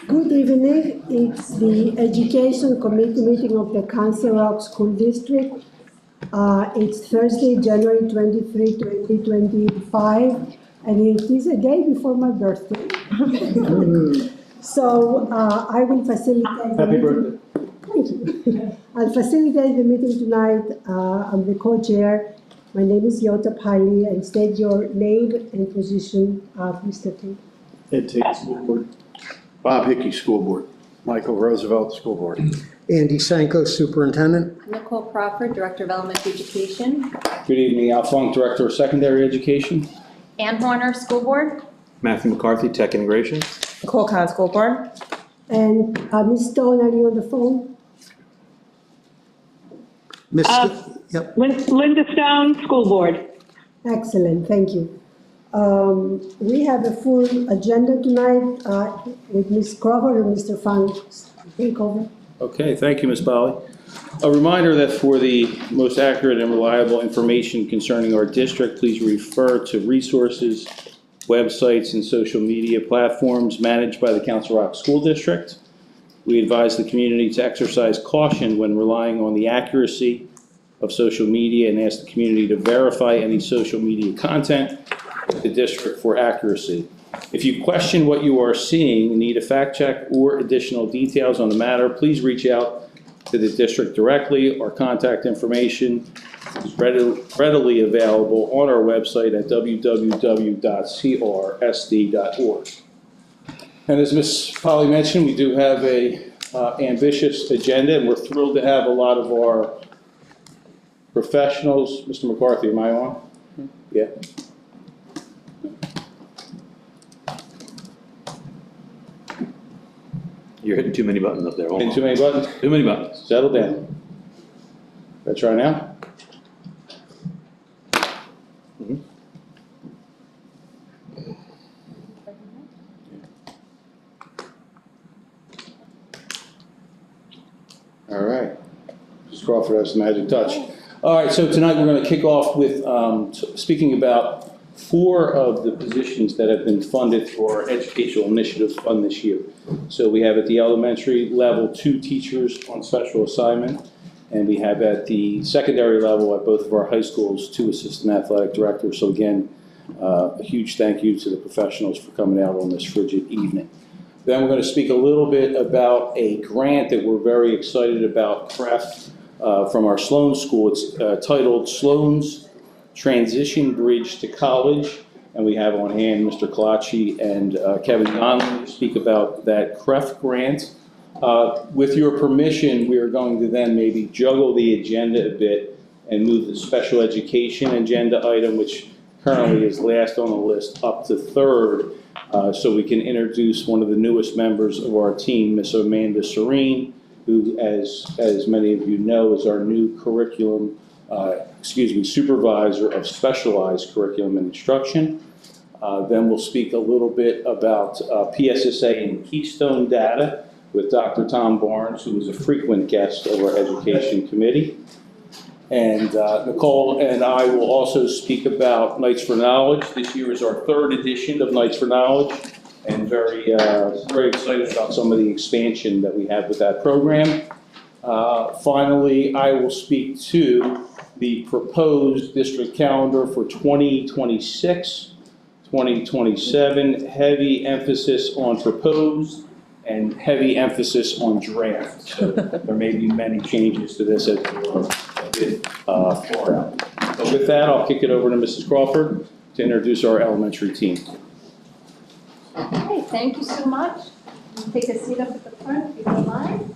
Good evening. It's the Education Committee meeting of the Council Rock School District. It's Thursday, January 23, 2025, and it is a day before my birthday. So I will facilitate the meeting. Thank you. I'll facilitate the meeting tonight. I'm the co-chair. My name is Yota Pali, and state your name and position, Mr. T. Ed Tate, School Board. Bob Hickey, School Board. Michael Roosevelt, School Board. Andy Sanko, Superintendent. Nicole Crawford, Director of Elementary Education. Good evening, Al Funk, Director of Secondary Education. Ann Horner, School Board. Matthew McCarthy, Tech Integration. Nicole Khan, School Board. And Ms. Stone, are you on the phone? Yep. Linda Stone, School Board. Excellent, thank you. We have a full agenda tonight with Ms. Crawford and Mr. Funk. Take over. Okay, thank you, Ms. Polly. A reminder that for the most accurate and reliable information concerning our district, please refer to resources, websites, and social media platforms managed by the Council Rock School District. We advise the community to exercise caution when relying on the accuracy of social media and ask the community to verify any social media content with the district for accuracy. If you question what you are seeing, need a fact check or additional details on the matter, please reach out to the district directly. Our contact information is readily available on our website at www.crsd.org. And as Ms. Polly mentioned, we do have a ambitious agenda, and we're thrilled to have a lot of our professionals. Mr. McCarthy, am I on? Yeah. You're hitting too many buttons up there. Hold Hitting on. too many buttons? Too many buttons. Settle down. Let's try now. All right. Ms. Crawford has the magic touch. All right, so tonight we're going to kick off with speaking about 4 of the positions that have been funded through our Educational Initiative Fund this year. So we have at the elementary level 2 teachers on special assignment, and we have at the secondary level at both of our high schools 2 assistant athletic directors. So again, a huge thank you to the professionals for coming out on this frigid evening. Then we're going to speak a little bit about a grant that we're very excited about, CREF, from our Sloan School. It's titled Sloan's Transition Bridge to College, and we have on hand Mr. Kalachi and Kevin Conley to speak about that CREF grant. With your permission, we are going to then maybe juggle the agenda a bit and move the special education agenda item, which currently is last on the list, up to 3rd, so we can introduce one of the newest members of our team, Miss Amanda Serene, who, as many of you know, is our new curriculum supervisor of specialized curriculum and instruction. Then we'll speak a little bit about PSSA and Keystone data with Dr. Tom Barnes, who is a frequent guest of our Education Committee. And Nicole and I will also speak about Knights for Knowledge. This year is our 3rd edition of Knights for Knowledge, and very excited about some of the expansion that we have with that program. Finally, I will speak to the proposed district calendar for 2026, 2027, heavy emphasis on proposed and heavy emphasis on draft. So there may be many changes to this as we're a bit far out. But with that, I'll kick it over to Mrs. Crawford to introduce our elementary team. Okay, thank you so much. Take a seat up at the front, if you don't mind.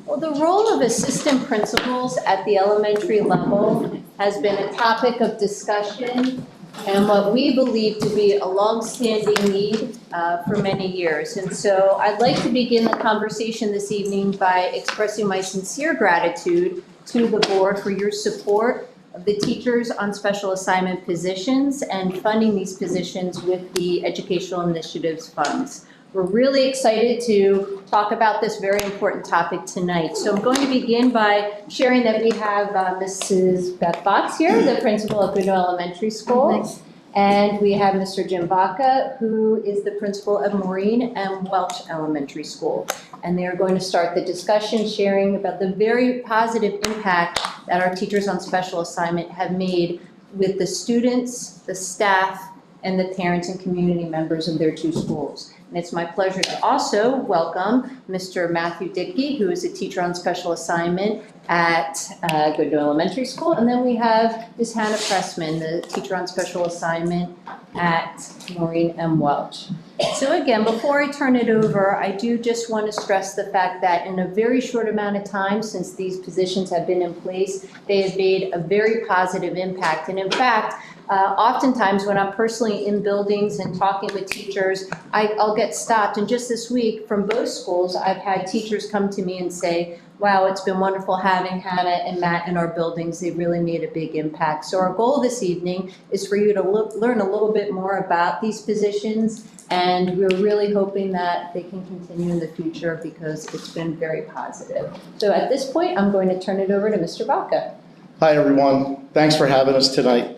Well, the role of assistant principals at the elementary level has been a topic of discussion and what we believe to be a long-standing need for many years. And so I'd like to begin the conversation this evening by expressing my sincere gratitude to the board for your support of the teachers on special assignment positions and funding these positions with the Educational Initiatives funds. We're really excited to talk about this very important topic tonight. So I'm going to begin by sharing that we have Mrs. Beth Fox here, the principal of Goodnow Elementary School. And we have Mr. Jim Baca, who is the principal of Maureen M. Welch Elementary School. And they are going to start the discussion, sharing about the very positive impact that our teachers on special assignment have made with the students, the staff, and the parents and community members of their two schools. And it's my pleasure to also welcome Mr. Matthew Dickey, who is a teacher on special assignment at Goodnoe Elementary School. And then we have Ms. Hannah Pressman, the teacher on special assignment at Maureen M. Welch. So again, before I turn it over, I do just want to stress the fact that in a very short amount of time since these positions have been in place, they have made a very positive impact. And in fact, oftentimes when I'm personally in buildings and talking with teachers, I'll get stopped. And just this week, from both schools, I've had teachers come to me and say, wow, it's been wonderful having Hannah and Matt in our buildings. They really made a big impact. So our goal this evening is for you to learn a little bit more about these positions, and we're really hoping that they can continue in the future because it's been very positive. So at this point, I'm going to turn it over to Mr. Baca. Hi, everyone. Thanks for having us tonight.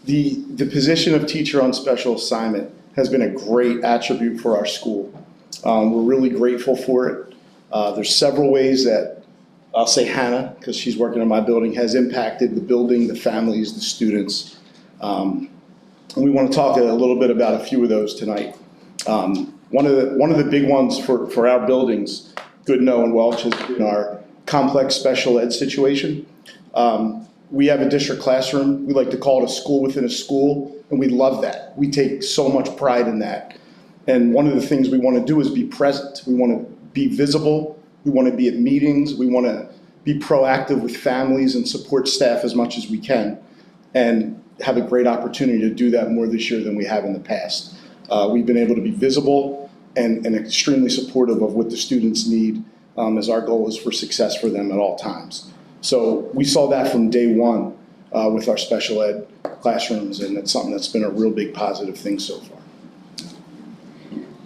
The position of teacher on special assignment has been a great attribute for our school. We're really grateful for it. There's several ways that, I'll say Hannah, because she's working in my building, has impacted the building, the families, the students. And we want to talk a little bit about a few of those tonight. One of the big ones for our buildings, Goodnoe and Welch, has been our complex special ed situation. We have a district classroom. We like to call it a school within a school, and we love that. We take so much pride in that. And one of the things we want to do is be present. We want to be visible. We want to be at meetings. We want to be proactive with families and support staff as much as we can, and have a great opportunity to do that more this year than we have in the past. We've been able to be visible and extremely supportive of what the students need, as our goal is for success for them at all times. So we saw that from day one with our special ed classrooms, and it's something that's been a real big positive thing so far.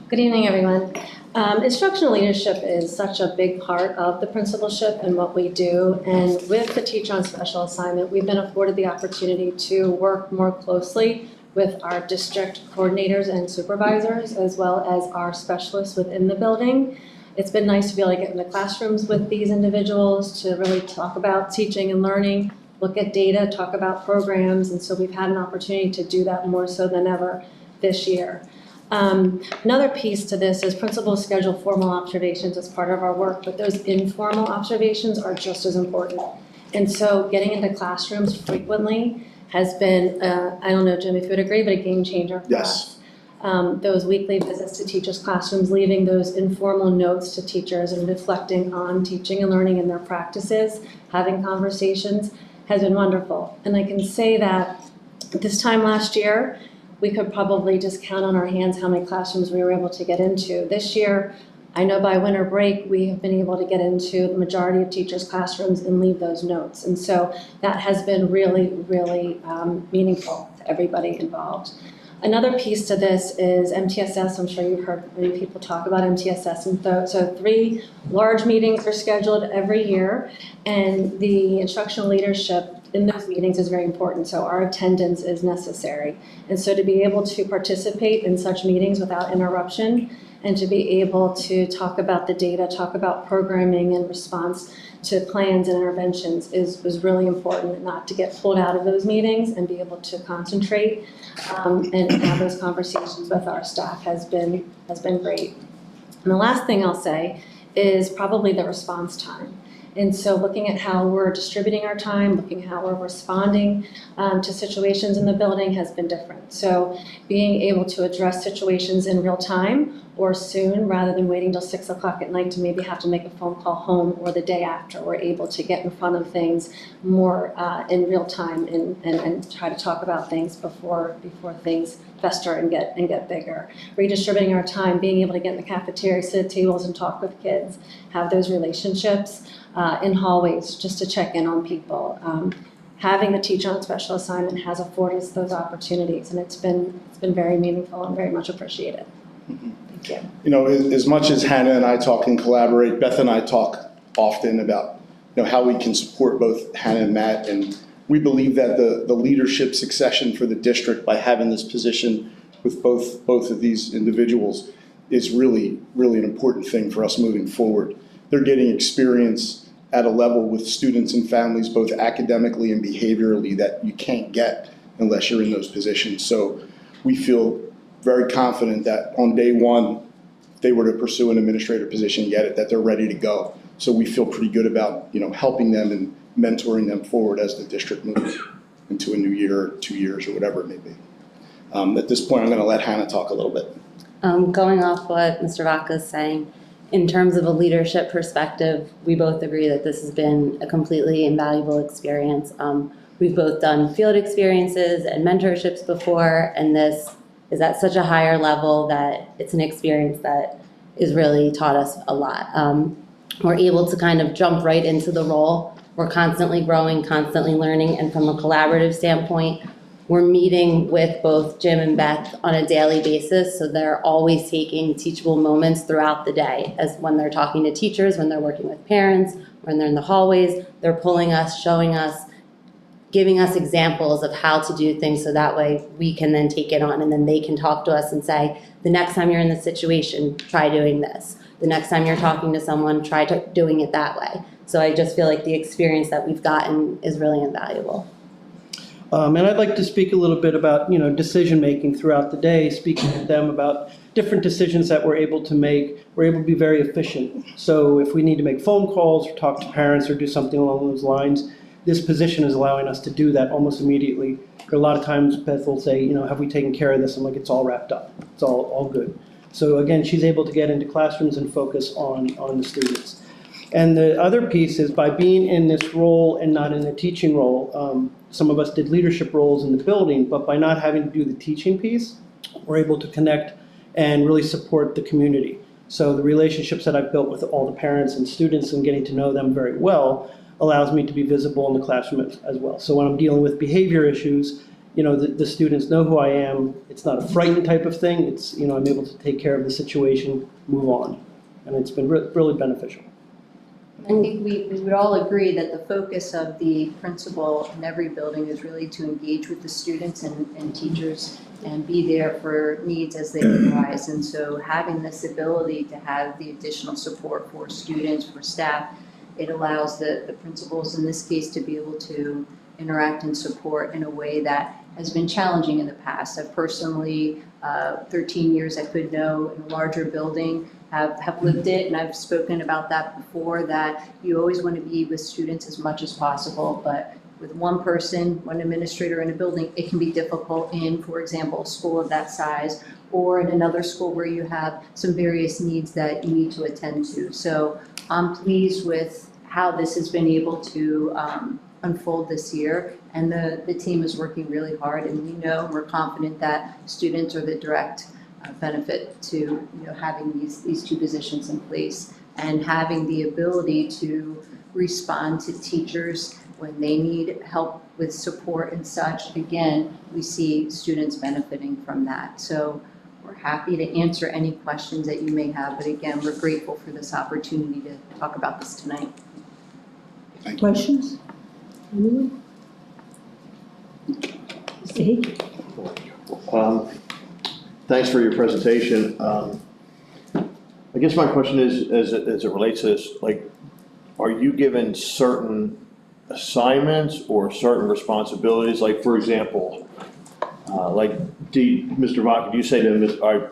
Good evening, everyone. Instructional leadership is such a big part of the principalship and what we do. And with the teacher on special assignment, we've been afforded the opportunity to work more closely with our district coordinators and supervisors, as well as our specialists within the building. It's been nice to be able to get in the classrooms with these individuals to really talk about teaching and learning, look at data, talk about programs. And so we've had an opportunity to do that more so than ever this year. Another piece to this is principals schedule formal observations as part of our work, but those informal observations are just as important. And so getting into classrooms frequently has been, I don't know, Jim, if you would agree, but a game changer for us. Those weekly visits to teachers' classrooms, leaving those informal notes to teachers and reflecting on teaching and learning in their practices, having conversations, has been wonderful. And I can say that this time last year, we could probably just count on our hands how many classrooms we were able to get into. This year, I know by winter break, we have been able to get into the majority of teachers' classrooms and leave those notes. And so that has been really, really meaningful to everybody involved. Another piece to this is MTSS. I'm sure you've heard many people talk about MTSS. And so 3 large meetings are scheduled every year, and the instructional leadership in those meetings is very important, so our attendance is necessary. And so to be able to participate in such meetings without interruption, and to be able to talk about the data, talk about programming in response to plans and interventions is really important, not to get pulled out of those meetings and be able to concentrate and have those conversations with our staff has been great. And the last thing I'll say is probably the response time. And so looking at how we're distributing our time, looking at how we're responding to situations in the building has been different. So being able to address situations in real time or soon, rather than waiting till 6 o'clock at night to maybe have to make a phone call home, or the day after, we're able to get in front of things more in real time and try to talk about things before things fester and get bigger. Redistributing our time, being able to get in the cafeteria, sit at tables and talk with kids, have those relationships in hallways just to check in on people. Having the teacher on special assignment has afforded us those opportunities, and it's been very meaningful and very much appreciated. Thank you. You know, as much as Hannah and I talk and collaborate, Beth and I talk often about, you know, how we can support both Hannah and Matt and we believe that the leadership succession for the district by having this position with both of these individuals is really, really an important thing for us moving forward. They're getting experience at a level with students and families, both academically and behaviorally, that you can't get unless you're in those positions. So we feel very confident that on day one, if they were to pursue an administrator position, get it, that they're ready to go. So we feel pretty good about, helping them and mentoring them forward as the district moves into a new year, or 2 years, or whatever it may be. At this point, I'm going to let Hannah talk a little bit. Going off what Mr. Vaca is saying, in terms of a leadership perspective, we both agree that this has been a completely invaluable experience. We've both done field experiences and mentorships before, and this is at such a higher level that it's an experience that has really taught us a lot. We're able to kind of jump right into the role. We're constantly growing, constantly learning, and from a collaborative standpoint, we're meeting with both Jim and Beth on a daily basis, so they're always taking teachable moments throughout the day, as when they're talking to teachers, when they're working with parents, when they're in the hallways, they're pulling us, showing us, giving us examples of how to do things so that way we can then take it on, and then they can talk to us and say, the next time you're in this situation, try doing this. The next time you're talking to someone, try doing it that way. So I just feel like the experience that we've gotten is really invaluable. And I'd like to speak a little bit about, decision-making throughout the day, speaking with them about different decisions that we're able to make. We're able to be very efficient. So if we need to make phone calls or talk to parents or do something along those lines, this position is allowing us to do that almost immediately. A lot of times Beth will say, have we taken care of this? I'm like, it's all wrapped up. It's all good. So again, she's able to get into classrooms and focus on the students. And the other piece is by being in this role and not in the teaching role, some of us did leadership roles in the building, but by not having to do the teaching piece, we're able to connect and really support the community. So the relationships that I've built with all the parents and students and getting to know them very well allows me to be visible in the classroom as well. So when I'm dealing with behavior issues, the students know who I am. It's not a frightened type of thing. It's, I'm able to take care of the situation, move on. And it's been really beneficial. I think we would all agree that the focus of the principal in every building is really to engage with the students and teachers and be there for needs as they arise. And so having this ability to have the additional support for students, for staff, it allows the principals in this case to be able to interact and support in a way that has been challenging in the past. I've personally, 13 years I could know in a larger building, have lived it, and I've spoken about that before, that you always want to be with students as much as possible, but with one person, one administrator in a building, it can be difficult in, for example, a school of that size, or in another school where you have some various needs that you need to attend to. So I'm pleased with how this has been able to unfold this year, and the team is working really hard, and we're confident that students are the direct benefit to having these two positions in place and having the ability to respond to teachers when they need help with support and such. Again, we see students benefiting from that. So we're happy to answer any questions that you may have, but again, we're grateful for this opportunity to talk about this tonight. Questions? Anyone? Mr. Hickey? Thanks for your presentation. I guess my question is, as it relates to this, are you given certain assignments or certain responsibilities? Like, for example, Mr. Vaca, do you say to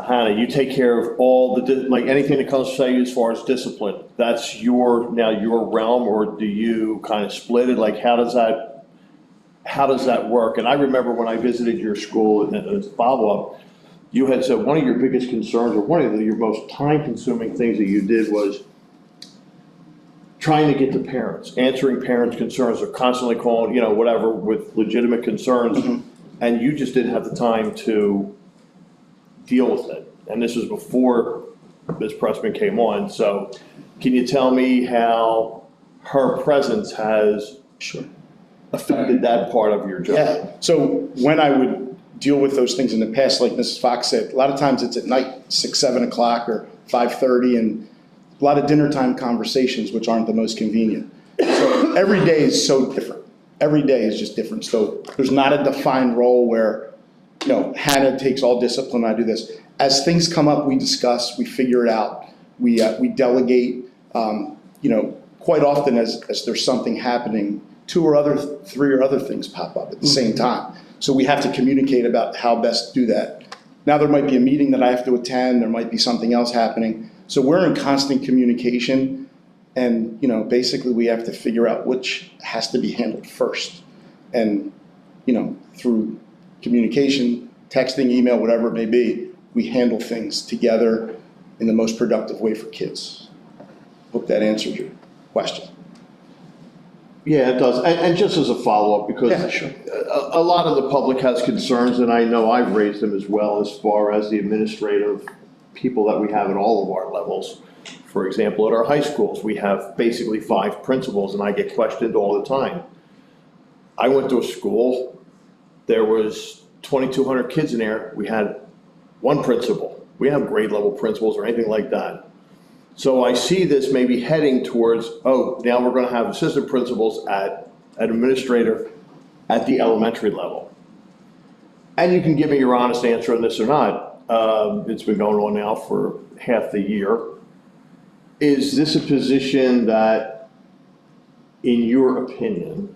Hannah, you take care of all anything that comes to you as far as discipline, that's your realm, or do you kind of split it? Like, how does that work? And I remember when I visited your school as a follow-up, you had said one of your biggest concerns, or one of your most time-consuming things that you did, was trying to get to parents, answering parents' concerns. They're constantly calling, whatever, with legitimate concerns, and you just didn't have the time to deal with it. And this was before Ms. Pressman came on. So can you tell me how her presence has affected that part of your job? Yeah, so when I would deal with those things in the past, like Mrs. Fox said, a lot of times it's at night, 6, 7 o'clock or 5:30, and a lot of dinner time conversations, which aren't the most convenient. So every day is so different. Every day is just different. So there's not a defined role where, you know, Hannah takes all discipline, I do this. As things come up, we discuss, we figure it out, we delegate. You know, quite often as there's something happening, three or other things pop up at the same time. So we have to communicate about how best to do that. Now there might be a meeting that I have to attend, there might be something else happening. So we're in constant communication, and, you know, basically we have to figure out which has to be handled first. And, you know, through communication, texting, email, whatever it may be, we handle things together in the most productive way for kids. Hope that answers your question. Yeah, it does. And just as a follow-up, because Yeah, sure. a lot of the public has concerns, and I know I've raised them as well, as far as the administrative people that we have at all of our levels. For example, at our high schools, we have basically 5 principals, and I get questioned all the time. I went to a school, there was 2,200 kids in there, we had 1 principal. We have grade level principals or anything like that. So I see this maybe heading towards, oh, now we're gonna have assistant principals at an administrator at the elementary level. And you can give me your honest answer on this or not. It's been going on now for half the year. Is this a position that, in your opinion,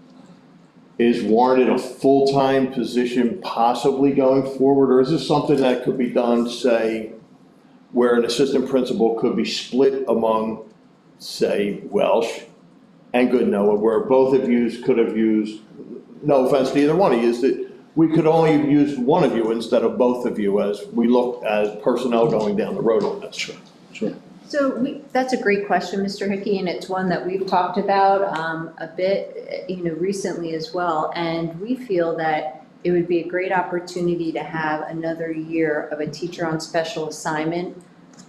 is warranted a full-time position possibly going forward? Or is this something that could be done, say, where an assistant principal could be split among, say, Welsh and Goodnoah, where both of you could have used, no offense to either one of you, is that we could only have used one of you instead of both of you as we look at personnel going down the road on this? Sure. So that's a great question, Mr. Hickey, and it's one that we've talked about a bit, you know, recently as well. And we feel that it would be a great opportunity to have another year of a teacher on special assignment,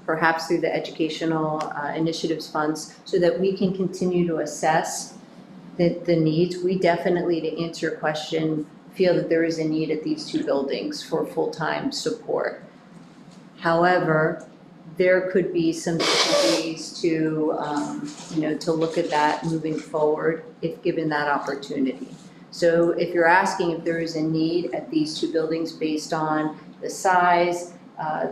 perhaps through the educational initiatives funds, so that we can continue to assess the needs. We definitely, to answer your question, feel that there is a need at these 2 buildings for full-time support. However, there could be some ways to, you know, to look at that moving forward if given that opportunity. So if you're asking if there is a need at these 2 buildings based on the size,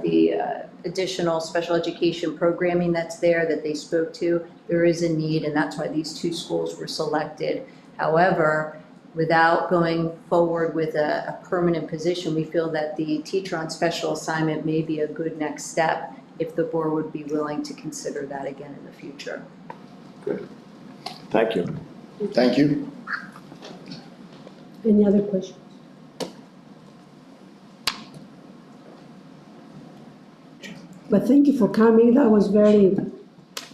the additional special education programming that's there that they spoke to, there is a need, and that's why these 2 schools were selected. However, without going forward with a permanent position, we feel that the teacher on special assignment may be a good next step if the board would be willing to consider that again in the future. Good. Thank you. Thank you. Any other questions? But thank you for coming. That was very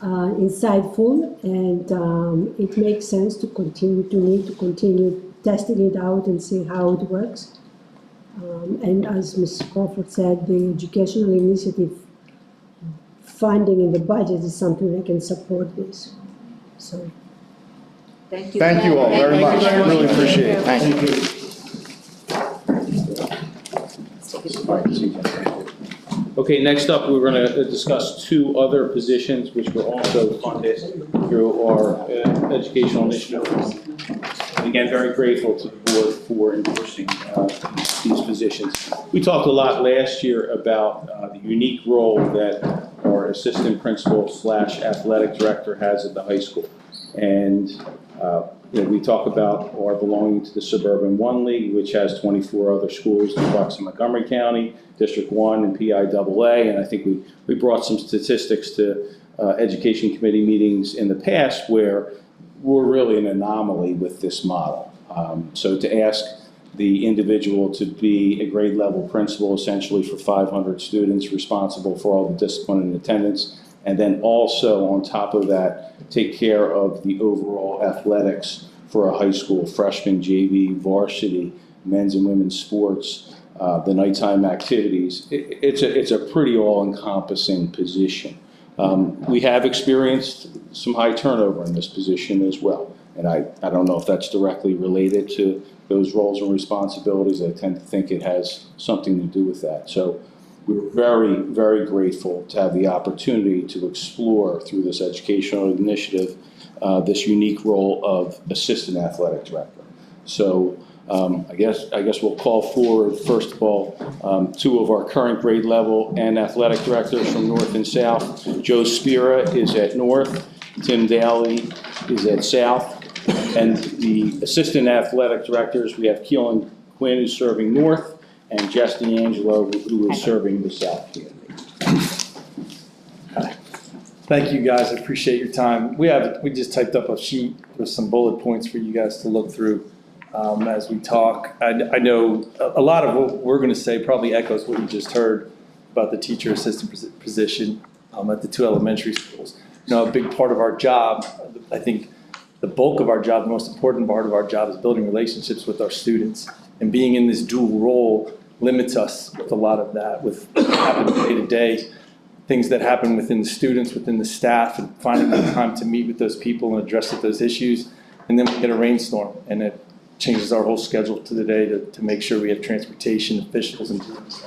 insightful, and it makes sense to continue testing it out and see how it works. And as Ms. Crawford said, the educational initiative funding in the budget is something that can support this. So. Thank you. Thank you all very much. Really appreciate it. Thank you. Okay, next up, we're going to discuss 2 other positions which were also funded through our educational initiative. And again, very grateful to the board for endorsing these positions. We talked a lot last year about the unique role that our assistant principal / athletic director has at the high school. And you know, we talk about our belonging to the Suburban One League, which has 24 other schools in Bucks and Montgomery County, District 1 and PIAA, and I think we brought some statistics to Education Committee meetings in the past where we're really an anomaly with this model. So to ask the individual to be a grade level principal essentially for 500 students, responsible for all the discipline and attendance, and then also on top of that, take care of the overall athletics for a high school, freshman, JV, varsity, men's and women's sports, the nighttime activities. It's a pretty all-encompassing position. We have experienced some high turnover in this position as well. And I don't know if that's directly related to those roles and responsibilities. I tend to think it has something to do with that. So we're very, very grateful to have the opportunity to explore through this educational initiative this unique role of assistant athletic director. So I guess we'll call forward, first of all, two of our current grade level and athletic directors from North and South. Joe Spira is at North, Tim Daly is at South. And the assistant athletic directors, we have Keelan Quinn who's serving North, and Jess D'Angelo who is serving the South community. Thank you, guys. I appreciate your time. We just typed up a sheet with some bullet points for you guys to look through as we talk. I know a lot of what we're going to say probably echoes what you just heard about the teacher assistant position at the 2 elementary schools. You know, a big part of our job, I think the bulk of our job, the most important part of our job is building relationships with our students. And being in this dual role limits us with a lot of that, with what happens day to day, things that happen within the students, within the staff, and finding the time to meet with those people and address those issues. And then we get a rainstorm, and it changes our whole schedule to the day to make sure we have transportation officials and students.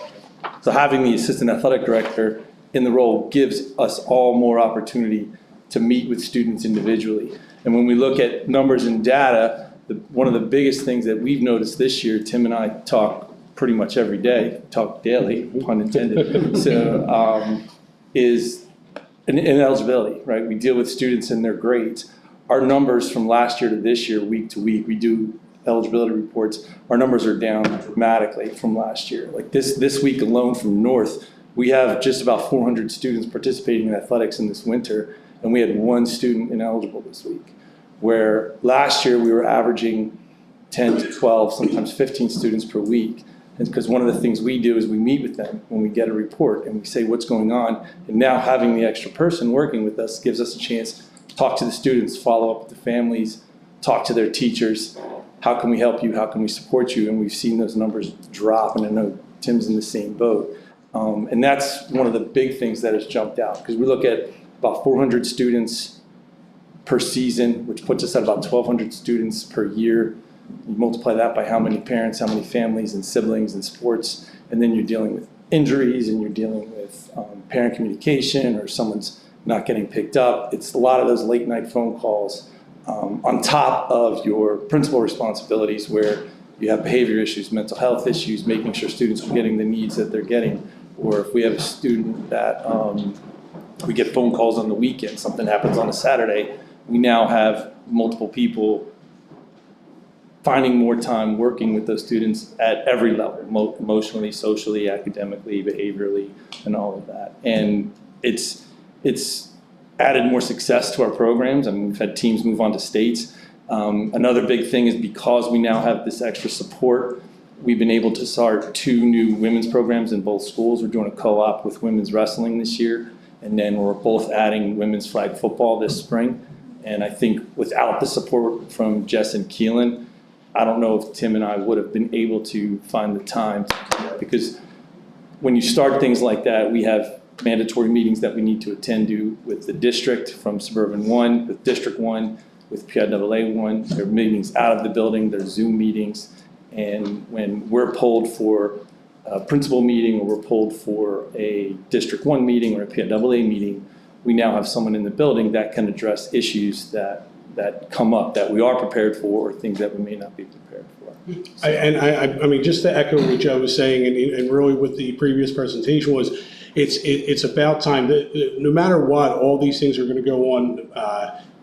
So having the assistant athletic director in the role gives us all more opportunity to meet with students individually. And when we look at numbers and data, one of the biggest things that we've noticed this year, Tim and I talk pretty much every day, talk daily, pun intended, so is ineligibility, right? We deal with students and their grades. Our numbers from last year to this year, week to week, we do eligibility reports. Our numbers are down dramatically from last year. Like this week alone from North, we have just about 400 students participating in athletics in this winter, and we had 1 student ineligible this week, where last year we were averaging 10 to 12, sometimes 15 students per week. And because one of the things we do is we meet with them when we get a report and we say what's going on. And now having the extra person working with us gives us a chance to talk to the students, follow up with the families, talk to their teachers. How can we help you? How can we support you? And we've seen those numbers drop, and I know Tim's in the same boat. And that's one of the big things that has jumped out, because we look at about 400 students per season, which puts us at about 1,200 students per year. You multiply that by how many parents, how many families and siblings and sports, and then you're dealing with injuries and you're dealing with parent communication, or someone's not getting picked up. It's a lot of those late night phone calls on top of your principal responsibilities, where you have behavior issues, mental health issues, making sure students are getting the needs that they're getting. Or if we have a student that we get phone calls on the weekend, something happens on a Saturday, we now have multiple people finding more time working with those students at every level, emotionally, socially, academically, behaviorally, and all of that. And it's added more success to our programs. I mean, we've had teams move on to states. Another big thing is because we now have this extra support, we've been able to start 2 new women's programs in both schools. We're doing a co-op with women's wrestling this year, and then we're both adding women's flag football this spring. And I think without the support from Jess and Keelan, I don't know if Tim and I would have been able to find the time to do that, because when you start things like that, we have mandatory meetings that we need to attend to with the district from Suburban 1, with District 1, with PIAA 1. There are meetings out of the building, there are Zoom meetings, and when we're pulled for a principal meeting, or we're pulled for a District 1 meeting or a PIAA meeting, we now have someone in the building that can address issues that come up that we are prepared for, or things that we may not be prepared for. I mean, just to echo what Joe was saying, and really what the previous presentation was, it's about time that no matter what, all these things are going to go on,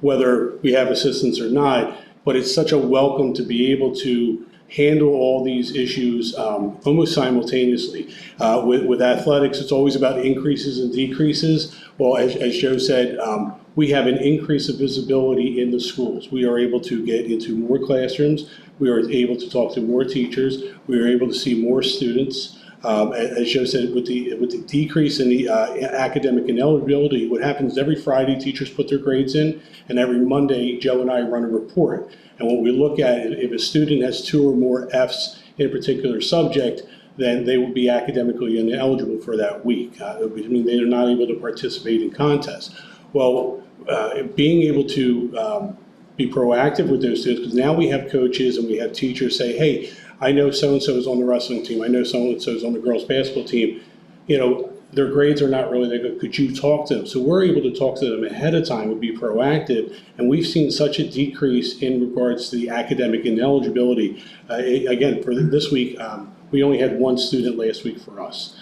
whether we have assistants or not. But it's such a welcome to be able to handle all these issues almost simultaneously. With athletics, it's always about increases and decreases. Well, as Joe said, we have an increase of visibility in the schools. We are able to get into more classrooms. We are able to talk to more teachers. We are able to see more students. As Joe said, with the decrease in the academic ineligibility, what happens every Friday, teachers put their grades in, and every Monday, Joe and I run a report. And what we look at, if a student has 2 or more Fs in a particular subject, then they will be academically ineligible for that week. Which means they are not able to participate in contests. Well, being able to be proactive with those students, because now we have coaches and we have teachers say, hey, I know so-and-so is on the wrestling team. I know so-and-so is on the girls basketball team. You know, their grades are not really that good. Could you talk to them? So we're able to talk to them ahead of time and be proactive. And we've seen such a decrease in regards to the academic ineligibility. Again, for this week, we only had one student last week for us,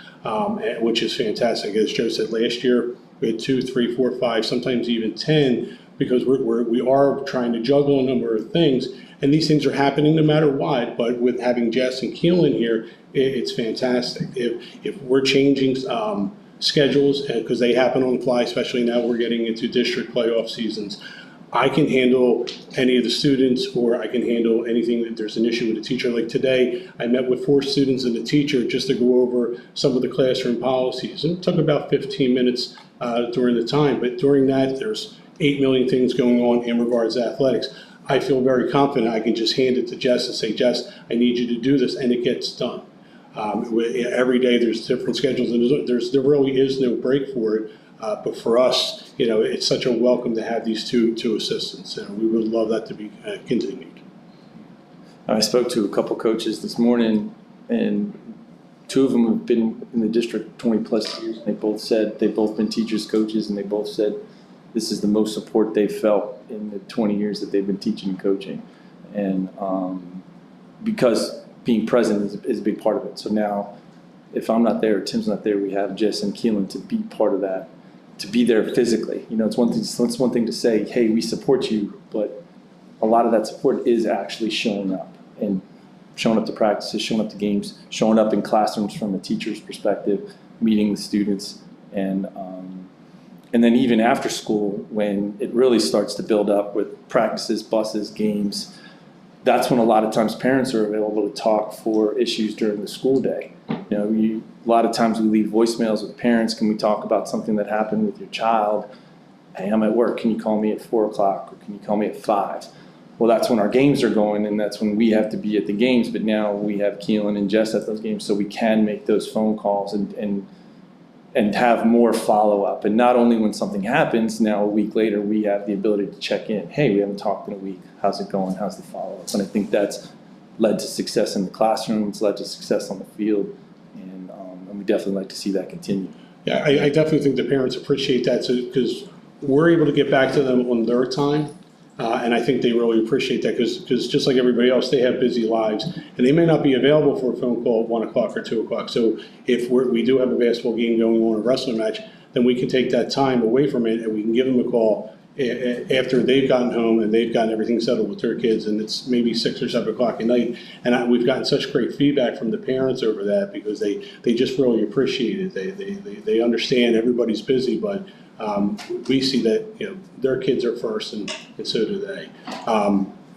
which is fantastic. As Joe said, last year we had 2, 3, 4, 5, sometimes even 10, because we are trying to juggle a number of things. And these things are happening no matter what, but with having Jess and Keelan here, it's fantastic. If we're changing schedules, because they happen on the fly, especially now we're getting into district playoff seasons, I can handle any of the students, or I can handle anything that there's an issue with a teacher. Like today, I met with 4 students and a teacher just to go over some of the classroom policies. And it took about 15 minutes during the time, but during that, there's 8 million things going on in regards to athletics. I feel very confident I can just hand it to Jess and say, Jess, I need you to do this, and it gets done. Every day there's different schedules, and there really is no break for it. But for us, it's such a welcome to have these two assistants, and we would love that to be continued. I spoke to a couple coaches this morning, and 2 of them have been in the district 20 plus years. And they've both been teachers, coaches, and they both said this is the most support they've felt in the 20 years that they've been teaching and coaching. And because being present is a big part of it. So now, if I'm not there, or Tim's not there, we have Jess and Keelan to be part of that, to be there physically. It's one thing to say, hey, we support you, but a lot of that support is actually showing up, and showing up to practices, showing up to games, showing up in classrooms from a teacher's perspective, meeting with students, and then even after school, when it really starts to build up with practices, buses, games, that's when a lot of times parents are available to talk for issues during the school day. A lot of times we leave voicemails with parents. Can we talk about something that happened with your child? Hey, I'm at work. Can you call me at 4 o'clock, or can you call me at 5? Well, that's when our games are going, and that's when we have to be at the games. But now we have Keelan and Jess at those games, so we can make those phone calls and have more follow-up. And not only when something happens, now a week later, we have the ability to check in. Hey, we haven't talked in a week. How's it going? How's the follow-up? And I think that's led to success in the classroom. It's led to success on the field. And we definitely like to see that continue. Yeah, I definitely think the parents appreciate that, because we're able to get back to them on their time. And I think they really appreciate that, because just like everybody else, they have busy lives, and they may not be available for a phone call at 1 o'clock or 2 o'clock. So if we do have a basketball game going on, a wrestling match, then we can take that time away from it, and we can give them a call after they've gotten home and they've gotten everything settled with their kids, and it's maybe 6 or 7 o'clock at night. And we've gotten such great feedback from the parents over that, because they just really appreciate it. They understand everybody's busy, but we see that their kids are first, and so do they.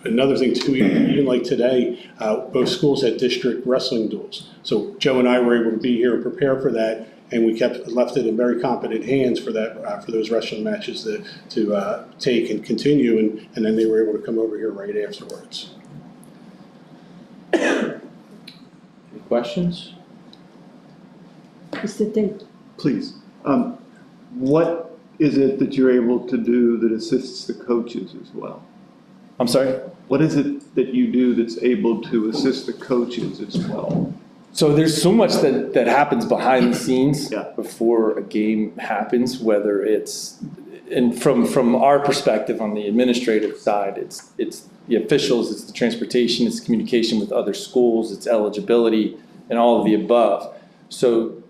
Another thing too, even like today, both schools had district wrestling duels. So Joe and I were able to be here and prepare for that, and we left it in very competent hands for that for those wrestling matches to take and continue, and then they were able to come over here right afterwards. Any questions? Mr. Tate. Please. What is it that you're able to do that assists the coaches as well? I'm sorry? What is it that you do that's able to assist the coaches as well? So there's so much that happens behind the scenes before a game happens, whether it's, and from our perspective on the administrative side, it's the officials, it's the transportation, it's communication with other schools, it's eligibility, and all of the above. So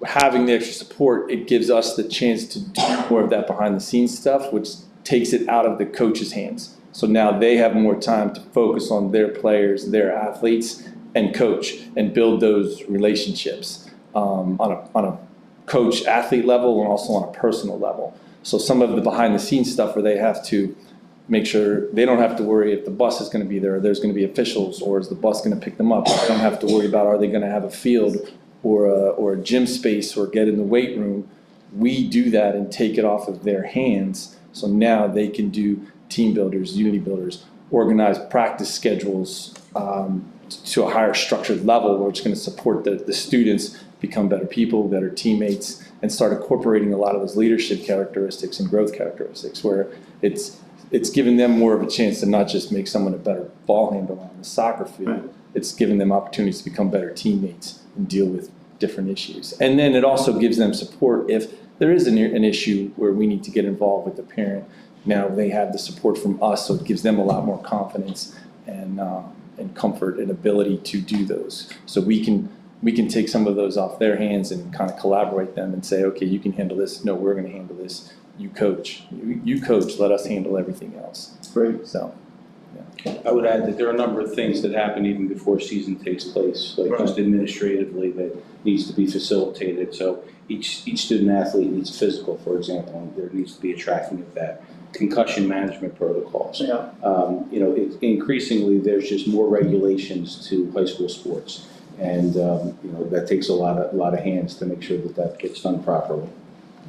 having the extra support, it gives us the chance to do more of that behind the scenes stuff, which takes it out of the coach's hands. So now they have more time to focus on their players, their athletes, and coach, and build those relationships on a coach-athlete level, and also on a personal level. So some of the behind the scenes stuff where they have to make sure they don't have to worry if the bus is going to be there, or there's going to be officials, or is the bus going to pick them up. They don't have to worry about, are they going to have a field or a gym space, or get in the weight room. We do that and take it off of their hands. So now they can do team builders, unity builders, organize practice schedules to a higher structured level, where it's going to support the students become better people, better teammates, and start incorporating a lot of those leadership characteristics and growth characteristics, where it's giving them more of a chance to not just make someone a better ball handler on the soccer field. Right. It's giving them opportunities to become better teammates and deal with different issues. And then it also gives them support if there is an issue where we need to get involved with the parent. Now they have the support from us, so it gives them a lot more confidence and comfort and ability to do those. So we can take some of those off their hands and kind of collaborate them and say, okay, you can handle this. No, we're going to handle this. You coach. You coach. Let us handle everything else. Great. So. I would add that there are a number of things that happen even before season takes place, like just administratively that needs to be facilitated. So each student athlete needs physical, for example, and there needs to be a tracking of that. Concussion management protocols. Yeah. Increasingly, there's just more regulations to high school sports. And, that takes a lot of hands to make sure that gets done properly.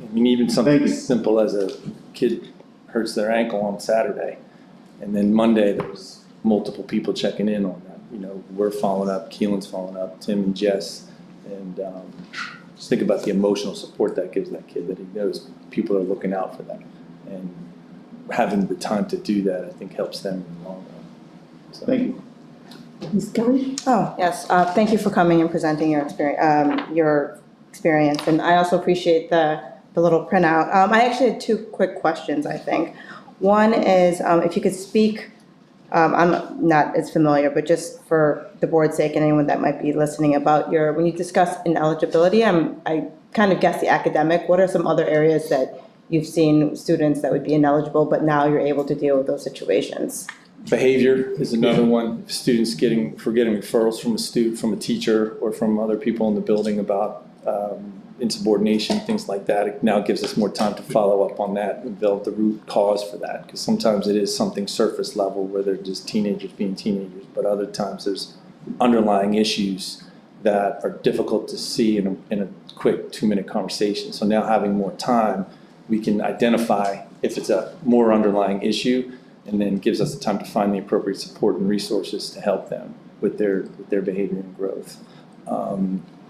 I mean, even something as simple as a kid hurts their ankle on Saturday, and then Monday there's multiple people checking in on that. We're following up, Keelan's following up, Tim and Jess, and just think about the emotional support that gives that kid, that he knows people are looking out for them, and having the time to do that, I think, helps them in the long run. So. Thank you. Ms. Khan? Oh, yes. Thank you for coming and presenting your experience. And I also appreciate the little printout. I actually had two quick questions, I think. One is if you could speak, I'm not as familiar, but just for the board's sake and anyone that might be listening, about when you discuss ineligibility, I kind of guess the academic. What are some other areas that you've seen students that would be ineligible, but now you're able to deal with those situations? Behavior is another one. If students getting referrals from a teacher or from other people in the building about insubordination, things like that, it now gives us more time to follow up on that and develop the root cause for that. Because sometimes it is something surface level where they're just teenagers being teenagers, but other times there's underlying issues that are difficult to see in a quick 2-minute conversation. So now having more time, we can identify if it's a more underlying issue, and then gives us the time to find the appropriate support and resources to help them with their behavior and growth.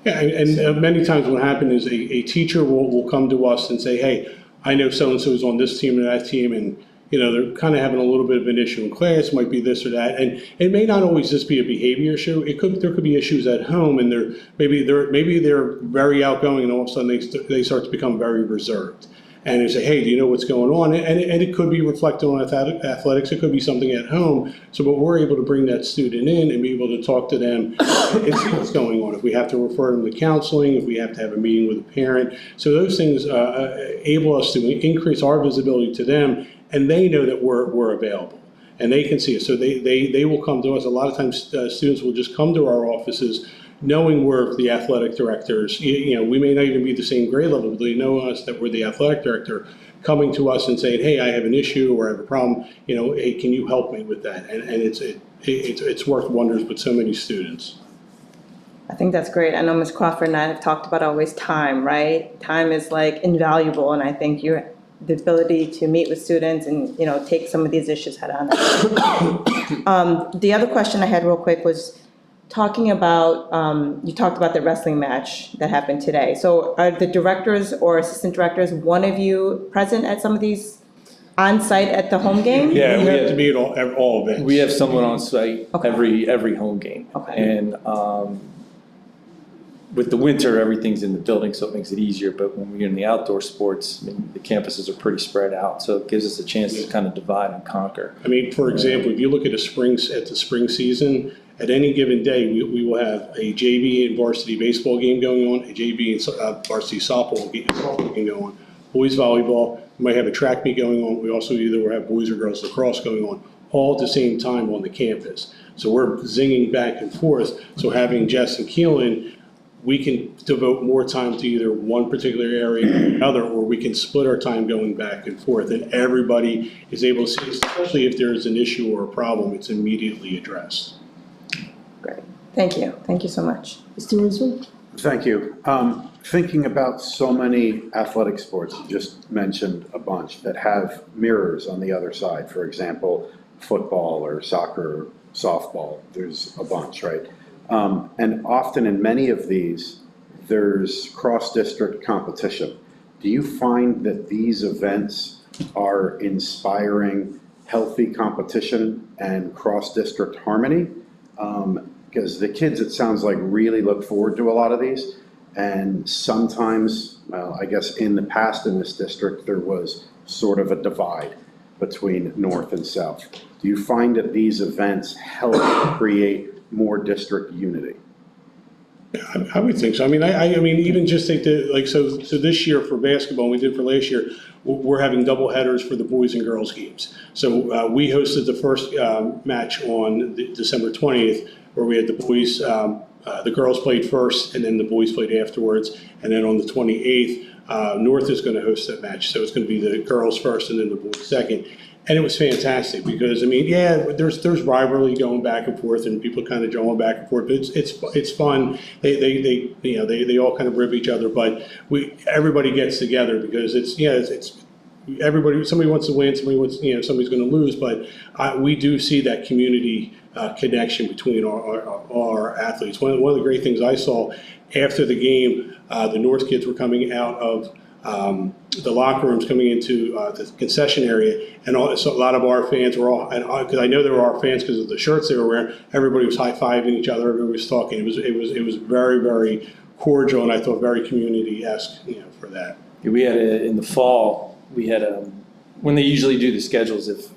Many times what happens is a teacher will come to us and say, hey, I know so-and-so is on this team or that team, and they're kind of having a little bit of an issue in class, might be this or that. And it may not always just be a behavior issue. There could be issues at home, and maybe they're very outgoing, and all of a sudden they start to become very reserved. And they say, hey, do you know what's going on? And it could be reflected on athletics. It could be something at home. So, but we're able to bring that student in and be able to talk to them and see what's going on. If we have to refer them to counseling, if we have to have a meeting with a parent. So those things enable us to increase our visibility to them, and they know that we're available. And they can see it. So they will come to us. A lot of times students will just come to our offices knowing we're the athletic directors. We may not even be the same grade level, but they know us, that we're the athletic director, coming to us and saying, hey, I have an issue or I have a problem, hey, can you help me with that? And it's worked wonders with so many students. I think that's great. I know Ms. Crawford and I have talked about always time, right? Time is like invaluable, and I think the ability to meet with students and, take some of these issues head on. The other question I had real quick was, talking about, you talked about the wrestling match that happened today. So are the directors or assistant directors, one of you present at some of these on-site at the home game? Yeah, we have to be at all events. We have someone on site Okay. every home game. Okay. And with the winter, everything's in the building, so it makes it easier. But when we're in the outdoor sports, the campuses are pretty spread out, so it gives us a chance to kind of divide and conquer. I mean, for example, if you look at the spring season, at any given day, we will have a JV and varsity baseball game going on, a JV and varsity softball game going on, boys volleyball. We might have a track meet going on. We also either will have boys or girls lacrosse going on, all at the same time on the campus. So we're zinging back and forth. So having Jess and Keelan, we can devote more time to either one particular area or another, or we can split our time going back and forth, and everybody is able to see, especially if there's an issue or a problem, it's immediately addressed. Great. Thank you. Thank you so much. Mr. Rizzo? Thank you. Thinking about so many athletic sports, you just mentioned a bunch that have mirrors on the other side. For example, football or soccer, softball, there's a bunch, right? And often in many of these, there's cross-district competition. Do you find that these events are inspiring healthy competition and cross-district harmony? Because the kids, it sounds like, really look forward to a lot of these. And sometimes, well, I guess in the past in this district, there was sort of a divide between north and south. Do you find that these events help create more district unity? I would think so. I mean, I mean, even just take so this year for basketball, and we did for last year, we're having double headers for the boys and girls games. So we hosted the first match on December 20th, where we had the boys, the girls played first, and then the boys played afterwards. And then on the 28th, North is going to host that match. So it's going to be the girls first and then the boys second. And it was fantastic because, I mean, yeah, there's rivalry going back and forth and people kind of going back and forth, but it's fun. They all kind of rib each other, but everybody gets together because it's everybody, somebody wants to win, somebody wants, somebody's going to lose, but we do see that community connection between our athletes. One of the great things I saw after the game, the North kids were coming out of the locker rooms, coming into the concession area, and so a lot of our fans were all, because I know they were our fans because of the shirts they were wearing. Everybody was high-fiving each other. Everybody was talking. It was very, very cordial, and I thought very community-esque, for that. We had in the fall, we had when they usually do the schedules, if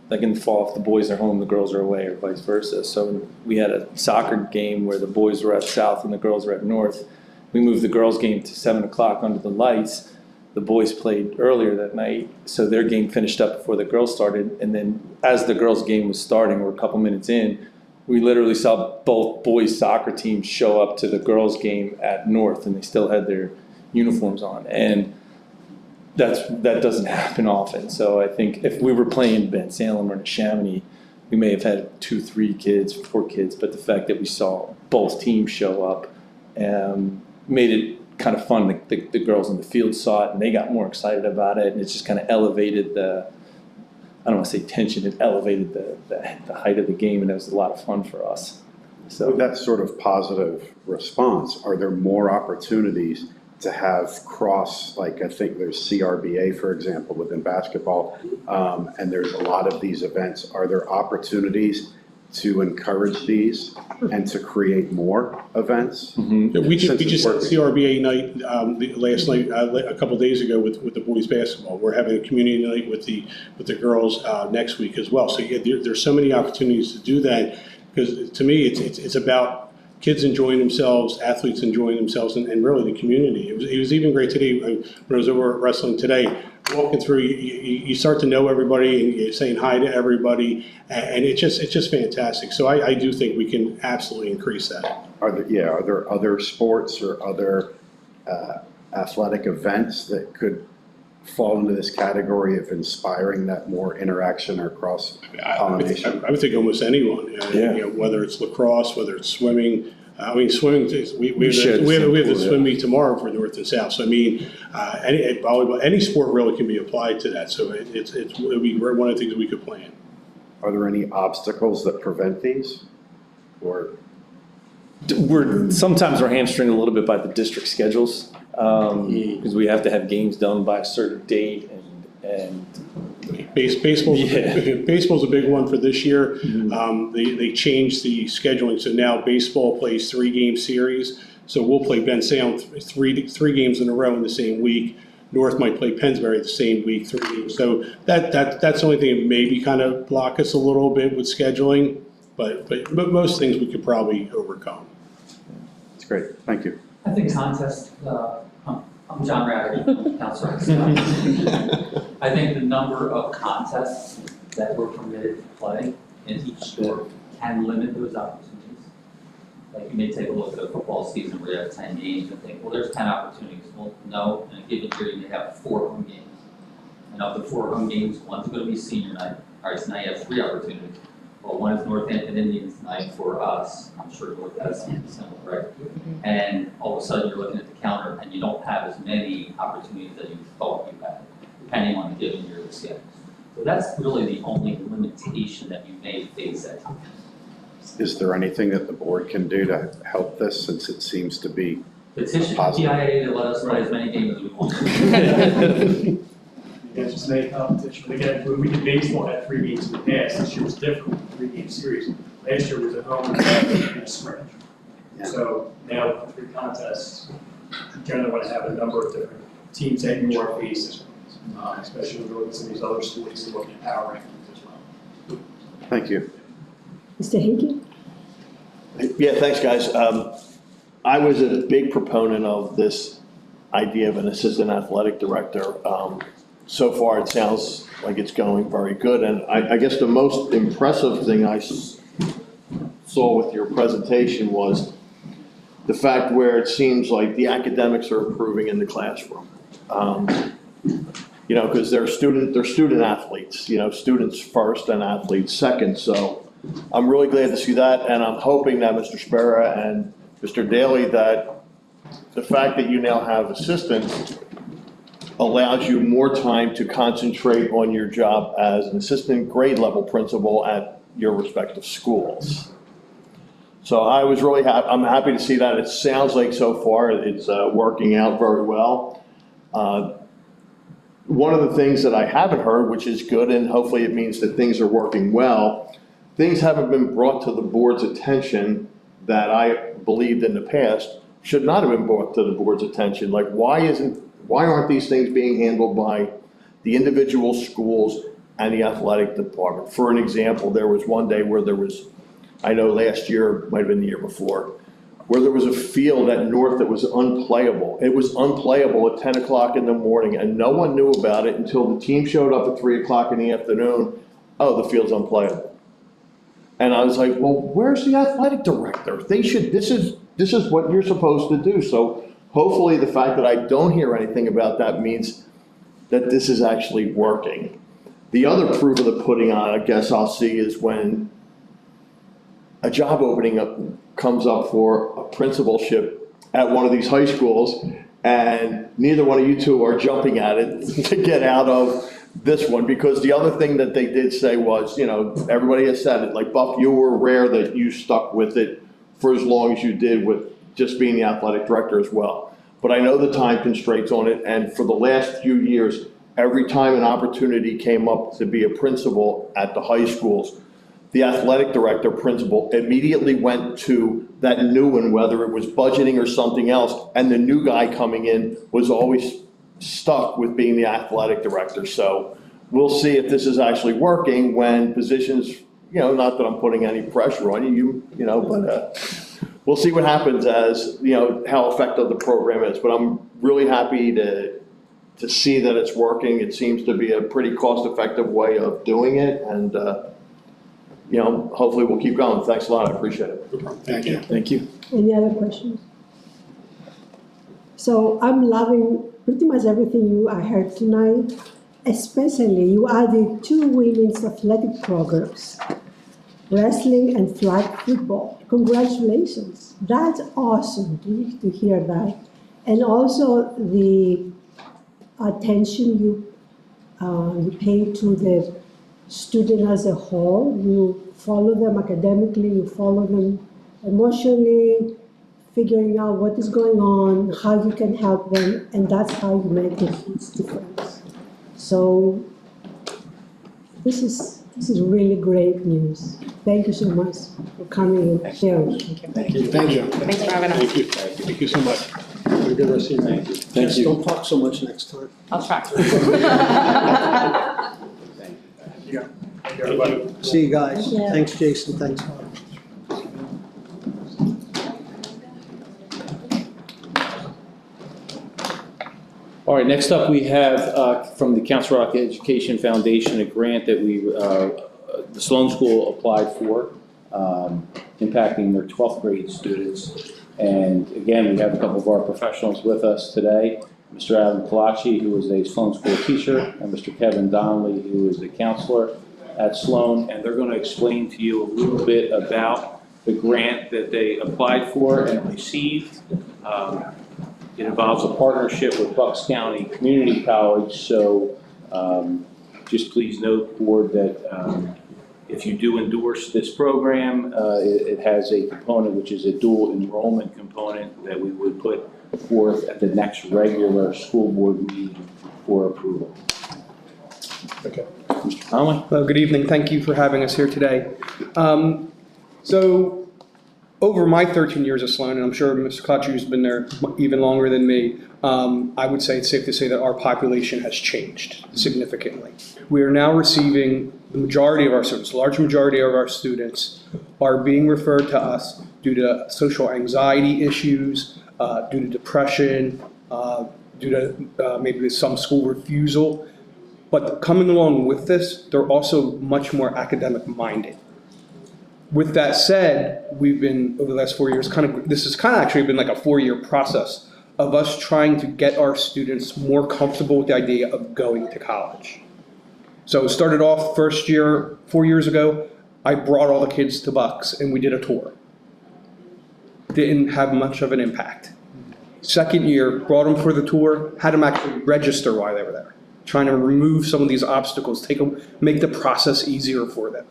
like in the fall, if the boys are home, the girls are away, or vice versa. So we had a soccer game where the boys were at south and the girls were at north. We moved the girls' game to 7 o'clock under the lights. The boys played earlier that night, so their game finished up before the girls started. And then as the girls' game was starting, we're a couple minutes in, we literally saw both boys' soccer teams show up to the girls' game at North, and they still had their uniforms on. And that doesn't happen often. So I think if we were playing Ben Salem or Chamonix, we may have had 2, 3 kids, 4 kids, but the fact that we saw both teams show up made it kind of fun. The girls in the field saw it and they got more excited about it, and it just kind of elevated the, I don't want to say tension, it elevated the height of the game, and it was a lot of fun for us. So with that sort of positive response, are there more opportunities to have like I think there's CRBA, for example, within basketball, and there's a lot of these events. Are there opportunities to encourage these and to create more events? We just had CRBA night last night, a couple days ago with the boys basketball. We're having a community night with the girls next week as well. So there's so many opportunities to do that, because to me it's about kids enjoying themselves, athletes enjoying themselves, and really the community. It was even great today when I was over at wrestling today. Walking through, you start to know everybody, and you're saying hi to everybody, and it's just fantastic. So I do think we can absolutely increase that. Are there other sports or other athletic events that could fall into this category of inspiring that more interaction or cross-pollination? I would think almost anyone, whether it's lacrosse, whether it's swimming. I mean, swimming, we have the swim meet tomorrow for North and South. So, I mean, any volleyball, any sport really can be applied to that. So it would be one of the things that we could plan. Are there any obstacles that prevent these? Or sometimes we're hamstringed a little bit by the district schedules, because we have to have games done by a certain date, and Baseball's a big one for this year. They changed the scheduling, so now baseball plays 3-game series. So we'll play Ben Salem three games in a row in the same week. North might play Pennsbury the same week, 3 games. So that's the only thing that maybe kind of block us a little bit with scheduling, but most things we could probably overcome. That's great, thank you. I think contest, I'm John Rafferty, counselor. I think the number of contests that we're permitted to play in each sport can limit those opportunities. Like, you may take a look at a football season where you have 10 games and think, well, there's 10 opportunities. Well, no, in a given year you may have 4 home games. And of the 4 home games, one's going to be senior night. All right, so now you have 3 opportunities. Well, one is Northampton Indians night for us. I'm sure North has something similar, right? And all of a sudden you're looking at the calendar and you don't have as many opportunities as you thought you had, depending on the given year of schedule. So that's really the only limitation that you may face at times. Is there anything that the board can do to help this, since it seems to be petition positive? PIA to let us play as many games as we want. Yeah, just make competition. Again, when we did baseball, had 3 games in the past. This year was different, 3-game series. Last year was at home and a scrimmage. So now with the three contests, we generally want to have a number of different teams taking more fees, especially when we're looking at some of these other schools and looking at power rankings as well. Thank you. Mr. Hickey? Yeah, thanks, guys. I was a big proponent of this idea of an assistant athletic director. So far, it sounds like it's going very good, and I guess the most impressive thing I saw with your presentation was the fact where it seems like the academics are improving in the classroom. You know, because they're student athletes, you know, students first and athletes second. So I'm really glad to see that, and I'm hoping that Mr. Spera and Mr. Daly, that the fact that you now have assistants allows you more time to concentrate on your job as an assistant grade level principal at your respective schools. So I was really happy, I'm happy to see that. It sounds like so far it's working out very well. One of the things that I haven't heard, which is good, and hopefully it means that things are working well, things haven't been brought to the board's attention that I believed in the past should not have been brought to the board's attention. Like, why aren't these things being handled by the individual schools and the athletic department? For an example, there was one day where there was, I know last year, might have been the year before, where there was a field at North that was unplayable. It was unplayable at 10 o'clock in the morning, and no one knew about it until the team showed up at 3 o'clock in the afternoon. Oh, the field's unplayable. And I was like, well, where's the athletic director? They should, this is what you're supposed to do. So hopefully the fact that I don't hear anything about that means that this is actually working. The other proof of the pudding, I guess I'll see, is when a job opening comes up for a principalship at one of these high schools, and neither one of you two are jumping at it to get out of this one. Because the other thing that they did say was, you know, everybody has said it, like, Buff, you were rare that you stuck with it for as long as you did with just being the athletic director as well. But I know the time constraints on it, and for the last few years, every time an opportunity came up to be a principal at the high schools, the athletic director, principal, immediately went to that new one, whether it was budgeting or something else, and the new guy coming in was always stuck with being the athletic director. So we'll see if this is actually working when positions, you know, not that I'm putting any pressure on you, you know, but we'll see what happens as, you know, how effective the program is. But I'm really happy to see that it's working. It seems to be a pretty cost-effective way of doing it, and you know, hopefully we'll keep going. Thanks a lot, I appreciate it. Thank you. Thank you. Any other questions? So I'm loving pretty much everything I heard tonight, especially you added 2 women's athletic programs, wrestling and flag football. Congratulations. That's awesome to hear that. And also the attention you pay to the student as a whole. You follow them academically, you follow them emotionally, figuring out what is going on, how you can help them, and that's how you make a huge difference. So this is really great news. Thank you so much for coming and sharing. Thank you. Thank you. Thanks for having us. Thank you. Thank you so much. Have a good rest of your night. Thank Just you. don't talk so much next time. I'll try. Yeah. Thank you, everybody. See you guys. Yeah. Thanks, Jason. Thanks, Mark. All right, next up we have from the Council Rock Education Foundation a grant that the Sloan School applied for, impacting their 12th grade students. And again, we have a couple of our professionals with us today, Mr. Adam Kalachi, who is a Sloan School teacher, and Mr. Kevin Donnelly, who is a counselor at Sloan, and they're going to explain to you a little bit about the grant that they applied for and received. It involves a partnership with Bucks County Community College, so just please note, Board, that if you do endorse this program, it has a component which is a dual enrollment component that we would put forth at the next regular school board meeting for approval. Okay. Mr. Conley? Well, good evening. Thank you for having us here today. So over my 13 years at Sloan, and I'm sure Mr. Kotcher's been there even longer than me, I would say it's safe to say that our population has changed significantly. We are now receiving the majority of our students, large majority of our students are being referred to us due to social anxiety issues, due to depression, due to maybe some school refusal. But coming along with this, they're also much more academic minded. With that said, we've been, over the last 4 years, this has actually been like a 4-year process of us trying to get our students more comfortable with the idea of going to college. So it started off first year, 4 years ago, I brought all the kids to Bucks and we did a tour. Didn't have much of an impact. Second year, brought them for the tour, had them actually register while they were there, trying to remove some of these obstacles, make the process easier for them.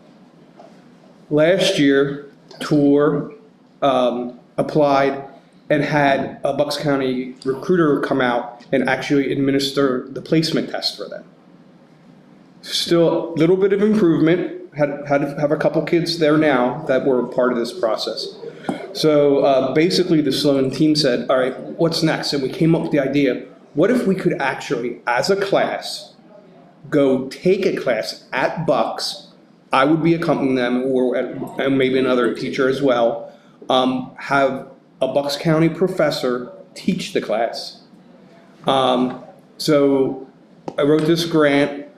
Last year, tour, applied, and had a Bucks County recruiter come out and actually administer the placement test for them. Still a little bit of improvement, have a couple kids there now that were part of this process. So basically the Sloan team said, all right, what's next? And we came up with the idea, what if we could actually, as a class, go take a class at Bucks, I would be accompanying them, and maybe another teacher as well, have a Bucks County professor teach the class. So I wrote this grant.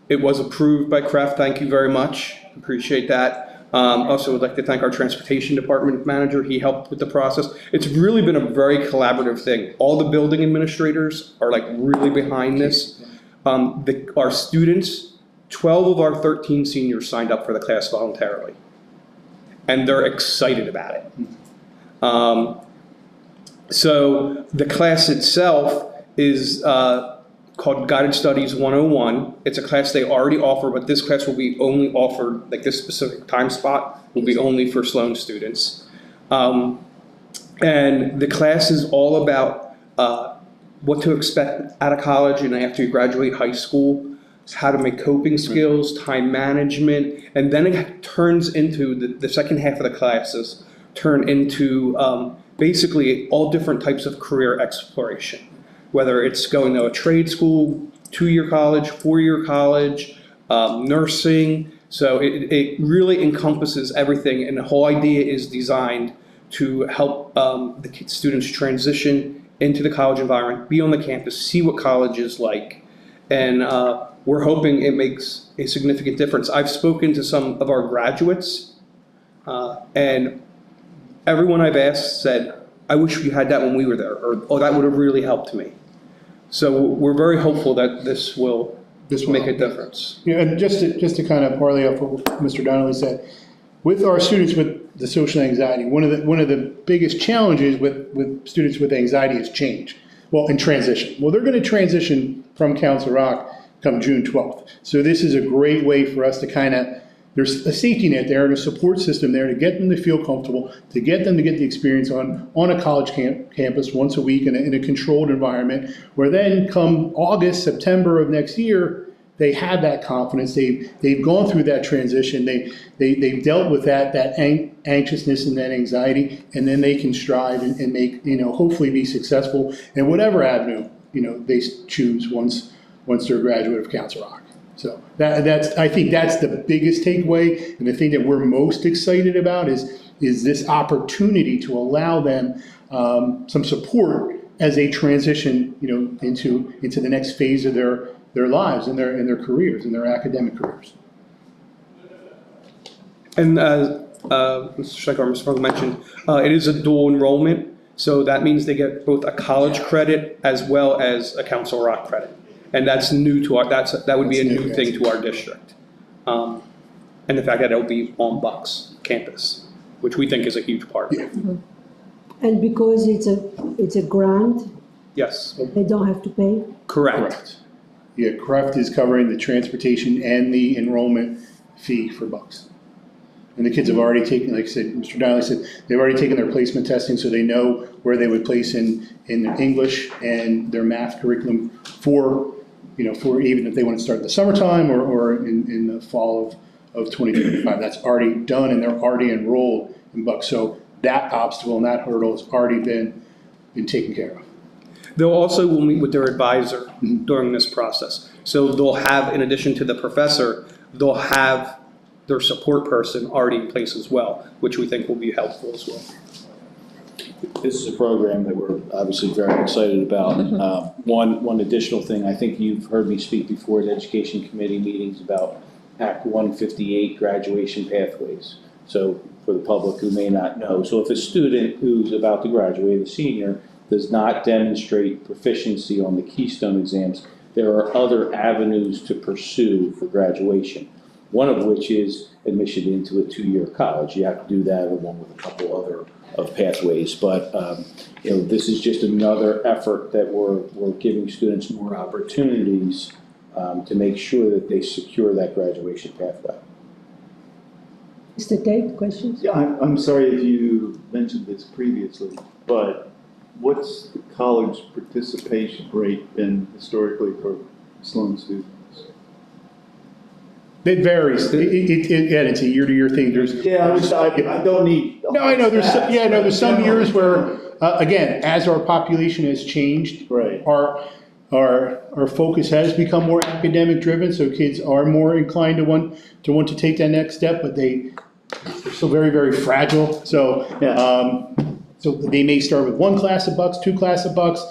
It was approved by Kraft. Thank you very much. Appreciate that. Also would like to thank our transportation department manager. He helped with the process. It's really been a very collaborative thing. All the building administrators are like really behind this. Our students, 12 of our 13 seniors signed up for the class voluntarily. And they're excited about it. So the class itself is called Guided Studies 101. It's a class they already offer, but this class will be only offered, like this specific time spot will be only for Sloan students. And the class is all about what to expect out of college and after you graduate high school, how to make coping skills, time management, and then it turns into, the second half of the classes turn into basically all different types of career exploration. Whether it's going to a trade school, 2-year college, 4-year college, nursing. So it really encompasses everything, and the whole idea is designed to help the students transition into the college environment, be on the campus, see what college is like, and we're hoping it makes a significant difference. I've spoken to some of our graduates, and everyone I've asked said, I wish we had that when we were there, or, oh, that would have really helped me. So we're very hopeful that this will make a difference. Yeah, and just to kind of parlay off what Mr. Donnelly said, with our students with the social anxiety, one of the biggest challenges with students with anxiety is change. Well, and transition. Well, they're going to transition from Council Rock come June 12th. So this is a great way for us to kind of, there's a safety net there and a support system there to get them to feel comfortable, to get them to get the experience on a college campus once a week in a controlled environment, where then come August, September of next year, they have that confidence. They've gone through that transition. They've dealt with that anxiousness and that anxiety, and then they can strive and make, hopefully be successful in whatever avenue, they choose once they're a graduate of Council Rock. So I think that's the biggest takeaway, and the thing that we're most excited about is this opportunity to allow them some support as they transition, into the next phase of their lives and their careers and their academic careers. And Mr. Schleicher, Mr. Funk mentioned, it is a dual enrollment, so that means they get both a college credit as well as a Council Rock credit. And that's new to our, that would be a new thing to our district. And the fact that it'll be on Bucks campus, which we think is a huge part. Yeah. And because it's a grant, Yes. they don't have to pay? Correct. Yeah, Kraft is covering the transportation and the enrollment fee for Bucks. And the kids have already taken, like I said, Mr. Donnelly said, they've already taken their placement testing, so they know where they would place in their English and their math curriculum for even if they want to start in the summertime or in the fall of 2025. That's already done, and they're already enrolled in Bucks. So that obstacle and that hurdle has already been taken care of. They'll also will meet with their advisor during this process. So they'll have, in addition to the professor, they'll have their support person already in place as well, which we think will be helpful as well. This is a program that we're obviously very excited about. One additional thing, I think you've heard me speak before at Education Committee meetings about Act 158 graduation pathways. So for the public who may not know, so if a student who's about to graduate, a senior, does not demonstrate proficiency on the Keystone exams, there are other avenues to pursue for graduation. One of which is admission into a 2-year college. You have to do that along with a couple other of pathways, but this is just another effort that we're giving students more opportunities to make sure that they secure that graduation pathway. Mr. Tate, questions? Yeah, I'm sorry if you mentioned this previously, but what's the college participation rate been historically for Sloan students? It varies. It's a year-to-year thing. I don't need. No, I know. There's some years where, again, as our population has changed, right, our focus has become more academic driven. So kids are more inclined to want to take that next step, but they're still very, very fragile. So, so they may start with 1 class at Bucks, 2 class at Bucks.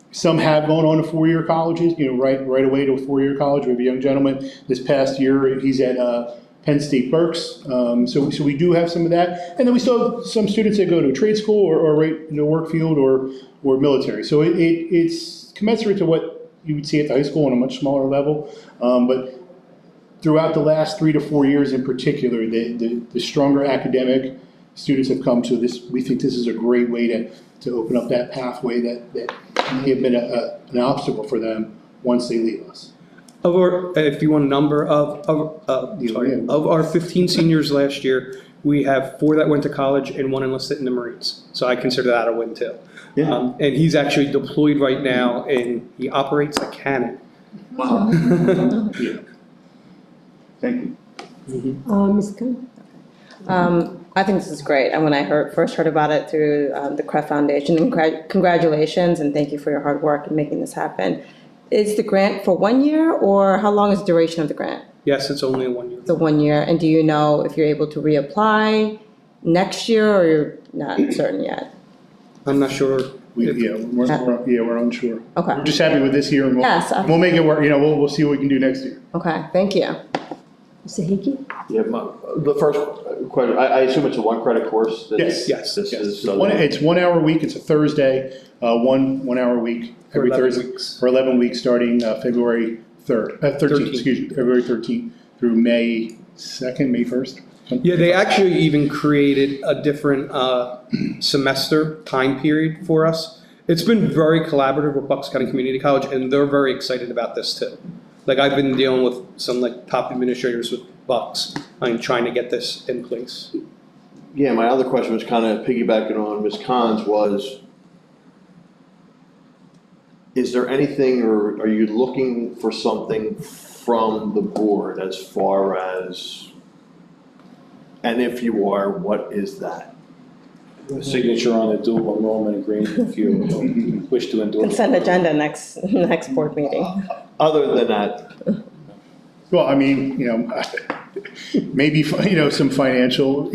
Some have gone on to 4-year colleges, right away to a 4-year college. We have a young gentleman this past year, he's at Penn State Berks. So we do have some of that. And then we still have some students that go to a trade school or right in the work field or military. So it's commensurate to what you would see at the high school on a much smaller level. But throughout the last 3 to 4 years in particular, the stronger academic students have come to this. We think this is a great way to open up that pathway that may have been an obstacle for them once they leave us. Of our, if you want a number of our 15 seniors last year, we have 4 that went to college and 1 enlisted in the Marines. So I consider that a win too. Yeah. And he's actually deployed right now, and he operates a cannon. Wow. Yeah. Thank you. Ms. Khan? I think this is great. And when I first heard about it through the CREF Foundation, and congratulations and thank you for your hard work in making this happen. Is the grant for 1 year, or how long is the duration of the grant? Yes, it's only 1 year. It's a 1 year. And do you know if you're able to reapply next year, or you're not certain yet? I'm not sure. We're unsure. Okay. We're just happy with this year, and we'll make it work. We'll see what we can do next year. Okay, thank you. Mr. Hickey? Yeah, the first question, I assume it's a 1-credit course? Yes. This is. It's 1 hour a week. It's a Thursday, 1 hour a week every Thursday for 11 weeks starting February 13th, excuse me, February 13th through May 2nd, May 1st. Yeah, they actually even created a different semester time period for us. It's been very collaborative with Bucks County Community College, and they're very excited about this too. Like, I've been dealing with some top administrators with Bucks. I'm trying to get this in place. Yeah, my other question was kind of piggybacking on Ms. Khan's was, is there anything, or are you looking for something from the board as far as, and if you are, what is that? A signature on a dual enrollment agreement if you wish to endorse. Consent agenda next board meeting. Other than that? Well, I mean, maybe, some financial,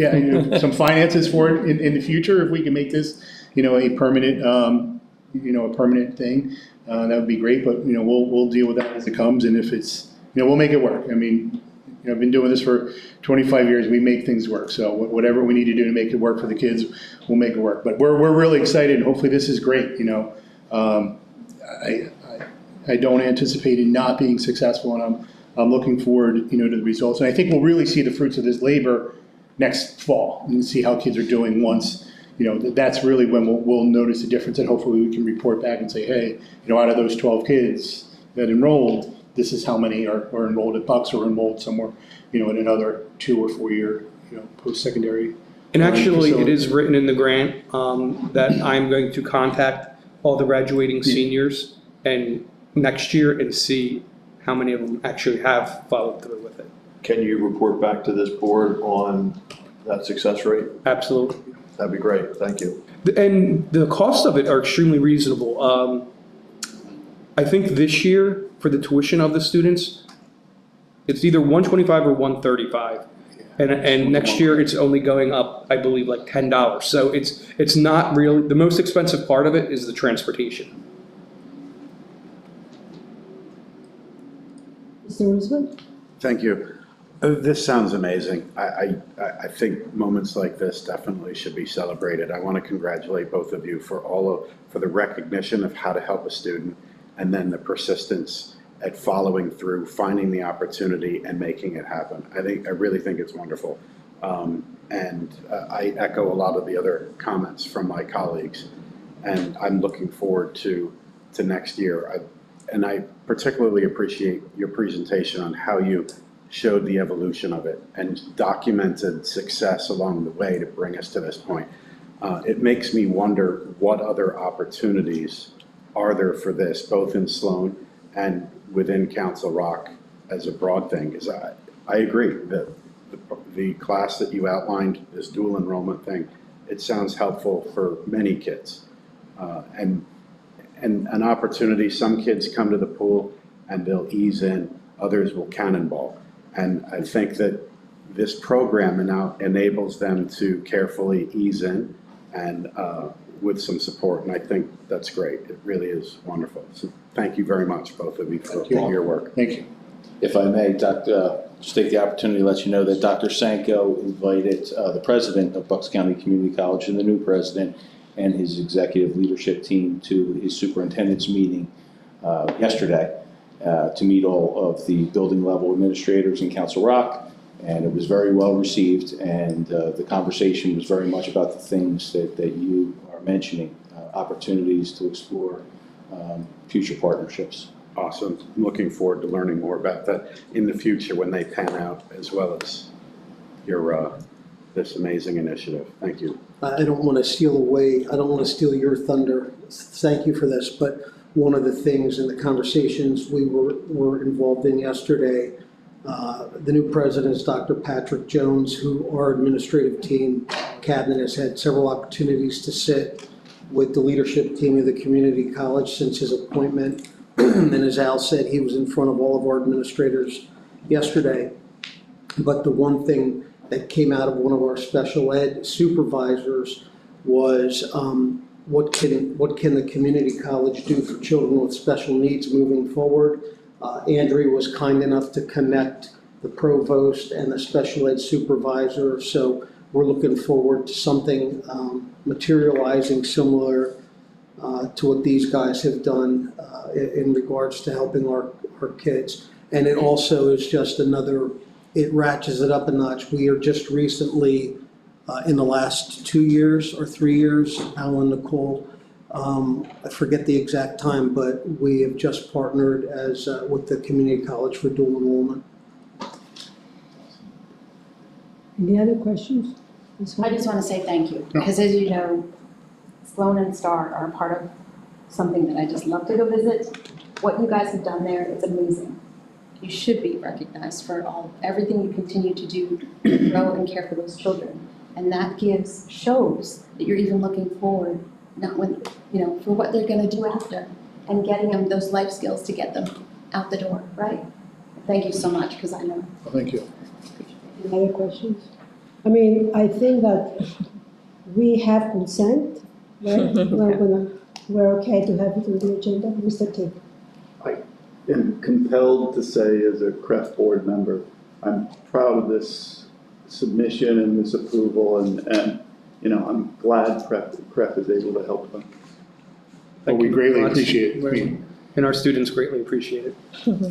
some finances for it in the future, if we can make this, a permanent, a permanent thing, that would be great, but, we'll deal with that as it comes, and if it's, we'll make it work. I mean, I've been doing this for 25 years, we make things work, so whatever we need to do to make it work for the kids, we'll make it work. But we're really excited, and hopefully this is great, I don't anticipate it not being successful, and I'm looking forward, to the results. And I think we'll really see the fruits of this labor next fall and see how kids are doing once, that's really when we'll notice a difference, and hopefully we can report back and say, hey, out of those 12 kids that enrolled, this is how many are enrolled at Bucks or enrolled somewhere, in another 2 or 4 year, post-secondary. And actually, it is written in the grant that I'm going to contact all the graduating seniors and next year and see how many of them actually have followed through with it. Can you report back to this board on that success rate? Absolutely. That'd be great, thank you. And the cost of it are extremely reasonable. I think this year, for the tuition of the students, it's either $125 or $135. And next year, it's only going up, I believe, like $10. So it's not really, the most expensive part of it is the transportation. Mr. Roosevelt? Thank you. This sounds amazing. I think moments like this definitely should be celebrated. I want to congratulate both of you for the recognition of how to help a student, and then the persistence at following through, finding the opportunity and making it happen. I really think it's wonderful. And I echo a lot of the other comments from my colleagues, and I'm looking forward to next year. And I particularly appreciate your presentation on how you showed the evolution of it and documented success along the way to bring us to this point. It makes me wonder what other opportunities are there for this, both in Sloan and within Council Rock as a broad thing. Because I agree that the class that you outlined, this dual enrollment thing, it sounds helpful for many kids. And an opportunity, some kids come to the pool and they'll ease in, others will cannonball. And I think that this program now enables them to carefully ease in and with some support. And I think that's great. It really is wonderful. So thank you very much, both of you, for your work. Thank you. If I may, just take the opportunity to let you know that Dr. Sanko invited the president of Bucks County Community College and the new president and his executive leadership team to his superintendent's meeting yesterday to meet all of the building level administrators in Council Rock. And it was very well received, and the conversation was very much about the things that you are mentioning, opportunities to explore future partnerships. Awesome. I'm looking forward to learning more about that in the future when they pan out, as well as your this amazing initiative. Thank you. I don't want to steal your thunder. Thank you for this, but one of the things in the conversations we were involved in yesterday, the new president is Dr. Patrick Jones, who our administrative team cabinet has had several opportunities to sit with the leadership team of the community college since his appointment. And as Al said, he was in front of all of our administrators yesterday. But the one thing that came out of one of our special ed supervisors was what can the community college do for children with special needs moving forward. Andrea was kind enough to connect the provost and the special ed supervisor, so we're looking forward to something materializing similar to what these guys have done in regards to helping our kids. And it also is just it ratchets it up a notch. We are just recently, in the last 2 years or 3 years, Al and Nicole, I forget the exact time, but we have just partnered with the community college for dual enrollment. Any other questions? I just want to say thank you, because as you know, Sloan and Star are part of something that I just love to go visit. What you guys have done there is amazing. You should be recognized for everything you continue to do, grow and care for those children. And that shows that you're even looking forward, not when, for what they're going to do after, and getting them those life skills to get them out the door, right? Thank you so much, because I know. Thank you. Any other questions? I mean, I think that we have consent, right? We're okay to have it on the agenda. Mr. Tick. I am compelled to say, as a CREF board member, I'm proud of this submission and this approval, and I'm glad CREF is able to help them. Well, we greatly appreciate it. And our students greatly appreciate it.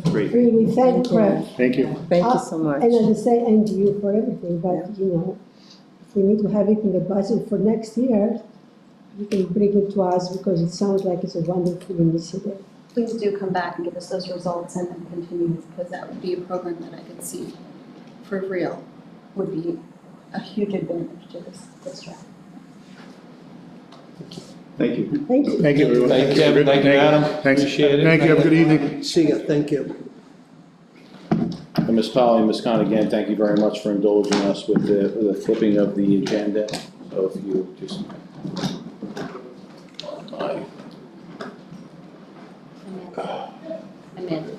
Great. We thank CREF. Thank you. Thank you so much. And at the same, and you for everything, but if we need to have it in the budget for next year, you can bring it to us, because it sounds like it's a wonderful initiative. Please do come back and give us those results and then continue, because that would be a program that I could see for real would be a huge advantage to this district. Thank you. Thank you. Thank you, everyone. Thank you, Kevin. Thank you, Adam. Thanks. Appreciate it. Thank you. Have a good evening. See ya. Thank you. And Ms. Polly and Ms. Khan, again, thank you very much for indulging us with the flipping of the agenda. So if you just. Amanda.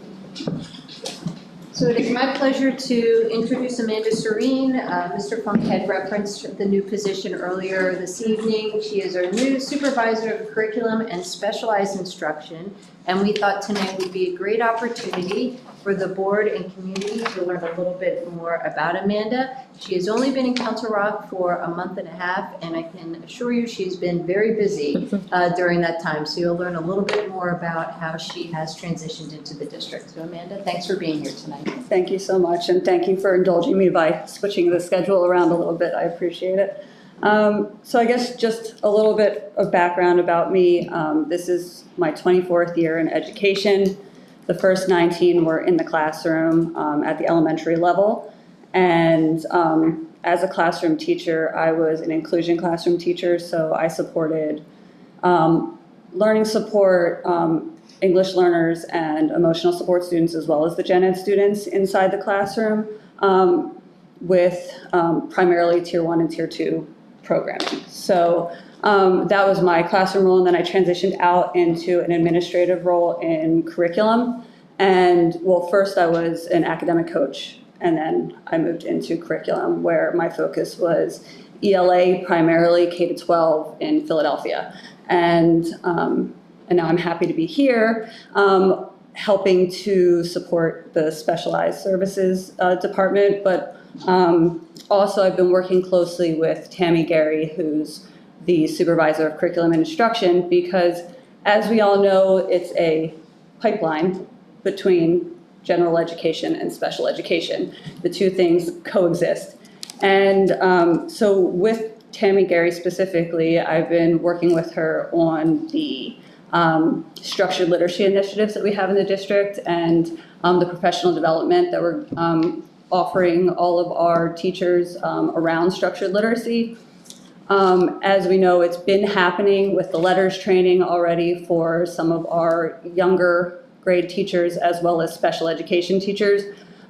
So it is my pleasure to introduce Amanda Serene. Mr. Funk had referenced the new position earlier this evening. She is our new supervisor of curriculum and specialized instruction. And we thought tonight would be a great opportunity for the board and community to learn a little bit more about Amanda. She has only been in Council Rock for a month and a half, and I can assure you she's been very busy during that time. So you'll learn a little bit more about how she has transitioned into the district. So Amanda, thanks for being here tonight. Thank you so much, and thank you for indulging me by switching the schedule around a little bit. I appreciate it. So I guess just a little bit of background about me. This is my 24th year in education. The first 19 were in the classroom at the elementary level. And as a classroom teacher, I was an inclusion classroom teacher, so I supported learning support, English learners, and emotional support students, as well as the gen ed students inside the classroom with primarily Tier 1 and Tier 2 programming. So that was my classroom role, and then I transitioned out into an administrative role in curriculum. And well, first I was an academic coach, and then I moved into curriculum, where my focus was ELA, primarily K-12 in Philadelphia. And now I'm happy to be here, helping to support the specialized services department, but also I've been working closely with Tammy Gary, who's the supervisor of curriculum and instruction, because as we all know, it's a pipeline between general education and special education. The two things coexist. And so with Tammy Gary specifically, I've been working with her on the structured literacy initiatives that we have in the district, and the professional development that we're offering all of our teachers around structured literacy. As we know, it's been happening with the letters training already for some of our younger grade teachers as well as special education teachers.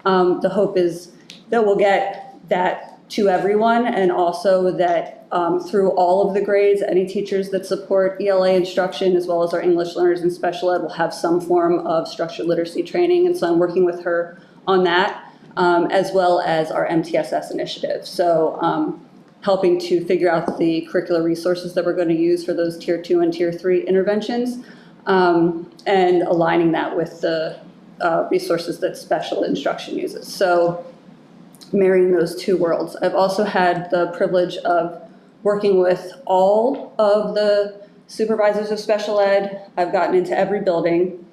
The hope is that we'll get that to everyone, and also that through all of the grades, any teachers that support ELA instruction as well as our English learners in special ed will have some form of structured literacy training. And so I'm working with her on that, as well as our MTSS initiative. So helping to figure out the curricular resources that we're going to use for those Tier 2 and Tier 3 interventions, and aligning that with the resources that special instruction uses. So marrying those two worlds. I've also had the privilege of working with all of the supervisors of special ed. I've gotten into every building,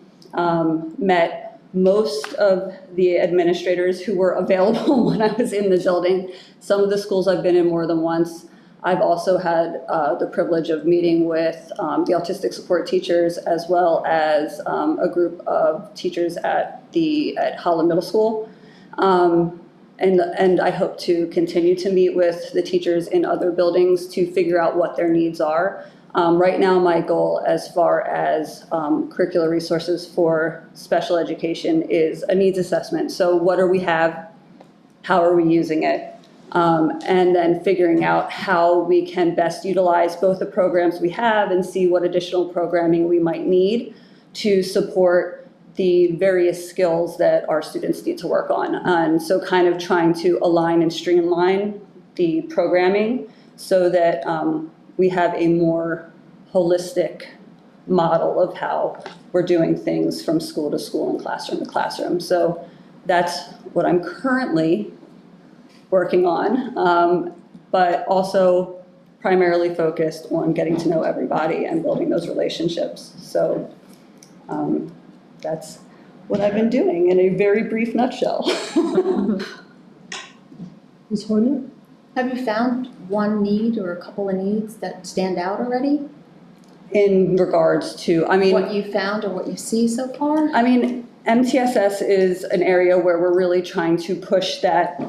met most of the administrators who were available when I was in the building. Some of the schools I've been in more than once. I've also had the privilege of meeting with the autistic support teachers, as well as a group of teachers at Holland Middle School. And I hope to continue to meet with the teachers in other buildings to figure out what their needs are. Right now, my goal as far as curricular resources for special education is a needs assessment. So what do we have? How are we using it? And then figuring out how we can best utilize both the programs we have and see what additional programming we might need to support the various skills that our students need to work on. And so kind of trying to align and streamline the programming so that we have a more holistic model of how we're doing things from school to school and classroom to classroom. So that's what I'm currently working on, but also primarily focused on getting to know everybody and building those relationships. So that's what I've been doing in a very brief nutshell. Ms. Horner? Have you found one need or a couple of needs that stand out already? In regards to, I mean, what you found or what you see so far? I mean, MTSS is an area where we're really trying to push that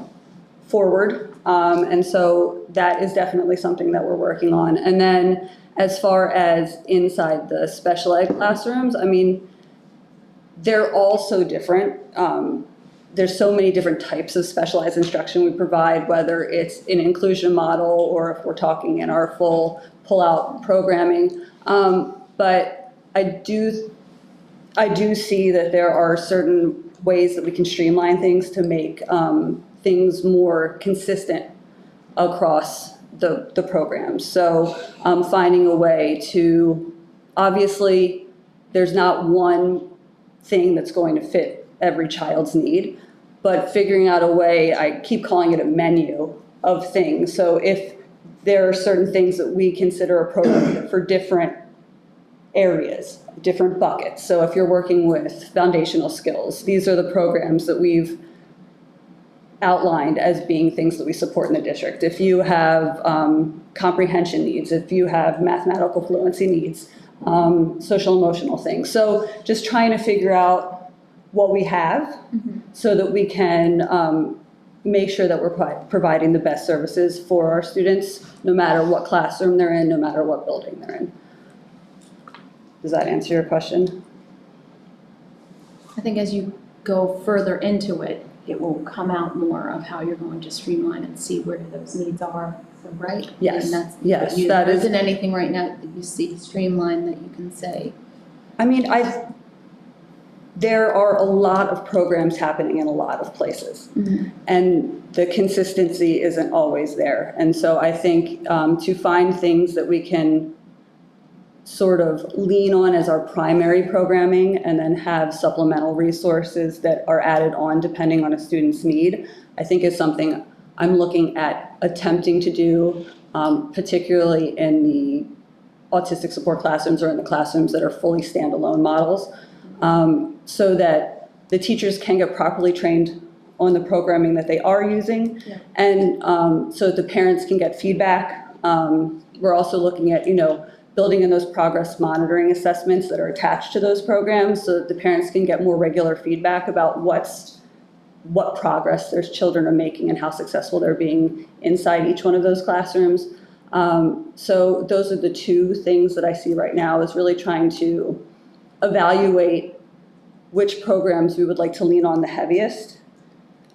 forward. And so that is definitely something that we're working on. And then as far as inside the special ed classrooms, I mean, they're all so different. there's so many different types of specialized instruction we provide, whether it's an inclusion model or if we're talking in our full pull-out programming. But I do see that there are certain ways that we can streamline things to make things more consistent across the programs. So finding a way to, obviously, there's not one thing that's going to fit every child's need, but figuring out a way, I keep calling it a menu of things. So if there are certain things that we consider appropriate for different areas, different buckets. So if you're working with foundational skills, these are the programs that we've outlined as being things that we support in the district. If you have comprehension needs, if you have mathematical fluency needs, social emotional things. So just trying to figure out what we have so that we can make sure that we're providing the best services for our students, no matter what classroom they're in, no matter what building they're in. Does that answer your question? I think as you go further into it, it will come out more of how you're going to streamline and see where those needs are, so, right? Yes, And that's, yes, you, that there is- isn't anything right now that you see streamlined that you can say. I mean, there are a lot of programs happening in a lot of places, and the consistency isn't always there. And so I think to find things that we can sort of lean on as our primary programming and then have supplemental resources that are added on depending on a student's need, I think is something I'm looking at attempting to do, particularly in the autistic support classrooms or in the classrooms that are fully standalone models, so that the teachers can get properly trained on the programming that they are using, and so that the parents can get feedback. We're also looking at, building in those progress monitoring assessments that are attached to those programs so that the parents can get more regular feedback about what progress their children are making and how successful they're being inside each one of those classrooms. So those are the two things that I see right now, is really trying to evaluate which programs we would like to lean on the heaviest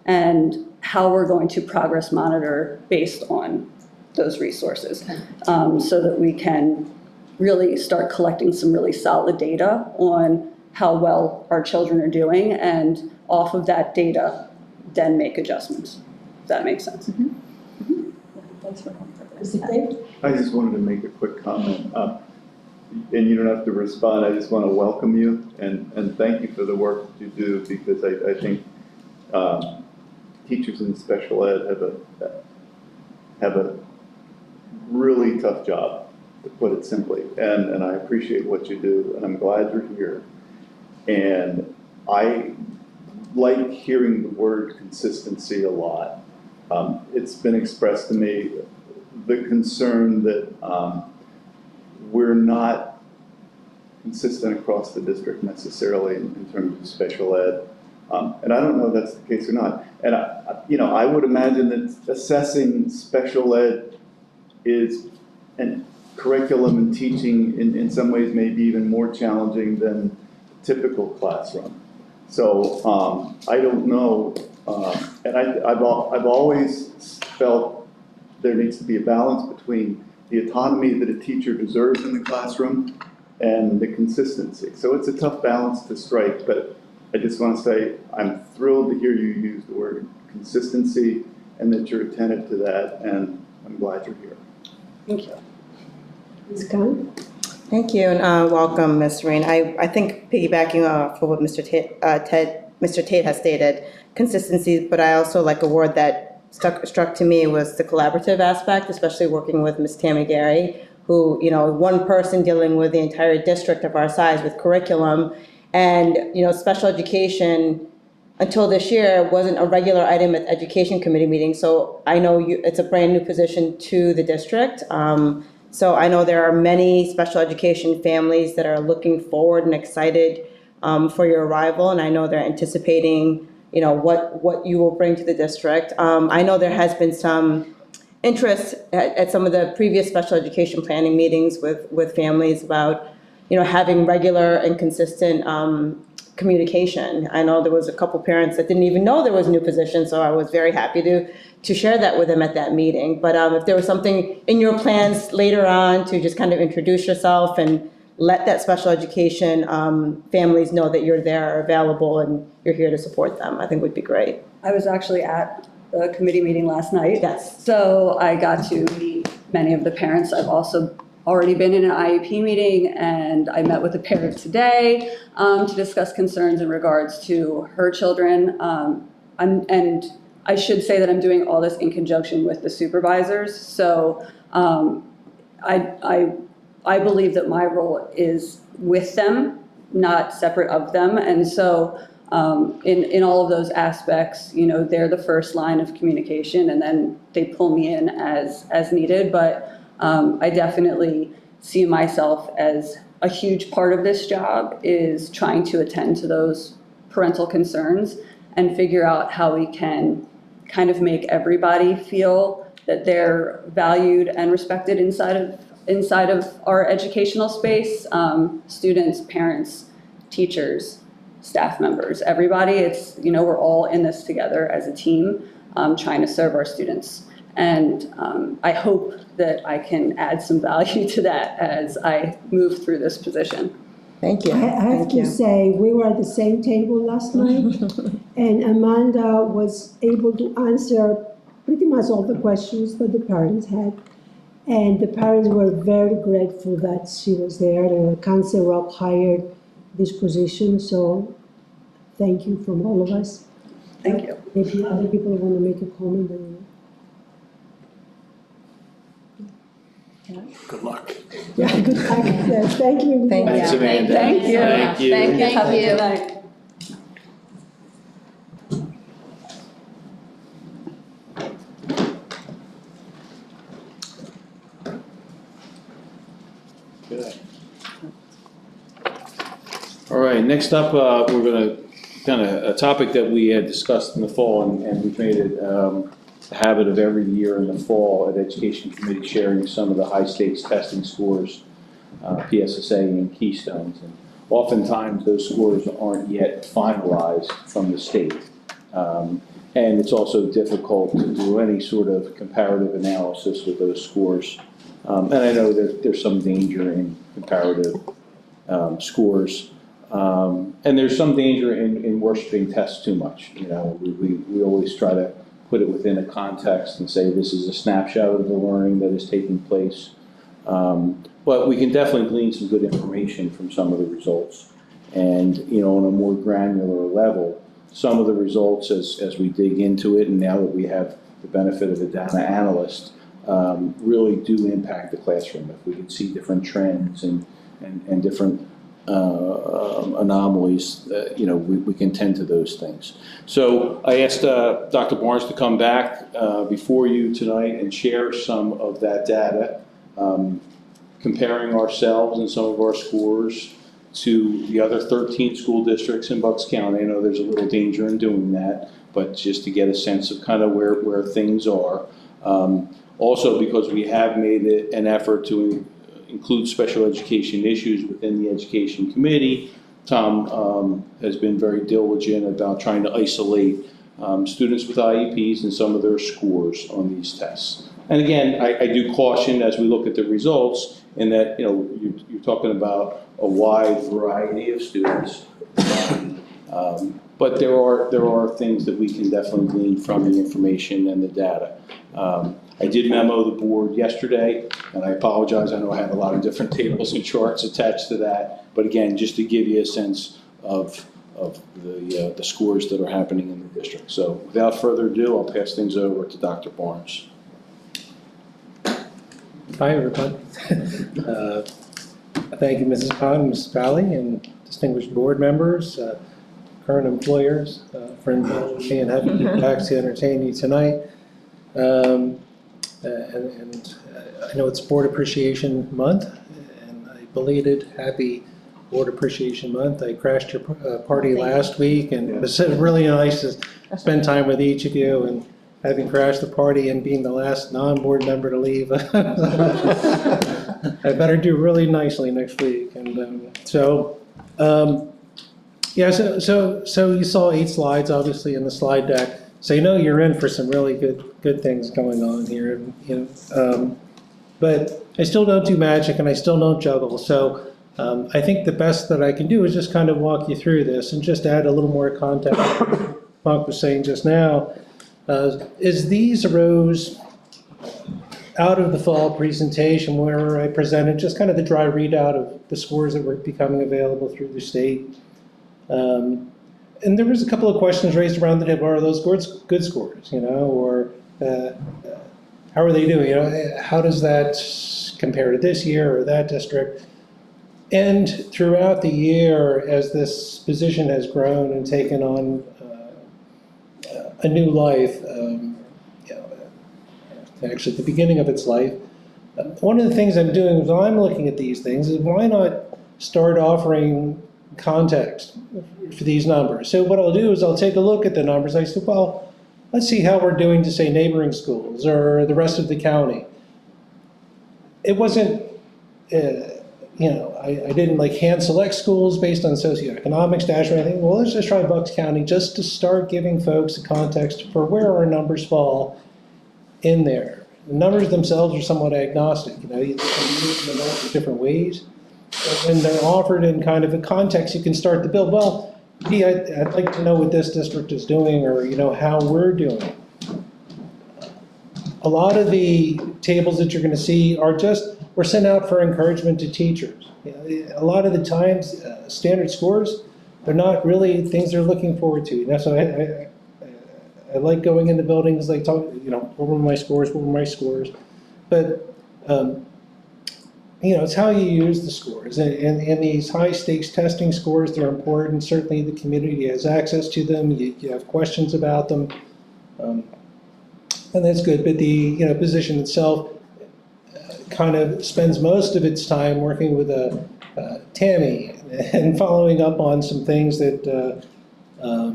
and how we're going to progress monitor based on those resources, so that we can really start collecting some really solid data on how well our children are doing, and off of that data, then make adjustments. Does that make sense? Thanks for I just wanted to make a quick comment, and you don't have to respond. I just want to welcome you and thank you for the work that you do, because I think teachers in special ed have a really tough job, to put it simply, and I appreciate what you do, and I'm glad you're here. And I like hearing the word consistency a lot. It's been expressed to me the concern that we're not consistent across the district necessarily in terms of special ed. And I don't know if that's the case or not. And I would imagine that assessing special ed is an curriculum and teaching in some ways may be even more challenging than typical classroom. So I don't know, and I've always felt there needs to be a balance between the autonomy that a teacher deserves in the classroom and the consistency. So it's a tough balance to strike, but I just want to say I'm thrilled to hear you use the word consistency and that you're attentive to that, and I'm glad you're here. Thank you. Ms. Khan? Thank you, and welcome, Ms. Rain. I think piggybacking off of what Mr. Tate has stated, consistency, but I also like a word that struck to me was the collaborative aspect, especially working with Ms. Tammy Gary, who, one person dealing with the entire district of our size with curriculum, and, special education until this year wasn't a regular item at education committee meetings. So I know it's a brand new position to the district. So I know there are many special education families that are looking forward and excited for your arrival, and I know they're anticipating, what you will bring to the district. I know there has been some interest at some of the previous special education planning meetings with families about, having regular and consistent communication. I know there was a couple parents that didn't even know there was a new position, so I was very happy to share that with them at that meeting. But if there was something in your plans later on to just kind of introduce yourself and let that special education families know that you're there, available, and you're here to support them, I think would be great. I was actually at the committee meeting last night. Yes. So I got to meet many of the parents. I've also already been in an IEP meeting, and I met with a parent today to discuss concerns in regards to her children. And I should say that I'm doing all this in conjunction with the supervisors. So I believe that my role is with them, not separate of them. And so in all of those aspects, you know, they're the first line of communication, and then they pull me in as needed. But I definitely see myself as a huge part of this job is trying to attend to those parental concerns and figure out how we can kind of make everybody feel that they're valued and respected inside of our educational space. Students, parents, teachers, staff members, everybody. It's, you know, we're all in this together as a team, trying to serve our students. And I hope that I can add some value to that as I move through this position. Thank you. I have to say, we were at the same table last night, and Amanda was able to answer pretty much all the questions that the parents had. And the parents were very grateful that she was there. Council Rock hired this position, so thank you from all of us. Thank you. Maybe other people want to make a comment. Good luck. Yeah, good luck. Yes, thank you. Thank Thanks, you. Amanda. Thank you. Thank you. Thank you. Have a Thank good you. night. All right, next up, we're going to, kind of a topic that we had discussed in the fall, and we've made it a habit of every year in the fall at Education Committee sharing some of the high-stakes testing scores, PSSA and Keystones. And oftentimes, those scores aren't yet finalized from the state. And it's also difficult to do any sort of comparative analysis with those scores. And I know there's some danger in comparative scores. And there's some danger in worshiping tests too much. You know, we always try to put it within a context and say this is a snapshot of the learning that is taking place. But we can definitely glean some good information from some of the results. And, you know, on a more granular level, some of the results as we dig into it, and now that we have the benefit of a data analyst, really do impact the classroom. If we can see different trends and different anomalies, you know, we can tend to those things. So I asked Dr. Barnes to come back before you tonight and share some of that data, comparing ourselves and some of our scores to the other 13 school districts in Bucks County. I know there's a little danger in doing that, but just to get a sense of kind of where things are. Also, because we have made it an effort to include special education issues within the education committee, Tom has been very diligent about trying to isolate students with IEPs and some of their scores on these tests. And again, I do caution as we look at the results in that, you know, you're talking about a wide variety of students. But there are things that we can definitely glean from the information and the data. I did memo the board yesterday, and I apologize, I know I have a lot of different tables and charts attached to that, but again, just to give you a sense of the scores that are happening in the district. So without further ado, I'll pass things over to Dr. Barnes. Hi, everyone. Thank you, Mrs. Pond, Mrs. Valley, and distinguished board members, current employers, for indulging me and having me back to entertain you tonight. And I know it's Board Appreciation Month, and a belated happy Board Appreciation Month. I crashed your party last week, and it was really nice to spend time with each of you, and having crashed the party and being the last non-board member to leave. I better do really nicely next week. And Yeah, so you saw 8 slides, obviously, in the slide deck. So you know you're in for some really good things going on here. But I still don't do magic and I still don't juggle. So I think the best that I can do is just kind of walk you through this and just add a little more context. Mark was saying just now, is these arose out of the fall presentation where I presented just kind of the dry readout of the scores that were becoming available through the state. And there was a couple of questions raised around the table. Are those good scores, or how are they doing? How does that compare to this year or that district? And throughout the year, as this position has grown and taken on a new life, actually at the beginning of its life, one of the things I'm doing when I'm looking at these things is why not start offering context for these numbers. So what I'll do is I'll take a look at the numbers. I said, well, let's see how we're doing to, say, neighboring schools or the rest of the county. It wasn't, I didn't like hand select schools based on socioeconomic status or anything. Well, let's just try Bucks County just to start giving folks a context for where our numbers fall in there. The numbers themselves are somewhat agnostic. You can use them in different ways. But when they're offered in kind of a context, you can start to build, well, gee, I'd like to know what this district is doing or, how we're doing. A lot of the tables that you're going to see were sent out for encouragement to teachers. A lot of the times, standard scores, they're not really things they're looking forward to. So I like going into buildings, like talking, what were my scores, But, it's how you use the scores. And these high stakes testing scores, they're important. Certainly the community has access to them. You have questions about them. And that's good. But the position itself kind of spends most of its time working with Tammy and following up on some things that I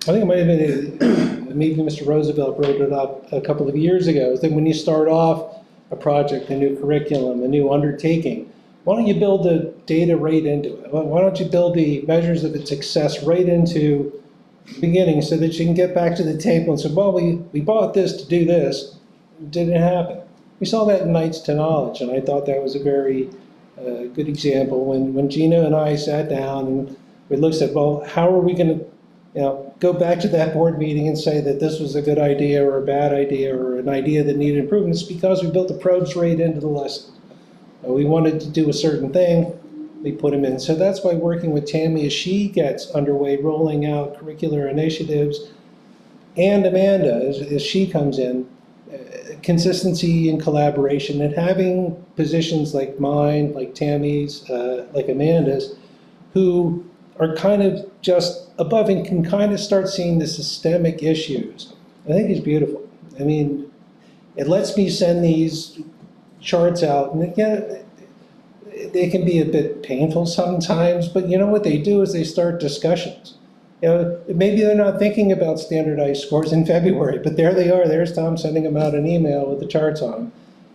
think it might have been, maybe Mr. Roosevelt wrote it up a couple of years ago, is that when you start off a project, a new curriculum, a new undertaking, why don't you build the data right into it? Why don't you build the measures of its success right into the beginning so that you can get back to the table and say, well, we bought this to do this. It didn't happen. We saw that in Knights to Knowledge, and I thought that was a very good example when Gina and I sat down and we looked at, well, how are we going to go back to that board meeting and say that this was a good idea or a bad idea or an idea that needed improvement? It's because we built the probes right into the lesson. We wanted to do a certain thing, we put them in. So that's why working with Tammy as she gets underway, rolling out curricular initiatives, and Amanda as she comes in, consistency and collaboration, and having positions like mine, like Tammy's, like Amanda's, who are kind of just above and can kind of start seeing the systemic issues. I think it's beautiful. I mean, it lets me send these charts out, and they can be a bit painful sometimes, but what they do is they start discussions. Maybe they're not thinking about standardized scores in February, but there they are. There's Tom sending them out an email with the charts on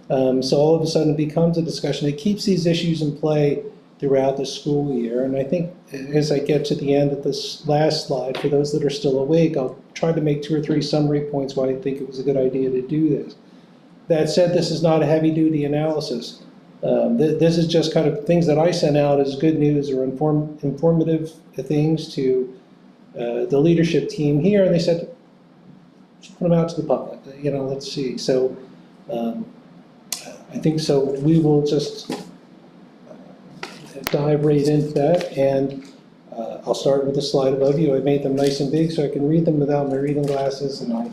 them. So all of a sudden it becomes a discussion. It keeps these issues in play throughout the school year. And I think as I get to the end of this last slide, for those that are still awake, I'll try to make 2 or 3 summary points why I think it was a good idea to do this. That said, this is not a heavy-duty analysis. This is just kind of things that I sent out as good news or informative things to the leadership team here, and they said, just put them out to the public, let's see. So I think so we will just dive right into that, and I'll start with the slide above you. I made them nice and big so I can read them without my reading glasses, and I'll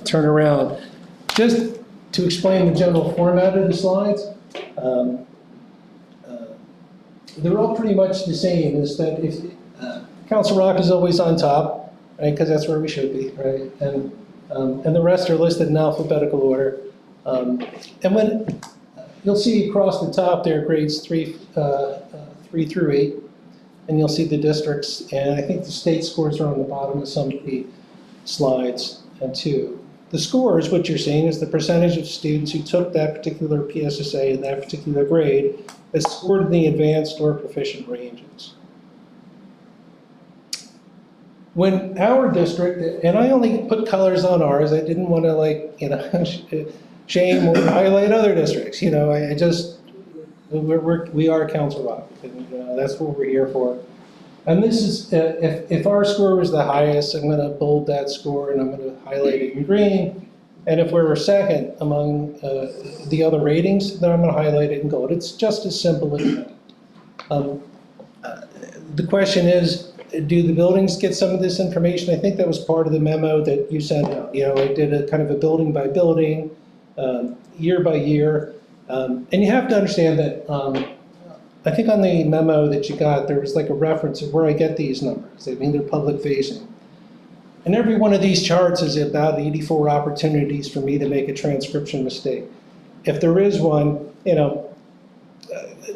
turn around. Just to explain the general format of the slides, they're all pretty much the same, is that if Council Rock is always on top, right, because that's where we should be, right, and the rest are listed in alphabetical order. And when you'll see across the top there grades 3 through 8, and you'll see the districts, and I think the state scores are on the bottom of some of the slides too. the scores, what you're seeing is the percentage of students who took that particular PSSA in that particular grade as scored in the advanced or proficient ranges. When our district, and I only put colors on ours, I didn't want to shame or highlight other districts, I just, we are Council Rock, and that's what we're here for. And this is, if our score was the highest, I'm gonna bold that score and I'm gonna highlight it in green. And if we were second among the other ratings, then I'm gonna highlight it in gold. It's just as simple as that. The question is, do the buildings get some of this information? I think that was part of the memo that you sent out. I did a kind of a building by building, year by year. And you have to understand that, I think on the memo that you got, there was like a reference of where I get these numbers. I mean, they're public facing. And every one of these charts is about 84 opportunities for me to make a transcription mistake. If there is one,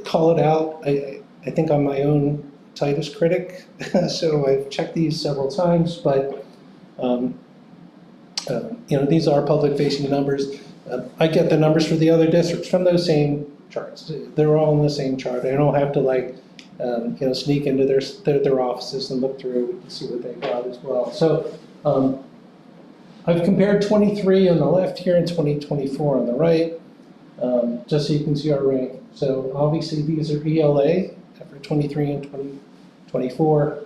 call it out. I think I'm my own tightest critic, so I've checked these several times, but these are public facing numbers. I get the numbers for the other districts from those same charts. They're all in the same chart. I don't have to sneak into their offices and look through and see what they got as well. So I've compared 23 on the left here and 2024 on the right, just so you can see our rank. So obviously these are ELA for 23 and 2024.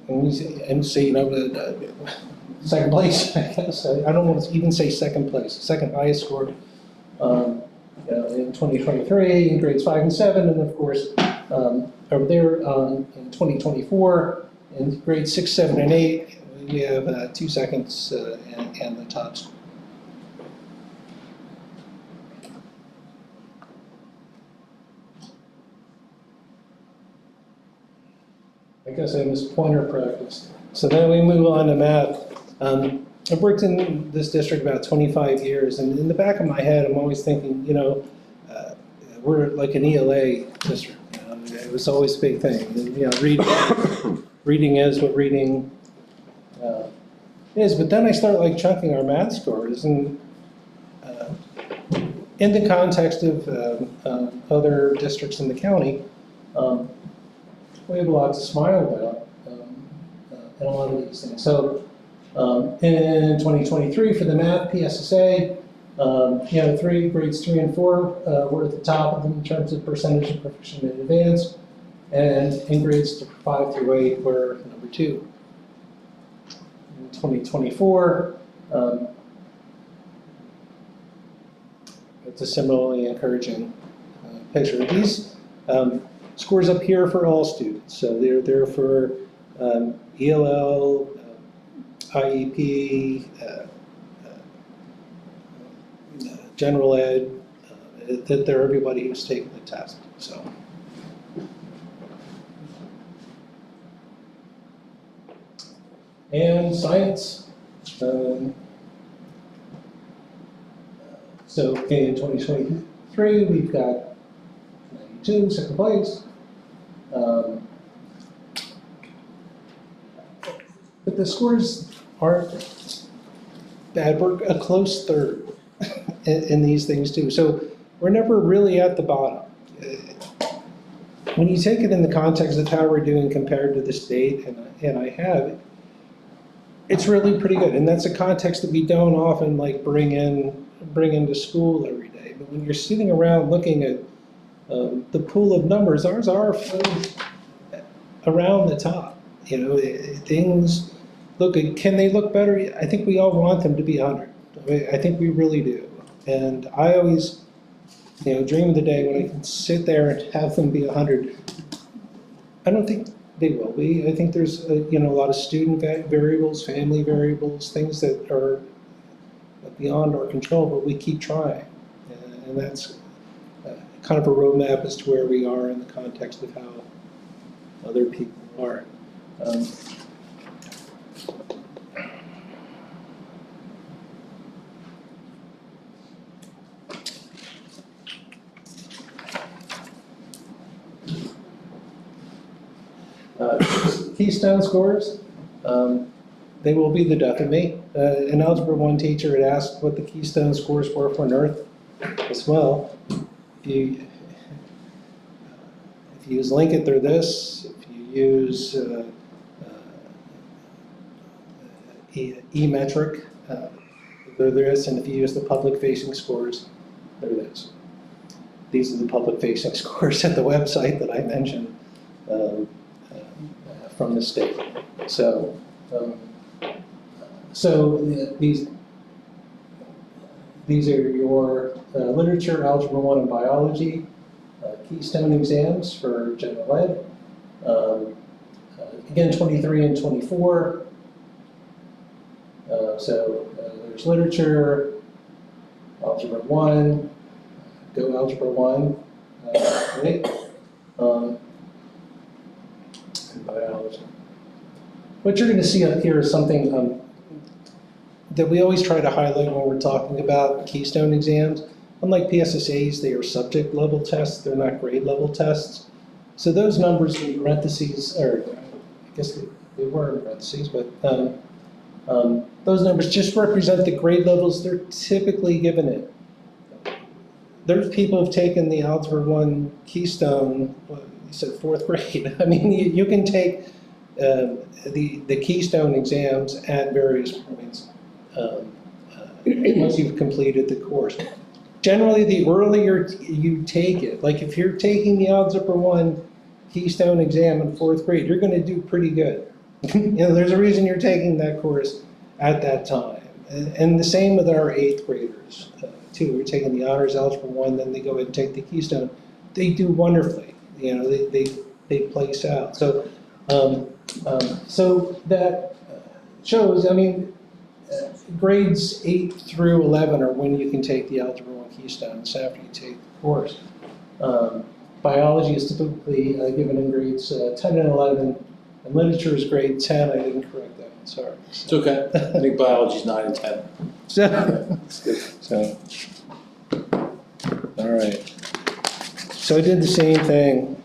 And see, second place, I guess. I don't want to even say second place. Second highest score in 2023 in grades 5 and 7, and of course over there in 2024 in grades 6, 7, and 8, we have 2 seconds and the top score. I guess I missed pointer practice. So then we move on to math. I've worked in this district about 25 years, and in the back of my head, I'm always thinking, we're like an ELA district. It was always a big thing. Reading is what reading is. But then I start chunking our math scores, and in the context of other districts in the county, we have a lot to smile about in a lot of these things. So in 2023 for the math PSSA, grades 3 and 4 were at the top of them in terms of percentage of proficient and advanced, and in grades 5 through 8 were number 2. In 2024, it's a similarly encouraging picture. These scores up here for all students, so they're there for ELL, IEP, general ed, that they're everybody who's taken the test. So, and science. So in 2023, we've got 92, second place. But the scores aren't bad. We're a close third in these things too. So we're never really at the bottom. When you take it in the context of how we're doing compared to the state, and I have, it's really pretty good. And that's a context that we don't often bring into school every day. But when you're sitting around looking at the pool of numbers, ours are around the top. Things look, can they look better? I think we all want them to be 100. I think we really do. And I always, dream of the day when I can sit there and have them be 100. I don't think they will be. I think there's a lot of student variables, family variables, things that are beyond our control, but we keep trying. And that's kind of a roadmap as to where we are in the context of how other people are. Keystone scores. they will be the death of me. An Algebra 1 teacher had asked what the Keystone scores were for NERF as well. If you use Linkit, they're this. If you use eMetric, they're this. And if you use the public-facing scores, they're this. These are the public-facing scores at the website that I mentioned from the state. So, these are your literature, Algebra 1 and biology, Keystone exams for general ed. Again, 23 and 24. There's literature, Algebra 1, Go Algebra 1, right? And biology. What you're going to see up here is something that we always try to highlight when we're talking about Keystone exams. Unlike PSSAs, they are subject level tests, they're not grade level tests. So those numbers in parentheses, or I guess they were in parentheses, but those numbers just represent the grade levels they're typically given in. There's people who've taken the Algebra 1 Keystone, you said 4th grade. I mean, you can take the Keystone exams at various points once you've completed the course. Generally, the earlier you take it, like if you're taking the Algebra 1 Keystone exam in 4th grade, you're going to do pretty good. There's a reason you're taking that course at that time. And the same with our 8th graders, too. We're taking the Honors Algebra 1, then they go ahead and take the Keystone. They do wonderfully. They place out. So, so that shows, I mean, grades 8 through 11 are when you can take the Algebra 1 Keystone. It's after you take the course. Biology is typically given in grades 10 and 11, and literature is grade 10. I didn't correct that one, sorry. It's okay. I think biology's 9 and 10. So, all right. So I did the same thing.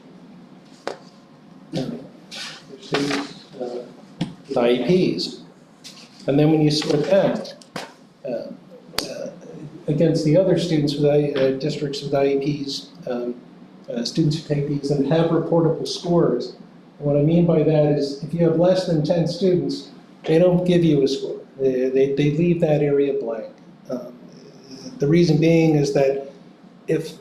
With IEPs. And then when you sort them against the other students with districts with IEPs, students who take these and have reportable scores. And what I mean by that is if you have less than 10 students, they don't give you a score. They leave that area blank. The reason being is that if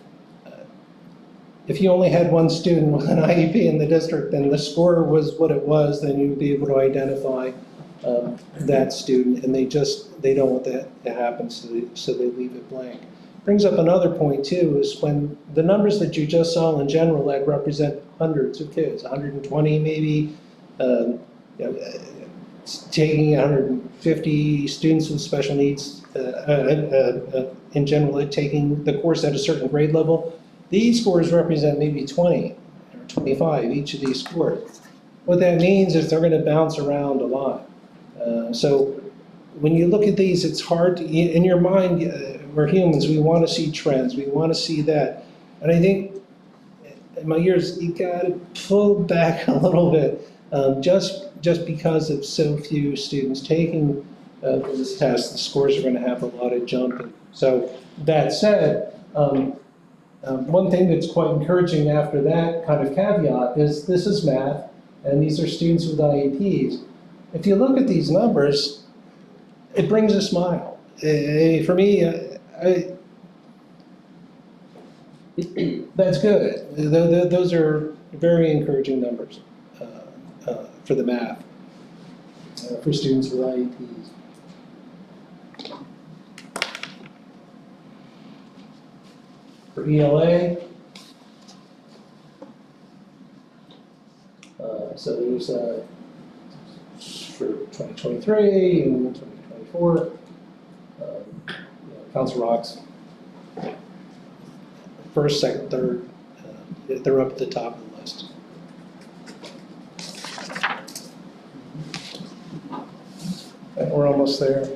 you only had one student with an IEP in the district and the score was what it was, then you'd be able to identify that student, and they don't want that to happen, so they leave it blank. Brings up another point too, is when the numbers that you just saw in general ed represent hundreds of kids, 120 maybe, taking 150 students with special needs in general ed, taking the course at a certain grade level. These scores represent maybe 20 or 25, each of these scores. What that means is they're going to bounce around a lot. So when you look at these, it's hard to, in your mind, we're humans, we want to see trends, we want to see that. And I think in my years, you got to pull back a little bit, just because of so few students taking this test, the scores are going to have a lot of jumping. So that said, one thing that's quite encouraging after that kind of caveat is this is math, and these are students with IEPs. If you look at these numbers, it brings a smile. For me, that's good. Those are very encouraging numbers for the math, for students with IEPs. For ELA, so there's for 2023 and 2024, Council Rocks, first, second, third, they're up at the top of the list. And we're almost there.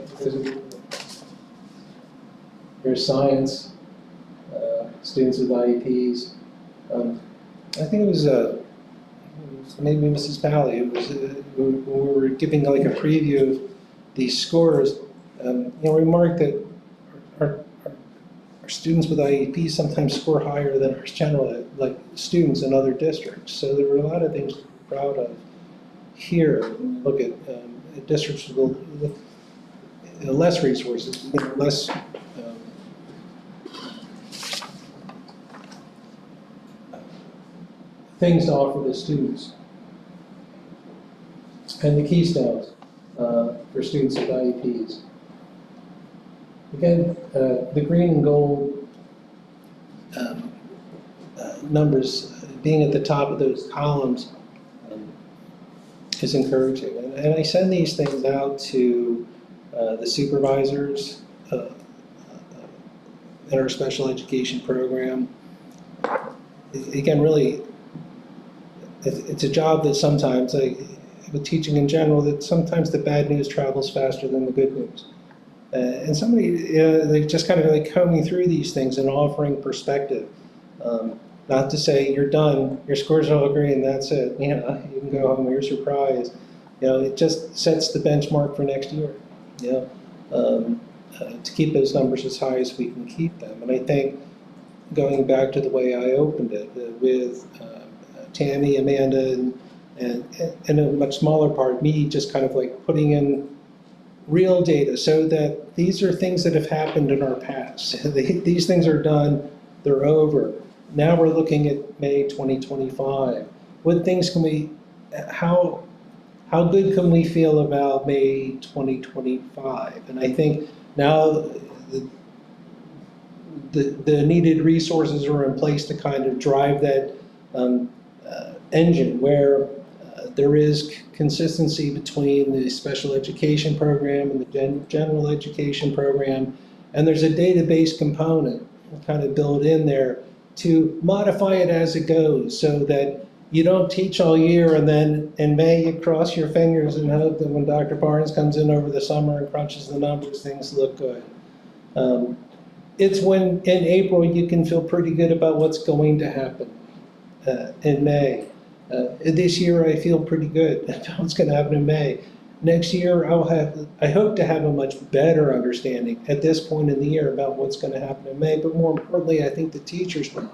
Here's science. Students with IEPs. I think it was maybe Mrs. Pally, it was, when we were giving like a preview of these scores, remarked that our students with IEP sometimes score higher than our general, like students in other districts. So there were a lot of things to be proud of here. Look at districts with less resources, less things to offer the students. And the keystones for students with IEPs. Again, the green and gold numbers being at the top of those columns is encouraging. And I send these things out to the supervisors in our special education program. Again, really, it's a job that sometimes, with teaching in general, that sometimes the bad news travels faster than the good news. And somebody, they just kind of like combing through these things and offering perspective. Not to say you're done, your scores are all green, that's it. You can go home, here's your prize. It just sets the benchmark for next year. To keep those numbers as high as we can keep them. And I think going back to the way I opened it with Tammy, Amanda, and a much smaller part, me just kind of like putting in real data so that these are things that have happened in our past. These things are done, they're over. Now we're looking at May 2025. What things can we, how good can we feel about May 2025? And I think now the needed resources are in place to kind of drive that engine where there is consistency between the special education program and the general education program, and there's a database component kind of built in there to modify it as it goes so that you don't teach all year and then in May you cross your fingers and hope that when Dr. Barnes comes in over the summer and crunches the numbers, things look good. It's when in April you can feel pretty good about what's going to happen in May. This year I feel pretty good about what's going to happen in May. Next year I hope to have a much better understanding at this point in the year about what's going to happen in May, but more importantly I think the teachers will.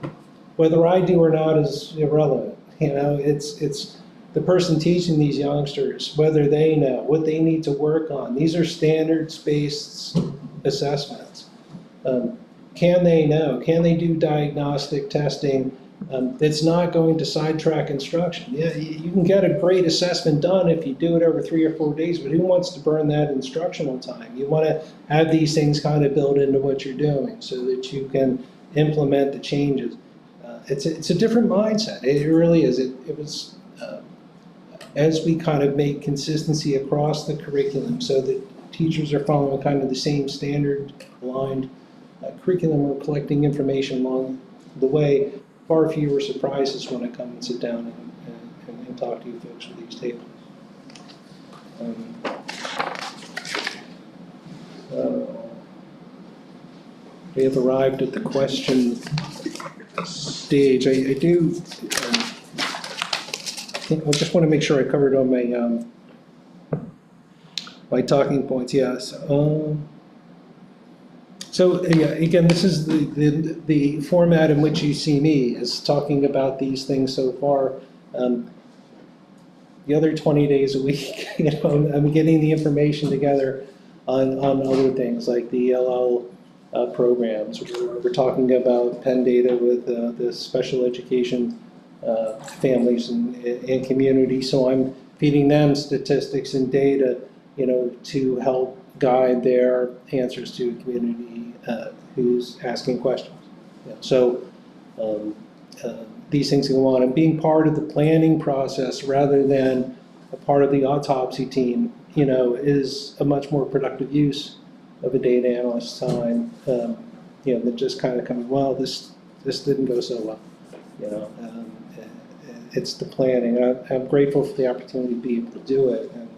Whether I do or not is irrelevant. It's the person teaching these youngsters, whether they know what they need to work on. These are standards-based assessments. Can they know? Can they do diagnostic testing that's not going to sidetrack instruction? Yeah, you can get a great assessment done if you do it over 3 or 4 days, but who wants to burn that instructional time? You want to have these things kind of built into what you're doing so that you can implement the changes. It's a different mindset. It really is. It was as we kind of make consistency across the curriculum so that teachers are following kind of the same standard aligned curriculum, we're collecting information along the way. Far fewer surprises when I come and sit down and talk to you folks with these tables. We have arrived at the question stage. I do I just want to make sure I covered all my talking points. Yes. So yeah, again, this is the format in which you see me is talking about these things so far. The other 20 days a week, I'm getting the information together on other things like the ELL programs. We're talking about Penn data with the special education families and community. So I'm feeding them statistics and data, to help guide their answers to a community who's asking questions. So these things go on, and being part of the planning process rather than a part of the autopsy team, is a much more productive use of a data analyst's time, than just kind of coming, well, this didn't go so well, it's the planning. I'm grateful for the opportunity to be able to do it, and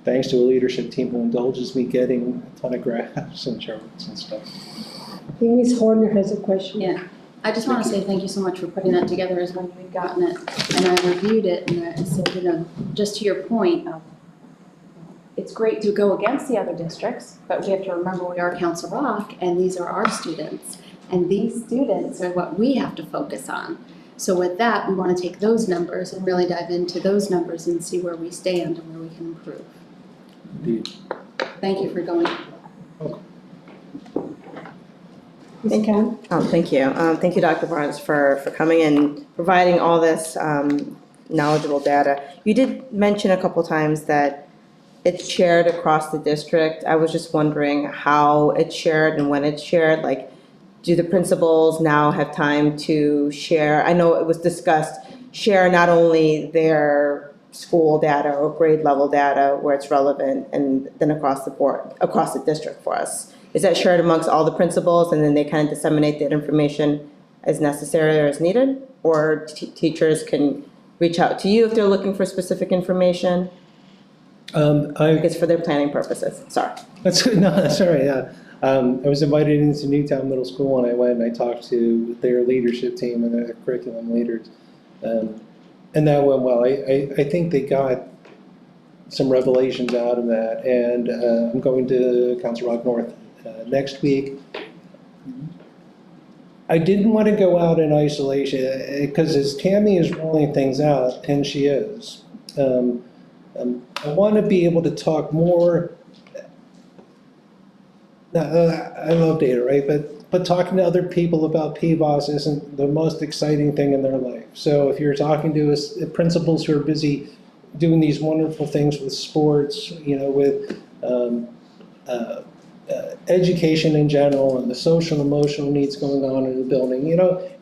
thanks to a leadership team who indulges me getting a ton of graphs and charts and stuff. I think Ms. Horner has a question. Yeah, I just want to say thank you so much for putting that together as when you had gotten it. And I reviewed it and I said, just to your point, it's great to go against the other districts, but we have to remember we are Council Rock and these are our students. And these students are what we have to focus on. So with that, we want to take those numbers and really dive into those numbers and see where we stand and where we can improve. Indeed. Thank you for going. Thank you. Thank you. Thank you, Dr. Barnes, for coming and providing all this knowledgeable data. You did mention a couple times that it's shared across the district. I was just wondering how it's shared and when it's shared. Like, do the principals now have time to share? I know it was discussed, share not only their school data or grade level data where it's relevant and then across the board, across the district for us. Is that shared amongst all the principals and then they kind of disseminate that information as necessary or as needed? Or teachers can reach out to you if they're looking for specific information? I guess for their planning purposes, sorry. That's good, no, that's all right, yeah. I was invited into Newtown Middle School and I went and I talked to their leadership team and their curriculum leaders. And that went well. I think they got some revelations out of that. And I'm going to Council Rock North next week. I didn't want to go out in isolation because as Tammy is rolling things out, and she is, I want to be able to talk more. I love data, right? But talking to other people about PBOS isn't the most exciting thing in their life. So if you're talking to principals who are busy doing these wonderful things with sports, with education in general and the social and emotional needs going on in the building,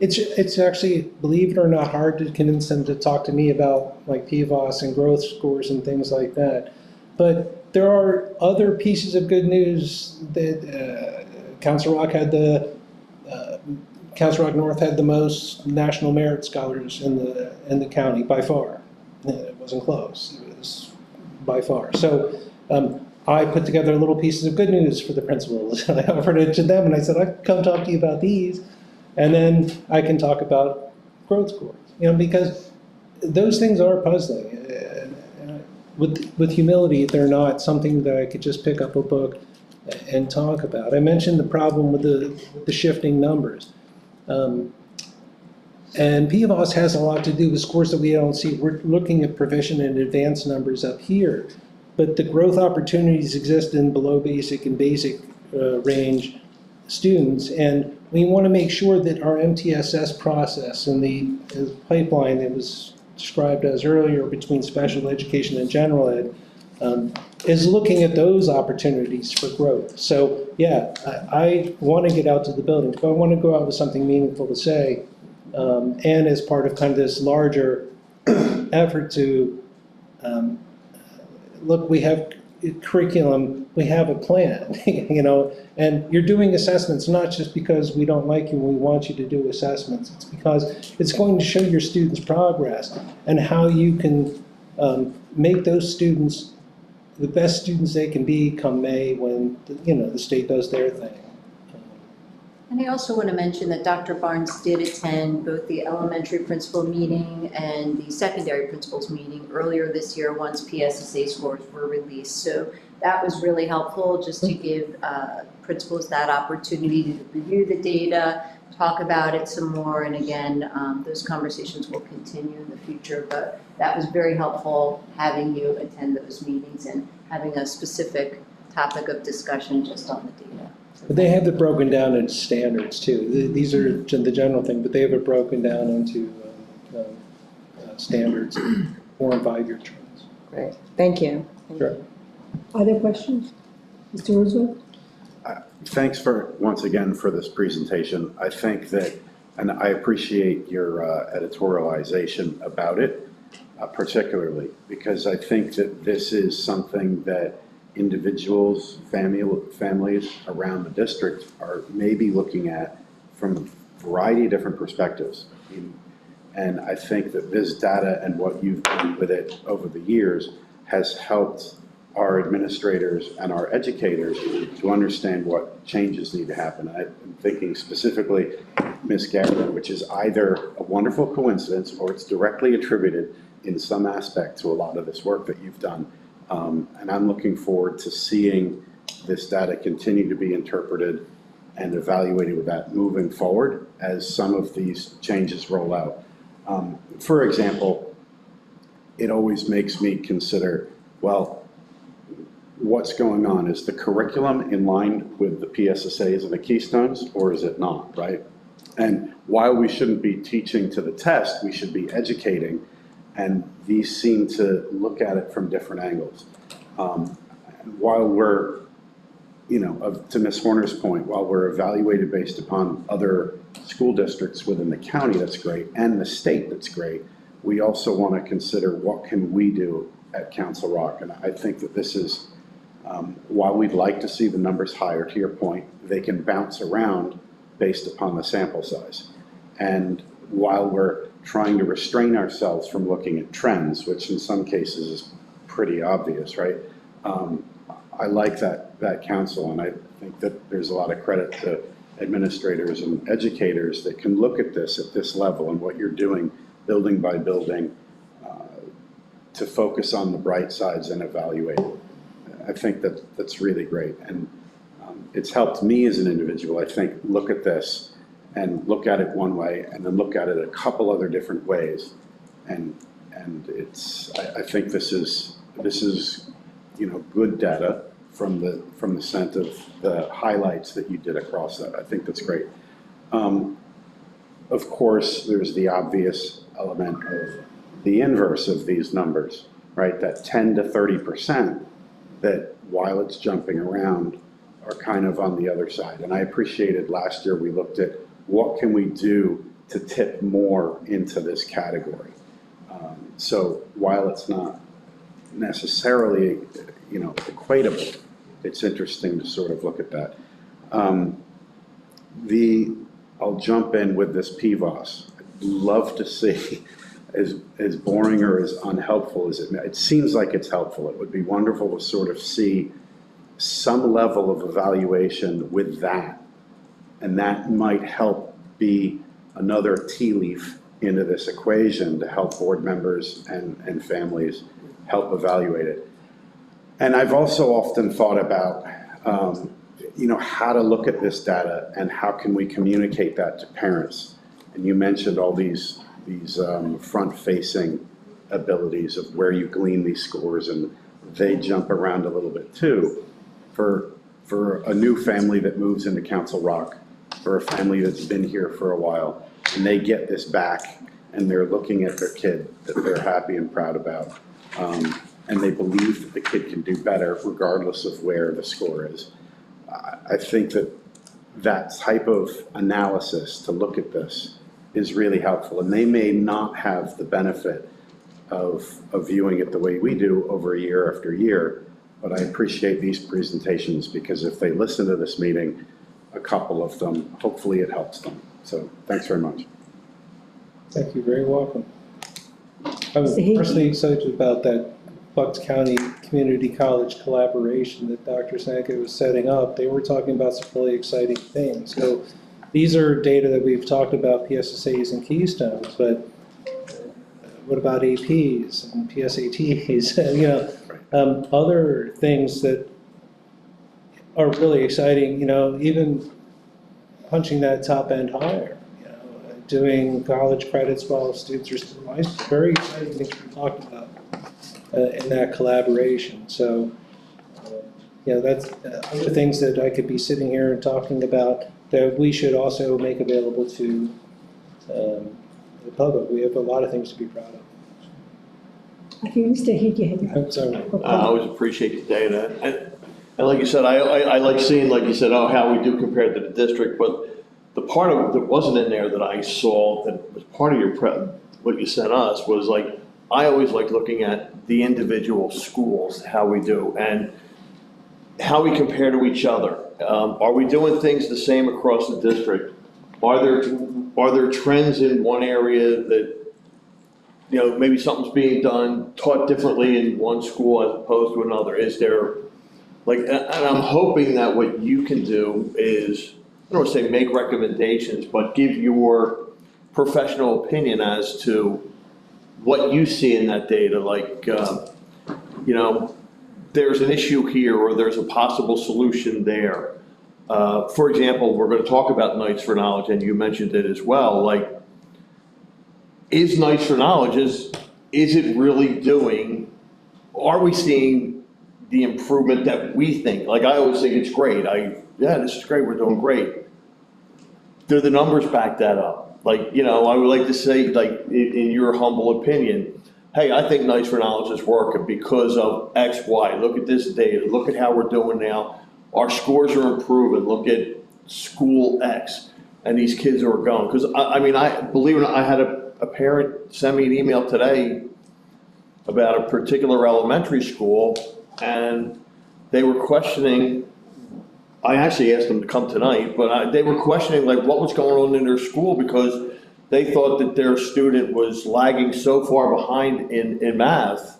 it's actually, believe it or not, hard to convince them to talk to me about like PBOS and growth scores and things like that. But there are other pieces of good news that Council Rock Council Rock North had the most national merit scholars in the county by far. It wasn't close. It was by far. So I put together little pieces of good news for the principals. I offered it to them and I said, I can come talk to you about these, and then I can talk about growth scores. Because those things are puzzling. With humility, they're not something that I could just pick up a book and talk about. I mentioned the problem with the shifting numbers. And PBOS has a lot to do with scores that we don't see. We're looking at proficient and advanced numbers up here, but the growth opportunities exist in below basic and basic range students. And we want to make sure that our MTSS process and the pipeline that was described as earlier between special education and general ed is looking at those opportunities for growth. So yeah, I want to get out to the buildings, but I want to go out with something meaningful to say, and as part of kind of this larger effort to look, we have curriculum, we have a plan, and you're doing assessments not just because we don't like you and we want you to do assessments. It's because it's going to show your students progress and how you can make those students the best students they can be come May when the state does their thing. And I also want to mention that Dr. Barnes did attend both the elementary principal meeting and the secondary principals meeting earlier this year once PSSA scores were released. So that was really helpful just to give principals that opportunity to review the data, talk about it some more, and again, those conversations will continue in the future, but that was very helpful having you attend those meetings and having a specific topic of discussion just on the data. But they have it broken down into standards too. These are the general thing, but they have it broken down into standards, 4 and 5 year trends. Great, thank you. Sure. Other questions? Mr. Roosevelt? Thanks once again for this presentation. I think that, and I appreciate your editorialization about it, particularly because I think that this is something that individuals, families around the district are maybe looking at from a variety of different perspectives. And I think that this data and what you've done with it over the years has helped our administrators and our educators to understand what changes need to happen. I'm thinking specifically, Ms. Garrett, which is either a wonderful coincidence or it's directly attributed in some aspect to a lot of this work that you've done. And I'm looking forward to seeing this data continue to be interpreted and evaluated with that moving forward as some of these changes roll out. For example, it always makes me consider, well, what's going on? Is the curriculum in line with the PSSAs and the Keystones, or is it not, right? And while we shouldn't be teaching to the test, we should be educating, and these seem to look at it from different angles. While we're, to Ms. Horner's point, while we're evaluated based upon other school districts within the county, that's great, and the state, that's great, we also want to consider what can we do at Council Rock. And I think that this is, while we'd like to see the numbers higher, to your point, they can bounce around based upon the sample size. And while we're trying to restrain ourselves from looking at trends, which in some cases is pretty obvious, right? I like that counsel, and I think that there's a lot of credit to administrators and educators that can look at this level and what you're doing, building by building, to focus on the bright sides and evaluate. I think that's really great, and it's helped me as an individual, I think, look at this and look at it one way and then look at it a couple other different ways. And it's, I think this is good data from the scent of the highlights that you did across that. I think that's great. Of course, there's the obvious element of the inverse of these numbers, right? That 10 to 30% that, while it's jumping around, are kind of on the other side. And I appreciated last year we looked at what can we do to tip more into this category. So while it's not necessarily, equatable, it's interesting to sort of look at that. I'll jump in with this PVOS. I'd love to see, as boring or as unhelpful as it seems like it's helpful. It would be wonderful to sort of see some level of evaluation with that, and that might help be another tea leaf into this equation to help board members and families help evaluate it. And I've also often thought about, how to look at this data and how can we communicate that to parents. And you mentioned all these front-facing abilities of where you glean these scores, and they jump around a little bit too. For a new family that moves into Council Rock, for a family that's been here for a while, and they get this back and they're looking at their kid that they're happy and proud about, and they believe that the kid can do better regardless of where the score is. I think that type of analysis to look at this is really helpful, and they may not have the benefit of viewing it the way we do over year after year, but I appreciate these presentations because if they listen to this meeting, a couple of them, hopefully it helps them. So thanks very much. Thank you, very welcome. I was personally excited about that Bucks County Community College collaboration that Dr. Sanka was setting up. They were talking about some really exciting things. So these are data that we've talked about, PSSAs and Keystones, but what about APs and PSATs? Other things that are really exciting, even punching that top end higher, doing college credits while students are still in high school. Very exciting things we talked about in that collaboration. So, that's other things that I could be sitting here and talking about that we should also make available to the public. We have a lot of things to be proud of. I think Mr. Hickey had. I'm sorry. I always appreciate the data. And like you said, I like seeing, like you said, how we do compare to the district, but the part of it that wasn't in there that I saw that was part of your what you sent us was like, I always like looking at the individual schools, how we do, and how we compare to each other. Are we doing things the same across the district? Are there trends in one area that you know, maybe something's being done, taught differently in one school as opposed to another? Is there, like, and I'm hoping that what you can do is, I don't want to say make recommendations, but give your professional opinion as to what you see in that data, like, you know, there's an issue here or there's a possible solution there. For example, we're going to talk about Knights for Knowledge, and you mentioned it as well. Like, is Knights for Knowledge, is it really doing, are we seeing the improvement that we think? Like, I always think it's great. Yeah, this is great, we're doing great. Do the numbers back that up? Like, you know, I would like to say, like, in your humble opinion, hey, I think Knights for Knowledge is working because of X, Y. Look at this data. Look at how we're doing now. Our scores are improving. Look at school X and these kids who are going. Because, I mean, believe it or not, I had a parent send me an email today about a particular elementary school, and they were questioning, I actually asked them to come tonight, but they were questioning, like, what was going on in their school because they thought that their student was lagging so far behind in math.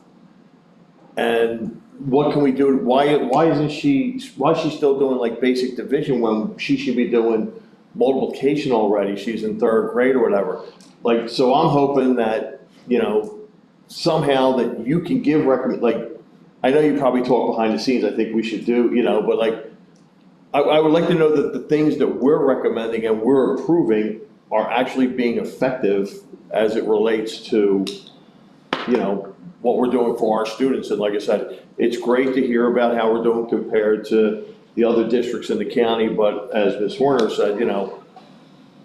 And what can we do? Why is she still doing like basic division when she should be doing multiplication already? She's in 3rd grade or whatever. Like, so I'm hoping that, you know, somehow that you can give like, I know you probably talk behind the scenes, I think we should do, you know, but like, I would like to know that the things that we're recommending and we're approving are actually being effective as it relates to, you know, what we're doing for our students. And like I said, it's great to hear about how we're doing compared to the other districts in the county, but as Ms. Horner said, you know,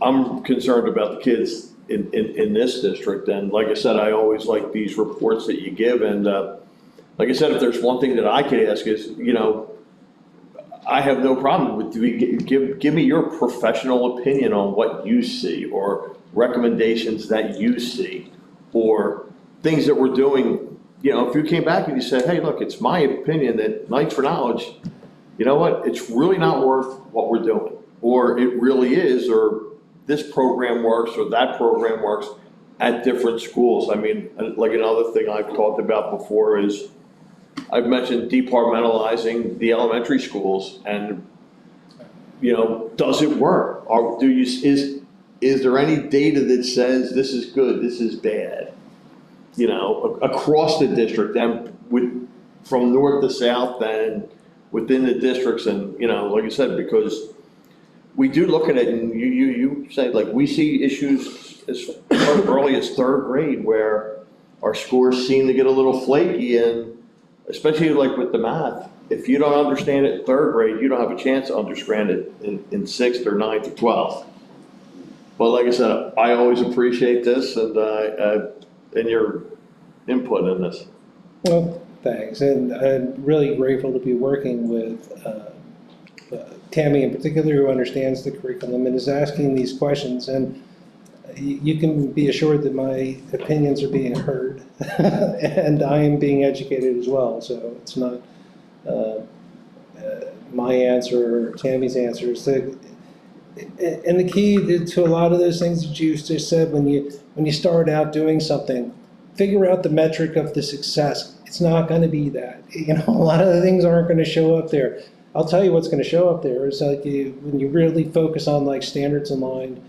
I'm concerned about the kids in this district. And like I said, I always like these reports that you give. And like I said, if there's one thing that I could ask is, you know, I have no problem with, give me your professional opinion on what you see or recommendations that you see or things that we're doing. You know, if you came back and you said, hey, look, it's my opinion that Knights for Knowledge, you know what, it's really not worth what we're doing, or it really is, or this program works or that program works at different schools. I mean, like another thing I've talked about before is I've mentioned departmentalizing the elementary schools, and, you know, does it work? Or is there any data that says this is good, this is bad? You know, across the district and from north to south and within the districts, and, you know, like I said, because we do look at it and you say, like, we see issues as early as 3rd grade where our scores seem to get a little flaky, and especially like with the math, if you don't understand it in 3rd grade, you don't have a chance to understand it in 6th or 9th or 12th. But like I said, I always appreciate this and your input in this. Well, thanks, and I'm really grateful to be working with Tammy in particular, who understands the curriculum and is asking these questions, and you can be assured that my opinions are being heard and I am being educated as well. So it's not my answer or Tammy's answer. And the key to a lot of those things that you just said, when you start out doing something, figure out the metric of the success. It's not going to be that. You know, a lot of the things aren't going to show up there. I'll tell you what's going to show up there is like when you really focus on like standards aligned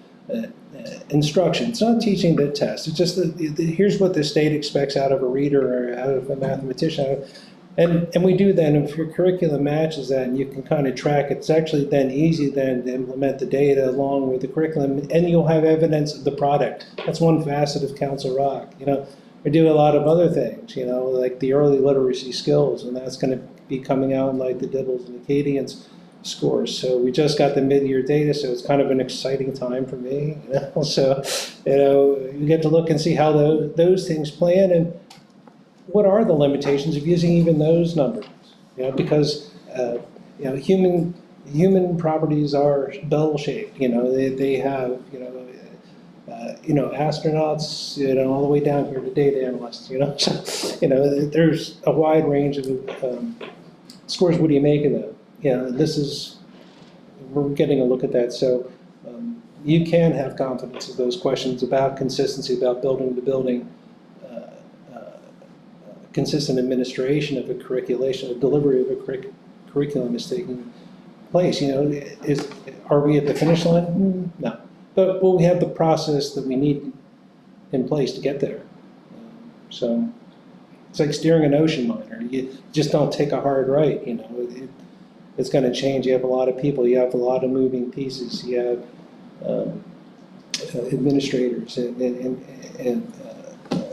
instruction. It's not teaching the test. It's just here's what the state expects out of a reader or out of a mathematician. And we do then, if your curriculum matches that and you can kind of track it, it's actually then easy then to implement the data along with the curriculum, and you'll have evidence of the product. That's one facet of Council Rock. You know, we do a lot of other things, you know, like the early literacy skills, and that's going to be coming out in like the Dibbles and Acadians scores. So we just got the mid-year data, so it's kind of an exciting time for me. You know? So, you know, you get to look and see how those things play in, and what are the limitations of using even those numbers? You know, because you know, human properties are bell-shaped. You know, they have astronauts, you know, all the way down here to data analysts. You know, so, you know, there's a wide range of scores. What do you make of them? You know, we're getting a look at that. So you can have confidence of those questions about consistency, about building to building. consistent administration of a curriculation, a delivery of a curriculum is taking place. Are we at the finish line? No. But we have the process that we need in place to get there. So it's like steering an ocean liner. You just don't take a hard right, it's going to change. You have a lot of people, you have a lot of moving pieces, you have administrators and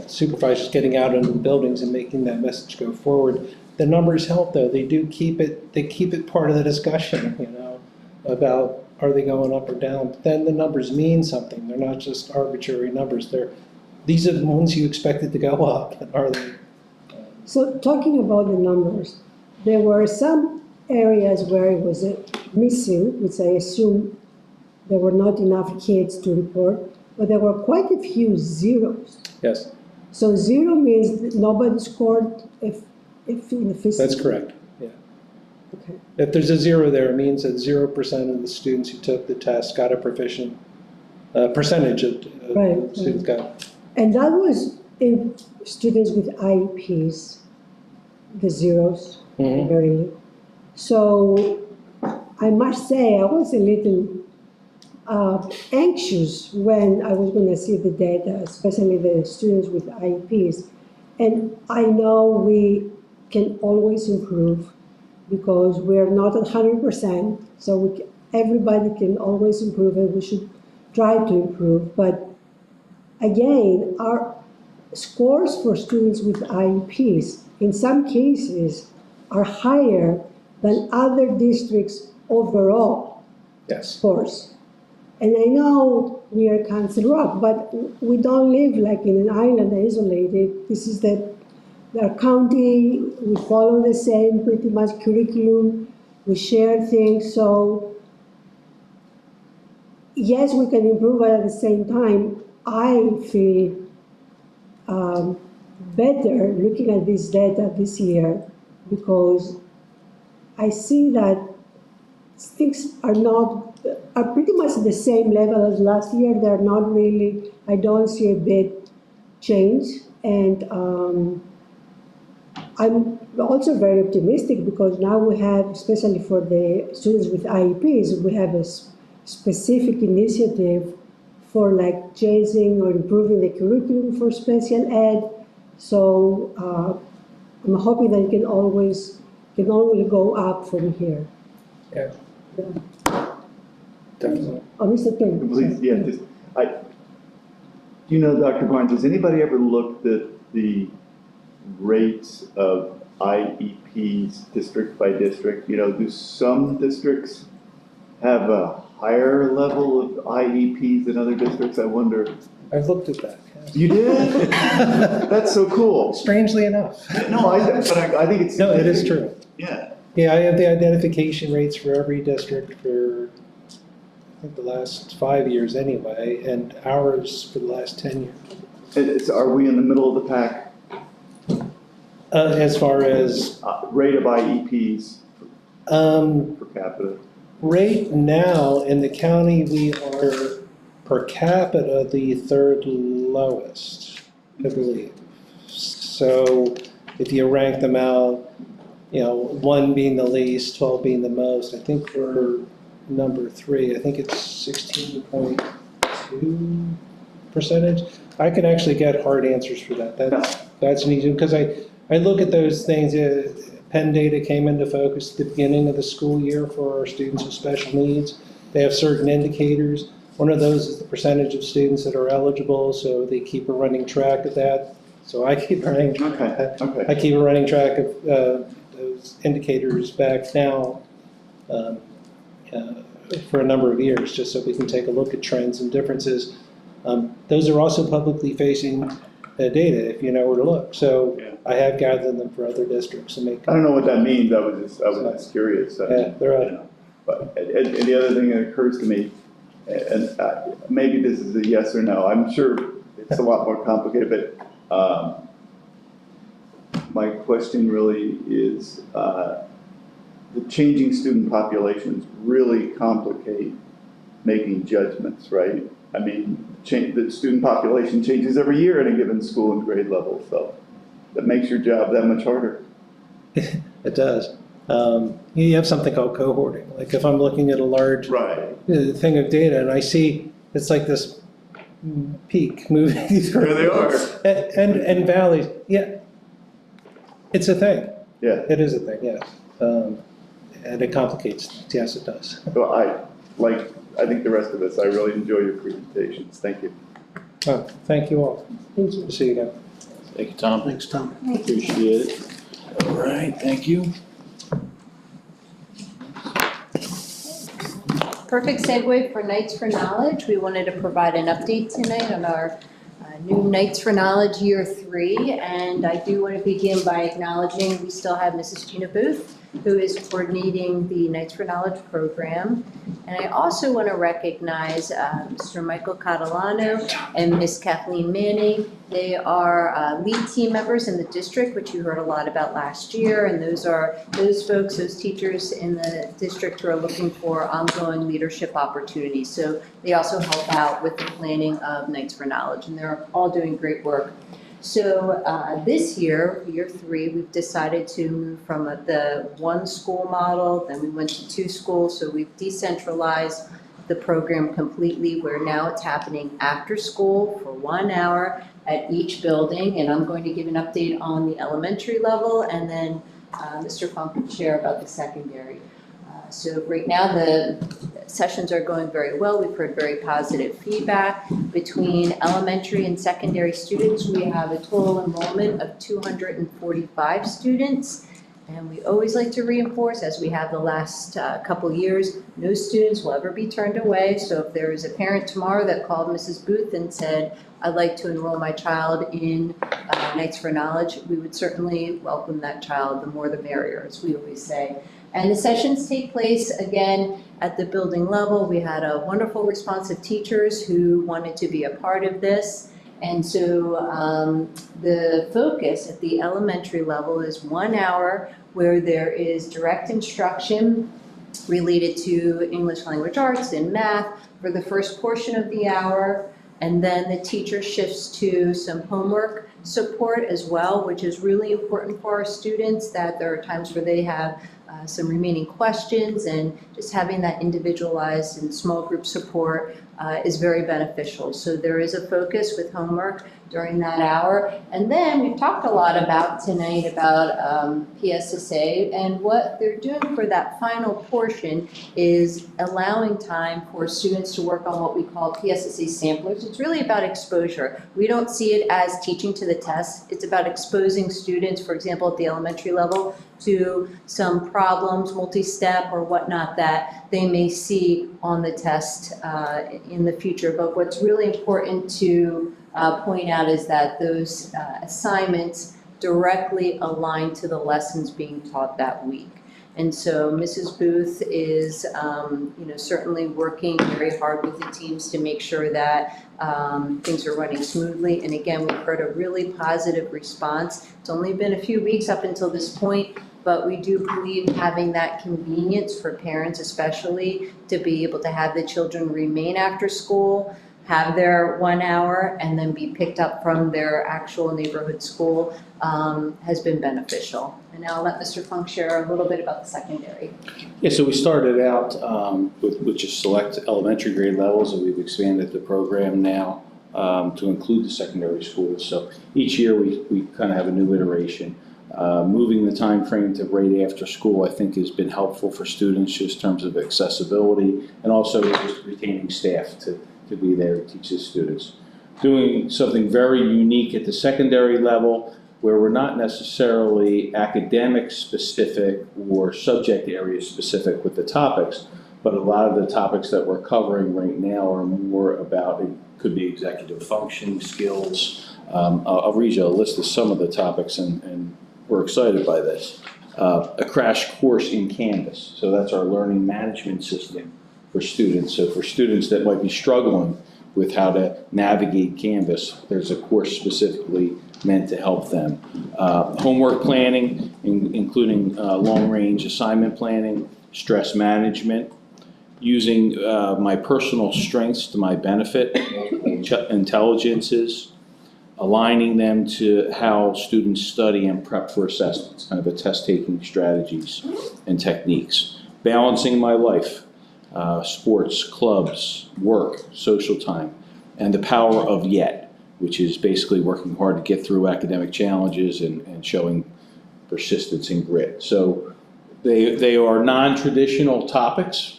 supervisors getting out into the buildings and making that message go forward. The numbers help, though. They keep it part of the discussion, about are they going up or down. But then the numbers mean something. They're not just arbitrary numbers. These are the ones you expected to go up. Are they? So talking about the numbers, there were some areas where it was missing, which I assume there were not enough kids to report, but there were quite a few zeros. Yes. So 0 means that nobody scored if in the physical. That's correct. Yeah. Okay. If there's a 0 there, it means that 0% of the students who took the test got a proficient percentage of Right, students got. And that was in students with IEPs, the zeros, very. So I must say I was a little anxious when I was going to see the data, especially the students with IEPs. And I know we can always improve because we're not at 100%, so everybody can always improve and we should try to improve. But again, our scores for students with IEPs in some cases are higher than other districts overall scores. And I know we are Council Rock, but we don't live like in an island isolated. This is our county, we follow the same pretty much curriculum, we share things, so yes, we can improve, but at the same time, I feel better looking at this data this year because I see that things are pretty much the same level as last year. They're not really, I don't see a big change. And I'm also very optimistic because now we have, especially for the students with IEPs, we have a specific initiative for like changing or improving the curriculum for special ed. So I'm hoping that it can only go up from here. Yeah. Definitely. Oh, Mr. King. Please, yeah, Dr. Barnes, has anybody ever looked at the rates of IEPs district by district? Do some districts have a higher level of IEPs than other districts? I wonder. I've looked at that. You did? That's so cool. Strangely enough. No, I think it's. No, it is true. Yeah. Yeah, I have the identification rates for every district for, I think, the last 5 years anyway, and ours for the last 10 years. Are we in the middle of the pack? As far as? Rate of IEPs per capita. Right now, in the county, we are per capita the third lowest, I believe. So if you rank them out, 1 being the least, 12 being the most, I think we're number 3. I think it's 16.2%. I can actually get hard answers for that. That's an easy, because I look at those things. Penn data came into focus at the beginning of the school year for our students with special needs. They have certain indicators. One of those is the percentage of students that are eligible, so they keep a running track of that. So I keep running track of that. I keep a running track of those indicators back now for a number of years, just so we can take a look at trends and differences. Those are also publicly facing data, if you know where to look. So I have gathered them for other districts and make. I don't know what that means. I was just curious. Yeah, they're out. But and the other thing that occurs to me, and maybe this is a yes or no. I'm sure it's a lot more complicated, but my question really is the changing student populations really complicate making judgments, right? I mean, the student population changes every year at a given school and grade level, so that makes your job that much harder. It does. You have something called cohorting. Like if I'm looking at a large thing of data and I see it's like this peak moving through. There they are. And valleys. Yeah, it's a thing. Yeah. It is a thing, yes. And it complicates things. Yes, it does. Well, I think the rest of us, I really enjoy your presentations. Thank you. Oh, thank you all. Thank you. See you again. Thank you, Tom. Thanks, Tom. Appreciate it. All right, thank you. Perfect segue for Knights for Knowledge. We wanted to provide an update tonight on our new Knights for Knowledge Year 3. And I do want to begin by acknowledging we still have Mrs. Gina Booth, who is coordinating the Knights for Knowledge program. And I also want to recognize Mr. Michael Catalano and Miss Kathleen Manning. They are lead team members in the district, which you heard a lot about last year. And those are those folks, those teachers in the district who are looking for ongoing leadership opportunities. So they also help out with the planning of Knights for Knowledge, and they're all doing great work. So this year, Year 3, we've decided to move from the one school model, then we went to 2 schools, so we've decentralized the program completely, where now it's happening after school for 1 hour at each building, and I'm going to give an update on the elementary level, and then Mr. Funk will share about the secondary. So right now, the sessions are going very well. We've heard very positive feedback. Between elementary and secondary students, we have a total enrollment of 245 students. And we always like to reinforce, as we have the last couple years, no students will ever be turned away. So if there is a parent tomorrow that called Mrs. Booth and said, I'd like to enroll my child in Knights for Knowledge, we would certainly welcome that child. The more the merrier, as we always say. And the sessions take place, again, at the building level. We had a wonderful response of teachers who wanted to be a part of this. And so the focus at the elementary level is 1 hour where there is direct instruction related to English language arts and math for the first portion of the hour. And then the teacher shifts to some homework support as well, which is really important for our students, that there are times where they have some remaining questions, and just having that individualized and small group support is very beneficial. So there is a focus with homework during that hour. And then we've talked a lot about tonight about PSSA, and what they're doing for that final portion is allowing time for students to work on what we call PSSA samplers. It's really about exposure. We don't see it as teaching to the test. It's about exposing students, for example, at the elementary level, to some problems, multi-step or whatnot, that they may see on the test in the future. But what's really important to point out is that those assignments directly align to the lessons being taught that week. And so Mrs. Booth is, certainly working very hard with the teams to make sure that things are running smoothly. And again, we've heard a really positive response. It's only been a few weeks up until this point, but we do believe having that convenience for parents especially to be able to have the children remain after school, have their 1 hour, and then be picked up from their actual neighborhood school has been beneficial. And now I'll let Mr. Funk share a little bit about the secondary. Yeah, so we started out with just select elementary grade levels, and we've expanded the program now to include the secondary schools. So each year we kind of have a new iteration. Moving the time frame to right after school, I think, has been helpful for students just in terms of accessibility, and also just retaining staff to be there to teach the students. Doing something very unique at the secondary level, where we're not necessarily academic specific or subject area specific with the topics, but a lot of the topics that we're covering right now are more about, it could be executive function, skills. I'll read you a list of some of the topics, and we're excited by this. A crash course in Canvas. So that's our learning management system for students. So for students that might be struggling with how to navigate Canvas, there's a course specifically meant to help them. Homework planning, including long-range assignment planning, stress management, using my personal strengths to my benefit, intelligences, aligning them to how students study and prep for assessments, kind of a test-taking strategies and techniques. Balancing my life, sports, clubs, work, social time, and the power of yet, which is basically working hard to get through academic challenges and showing persistence and grit. So they are non-traditional topics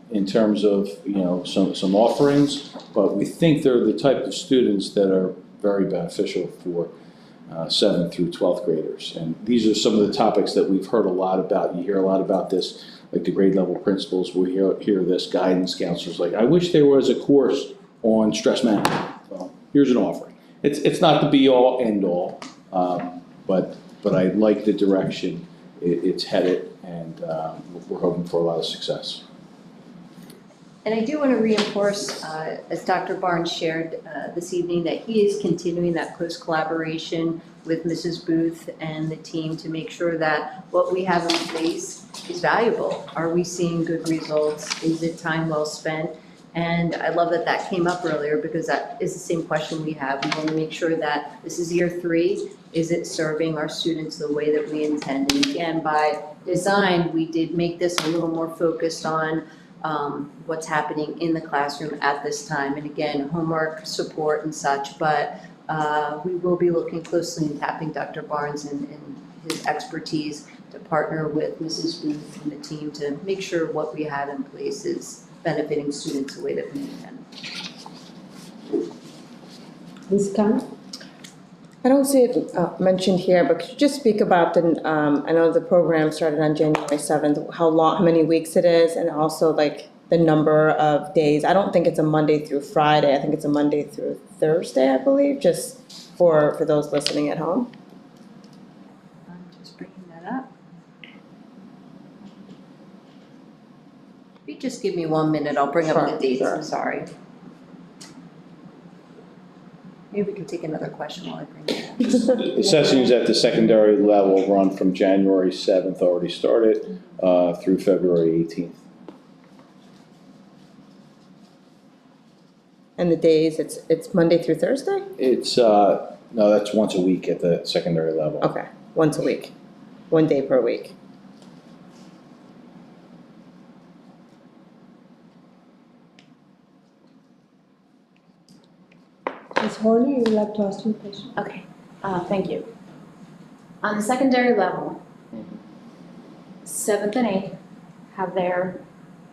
in terms of, you know, some offerings, but we think they're the type of students that are very beneficial for 7th through 12th graders. And these are some of the topics that we've heard a lot about. You hear a lot about this, like the grade level principals, we hear this, guidance counselors, like, I wish there was a course on stress management. Well, here's an offering. It's not the be all end all, but I like the direction it's headed, and we're hoping for a lot of success. And I do want to reinforce, as Dr. Barnes shared this evening, that he is continuing that close collaboration with Mrs. Booth and the team to make sure that what we have in place is valuable. Are we seeing good results? Is it time well spent? And I love that that came up earlier, because that is the same question we have. We want to make sure that this is year 3. Is it serving our students the way that we intend? And again, by design, we did make this a little more focused on what's happening in the classroom at this time. And again, homework, support and such, but we will be looking closely and tapping Dr. Barnes and his expertise to partner with Mrs. Booth and the team to make sure what we have in place is benefiting students the way that we intend. Ms. Khan? I don't see it mentioned here, but could you just speak about the, I know the program started on January 7th, how many weeks it is, and also like the number of days. I don't think it's a Monday through Friday. I think it's a Monday through Thursday, I believe, just for those listening at home. I'm just bringing that up. If you just give me 1 minute, I'll bring up the dates, I'm sorry. Maybe we can take another question while I bring it up. The sessions at the secondary level run from January 7th, already started, through February 18th. And the days, it's Monday through Thursday? It's, no, that's once a week at the secondary level. Okay, once a week, 1 day per week. Ms. Horner, you would like to ask me a question? Okay, thank you. On the secondary level, 7th and 8th have their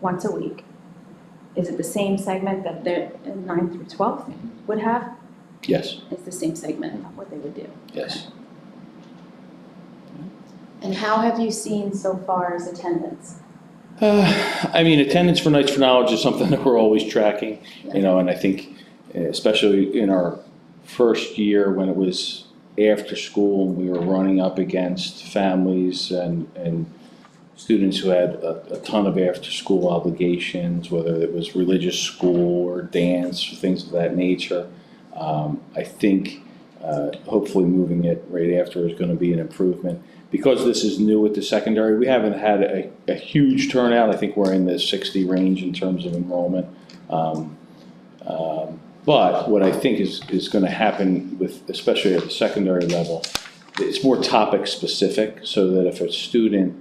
once a week. Is it the same segment that the 9th through 12th would have? Yes, It's the same segment of what they would do. yes. And how have you seen so far as attendance? I mean, attendance for Nights for Knowledge is something that we're always tracking, you know, and I think especially in our first year when it was after school, we were running up against families and students who had a ton of after-school obligations, whether it was religious school or dance or things of that nature. I think hopefully moving it right after is going to be an improvement. Because this is new at the secondary, we haven't had a huge turnout. I think we're in the 60 range in terms of enrollment. But what I think is going to happen with, especially at the secondary level, it's more topic specific, so that if a student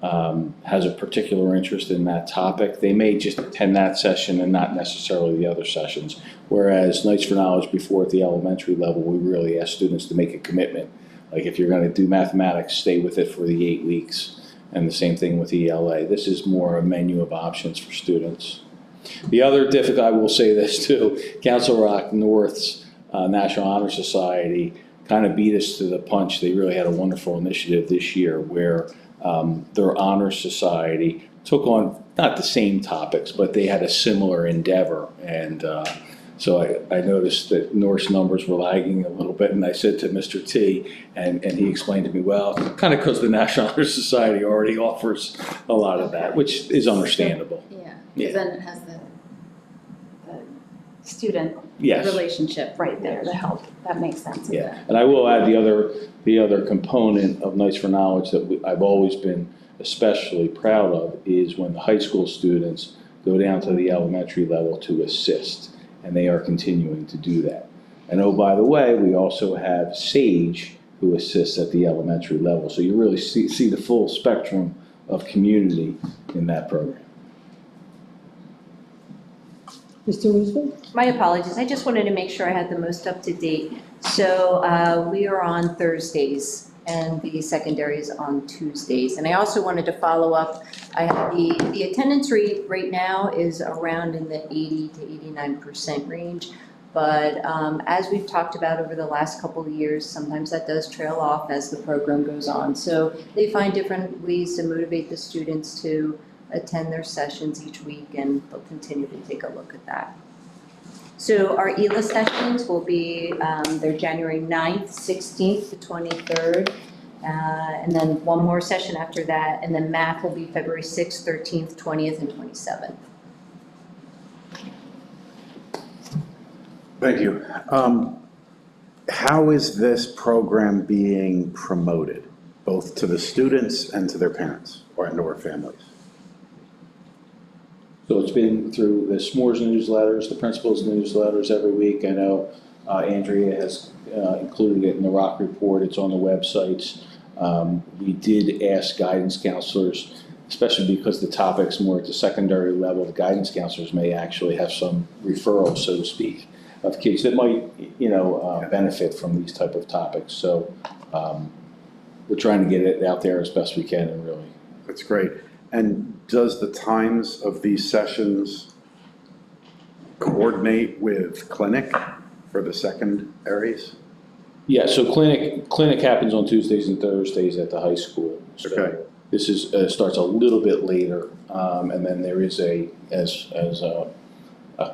has a particular interest in that topic, they may just attend that session and not necessarily the other sessions. Whereas Nights for Knowledge before at the elementary level, we really ask students to make a commitment. Like if you're going to do mathematics, stay with it for the 8 weeks. And the same thing with ELA. This is more a menu of options for students. The other I will say this too, Council Rock North's National Honor Society kind of beat us to the punch. They really had a wonderful initiative this year where their honor society took on not the same topics, but they had a similar endeavor. And so I noticed that North's numbers were lagging a little bit, and I said to Mr. T, and he explained to me, well, kind of because the National Honor Society already offers a lot of that, which is understandable. Yeah, Yeah. because then it has the student Yes. relationship right there to help. That makes sense. Yeah, and I will add the other component of Nights for Knowledge that I've always been especially proud of is when the high school students go down to the elementary level to assist, and they are continuing to do that. And oh, by the way, we also have Sage, who assists at the elementary level. So you really see the full spectrum of community in that program. Mr. Roosevelt? My apologies, I just wanted to make sure I had the most up-to-date. So we are on Thursdays and the secondary is on Tuesdays. And I also wanted to follow up, I have the attendance rate right now is around in the 80 to 89% range. But as we've talked about over the last couple of years, sometimes that does trail off as the program goes on. So they find different ways to motivate the students to attend their sessions each week, and they'll continue to take a look at that. So our ELA sessions will be, they're January 9th, 16th to 23rd, and then one more session after that, and then math will be February 6th, 13th, 20th, and 27th. Thank you. How is this program being promoted, both to the students and to their parents or families? So it's been through the S'mores newsletters, the principals' newsletters every week. I know Andrea has included it in the Rock Report. It's on the websites. We did ask guidance counselors, especially because the topic's more at the secondary level, the guidance counselors may actually have some referrals, so to speak, of kids that might, benefit from these type of topics. So we're trying to get it out there as best we can, and really. That's great. And does the times of these sessions coordinate with clinic for the secondaries? Yeah, so clinic happens on Tuesdays and Thursdays at the high school. So Okay. This is starts a little bit later, and then there is a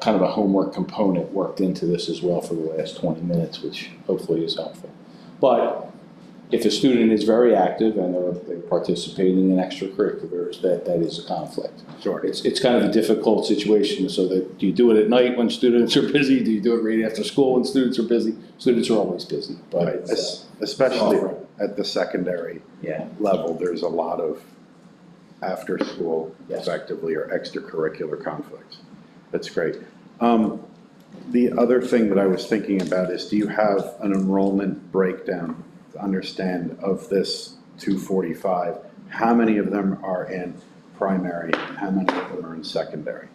kind of a homework component worked into this as well for the last 20 minutes, which hopefully is helpful. But if a student is very active and they're participating in extracurriculars, that is a conflict. Sure. It's kind of a difficult situation, so that do you do it at night when students are busy? Do you do it right after school when students are busy? Students are always busy, but Right. Especially at the secondary level, there's a lot of after-school, effectively, or extracurricular conflicts. That's great. The other thing that I was thinking about is, do you have an enrollment breakdown to understand of this 245? How many of them are in primary? How many of them are in secondary?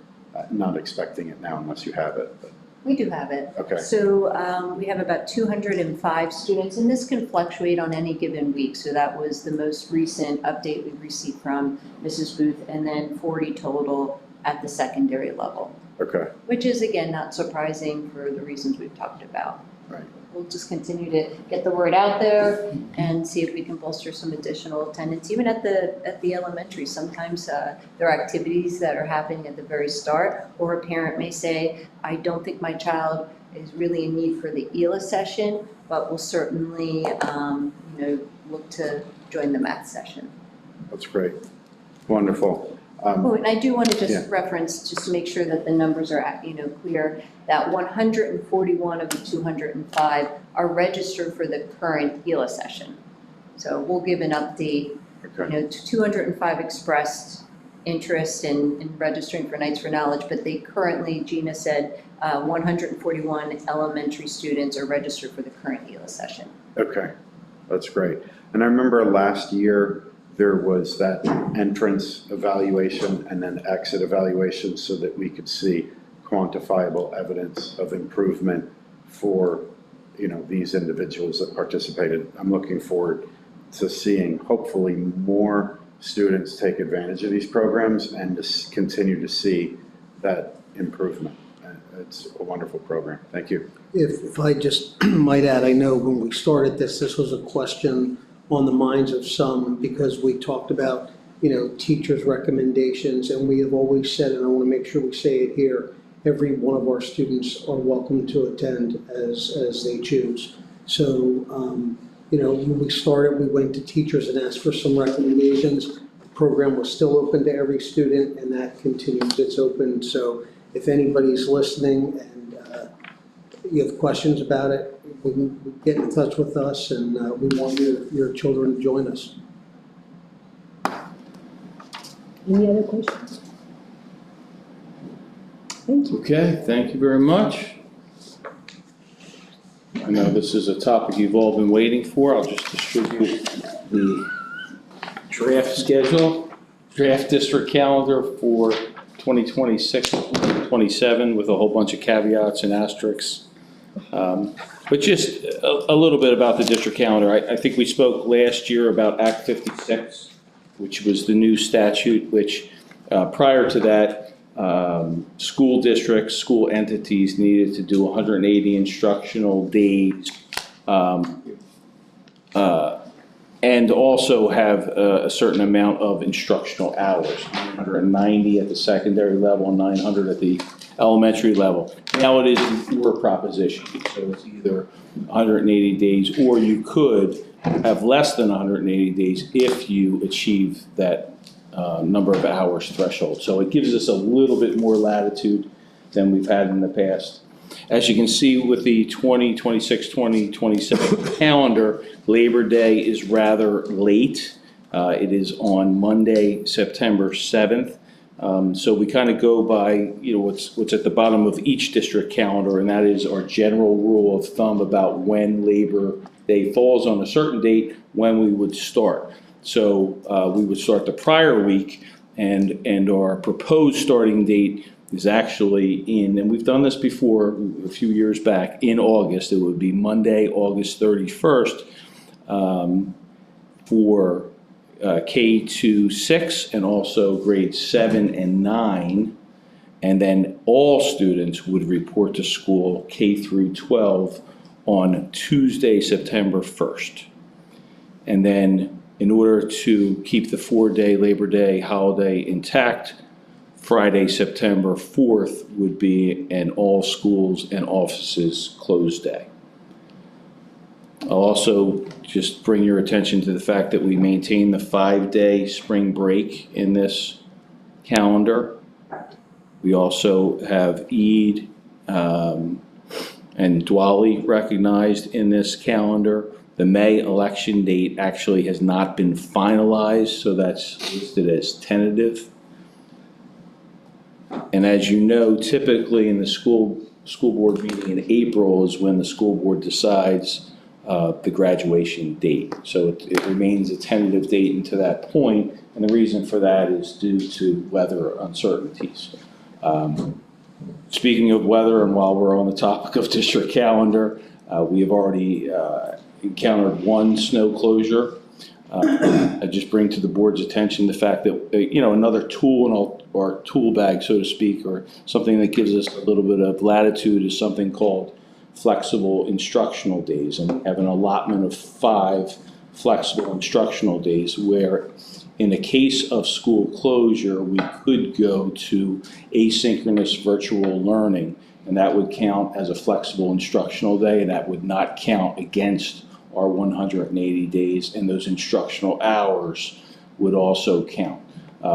Not expecting it now unless you have it. But. We do have it. Okay. So we have about 205 students, and this can fluctuate on any given week. So that was the most recent update we received from Mrs. Booth, and then 40 total at the secondary level. Okay. Which is, again, not surprising for the reasons we've talked about. Right. We'll just continue to get the word out there and see if we can bolster some additional attendance, even at the elementary. Sometimes there are activities that are happening at the very start, or a parent may say, I don't think my child is really in need for the ELA session, but will certainly look to join the math session. That's great. Wonderful. And I do want to just Yeah. reference, just to make sure that the numbers are, clear, that 141 of the 205 are registered for the current ELA session. So we'll give an update. Okay. 205 expressed interest in registering for Nights for Knowledge, but they currently, Gina said, 141 elementary students are registered for the current ELA session. Okay, that's great. And I remember last year, there was that entrance evaluation and then exit evaluation so that we could see quantifiable evidence of improvement for, these individuals that participated. I'm looking forward to seeing hopefully more students take advantage of these programs and to continue to see that improvement. It's a wonderful program. Thank you. If I just might add, I know when we started this was a question on the minds of some, because we talked about, teachers' recommendations, and we have always said, and I want to make sure we say it here, every one of our students are welcome to attend as they choose. So, when we started, we went to teachers and asked for some recommendations. The program was still open to every student, and that continues. It's open. So if anybody's listening and you have questions about it, we can get in touch with us, and we want your children to join us. Any other questions? Thank you. Okay, thank you very much. I know this is a topic you've all been waiting for. I'll just distribute the draft schedule, draft district calendar for 2026, 2027 with a whole bunch of caveats and asterisks. But just a little bit about the district calendar. I think we spoke last year about Act 56, which was the new statute, which prior to that, school districts, school entities needed to do 180 instructional days and also have a certain amount of instructional hours, 990 at the secondary level and 900 at the elementary level. Now it is your proposition, so it's either 180 days or you could have less than 180 days if you achieve that number of hours threshold. So it gives us a little bit more latitude than we've had in the past. As you can see with the 2026, 2027 calendar, Labor Day is rather late. It is on Monday, September 7th. So we kind of go by, what's at the bottom of each district calendar, and that is our general rule of thumb about when Labor Day falls on a certain date, when we would start. So we would start the prior week, and our proposed starting date is actually and we've done this before a few years back, in August. It would be Monday, August 31st for K-6 and also grades 7 and 9. And then all students would report to school K through 12 on Tuesday, September 1st. And then in order to keep the 4-day Labor Day holiday intact, Friday, September 4th would be an all schools and offices closed day. I'll also just bring your attention to the fact that we maintain the 5-day spring break in this calendar. We also have Eid and Diwali recognized in this calendar. The May election date actually has not been finalized, so that's listed as tentative. And as you know, typically in the school board meeting in April is when the school board decides the graduation date. So it remains a tentative date until that point, and the reason for that is due to weather uncertainties. Speaking of weather, and while we're on the topic of district calendar, we have already encountered one snow closure. I just bring to the board's attention the fact that, another tool in our tool bag, so to speak, or something that gives us a little bit of latitude is something called flexible instructional days. And we have an allotment of 5 flexible instructional days where in the case of school closure, we could go to asynchronous virtual learning, and that would count as a flexible instructional day, and that would not count against our 180 days, and those instructional hours would also count.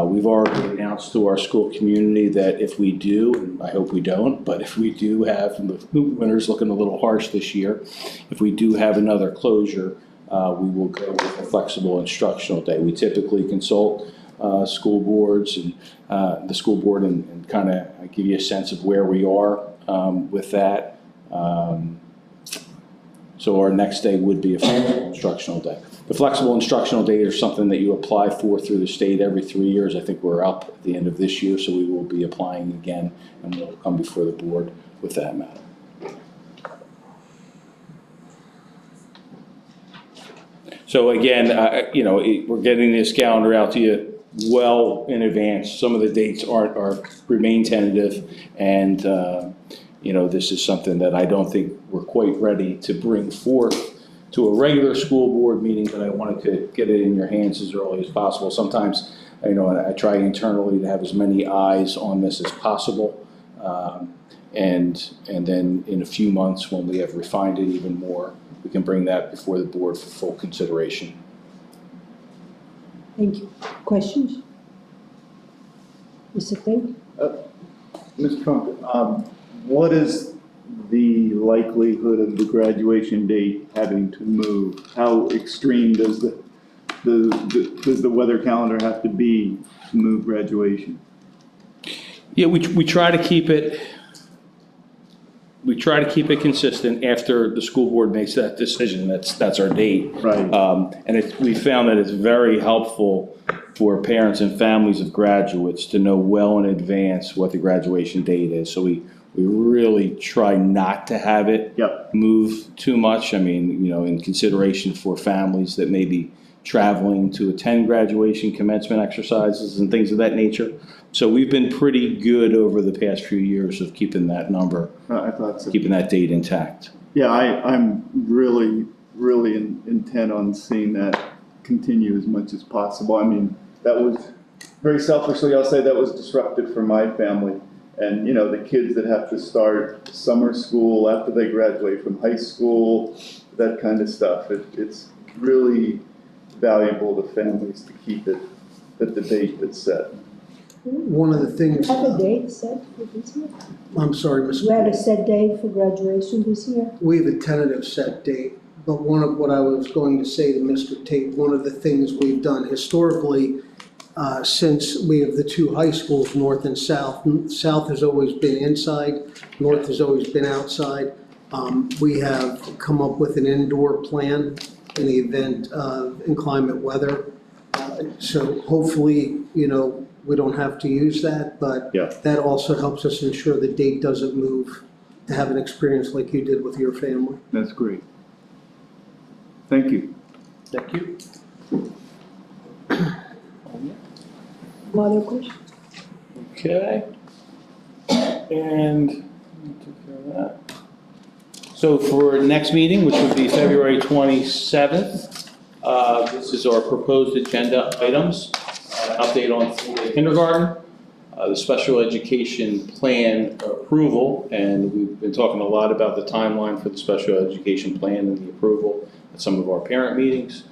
We've already announced to our school community that if we do, and I hope we don't, but if we do have, and the winter's looking a little harsh this year, if we do have another closure, we will go with a flexible instructional day. We typically consult school boards and the school board and kind of give you a sense of where we are with that. So our next day would be a flexible instructional day. The flexible instructional day is something that you apply for through the state every 3 years. I think we're up at the end of this year, so we will be applying again, and we'll come before the board with that matter. So again, we're getting this calendar out to you well in advance. Some of the dates remain tentative, and this is something that I don't think we're quite ready to bring forth to a regular school board meeting, but I wanted to get it in your hands as early as possible. Sometimes, I try internally to have as many eyes on this as possible, and then in a few months, when we have refined it even more, we can bring that before the board for full consideration. Thank you. Questions? Mr. Fink? Mr. Trump, what is the likelihood of the graduation date having to move? How extreme does the weather calendar have to be to move graduation? Yeah, we try to keep it we try to keep it consistent after the school board makes that decision. That's our date. Right. And we found that it's very helpful for parents and families of graduates to know well in advance what the graduation date is. So we really try not to have it move too much. I mean, in consideration for families that may be traveling to attend graduation commencement exercises and things of that nature. So we've been pretty good over the past few years of keeping that number, I thought so. keeping that date intact. Yeah, I'm really, really intent on seeing that continue as much as possible. I mean, that was, very selfishly, I'll say that was disruptive for my family. And, the kids that have to start summer school after they graduate from high school, that kind of stuff. It's really valuable to families to keep it at the date that's set. One of the things. Have a date set for this year? I'm sorry, Ms. We have a set date for graduation this year? We have a tentative set date, but one of what I was going to say to Mr. Tate, one of the things we've done historically, since we have the two high schools, North and South. South has always been inside, North has always been outside. We have come up with an indoor plan in the event of inclement weather. So hopefully, we don't have to use that, but that also helps us ensure the date doesn't move to have an experience like you did with your family. That's great. Thank you. Thank you. Other question? Okay. And we took care of that. So for next meeting, which would be February 27th, this is our proposed agenda items. Update on full-day kindergarten, the special education plan approval, and we've been talking a lot about the timeline for the special education plan and the approval at some of our parent meetings,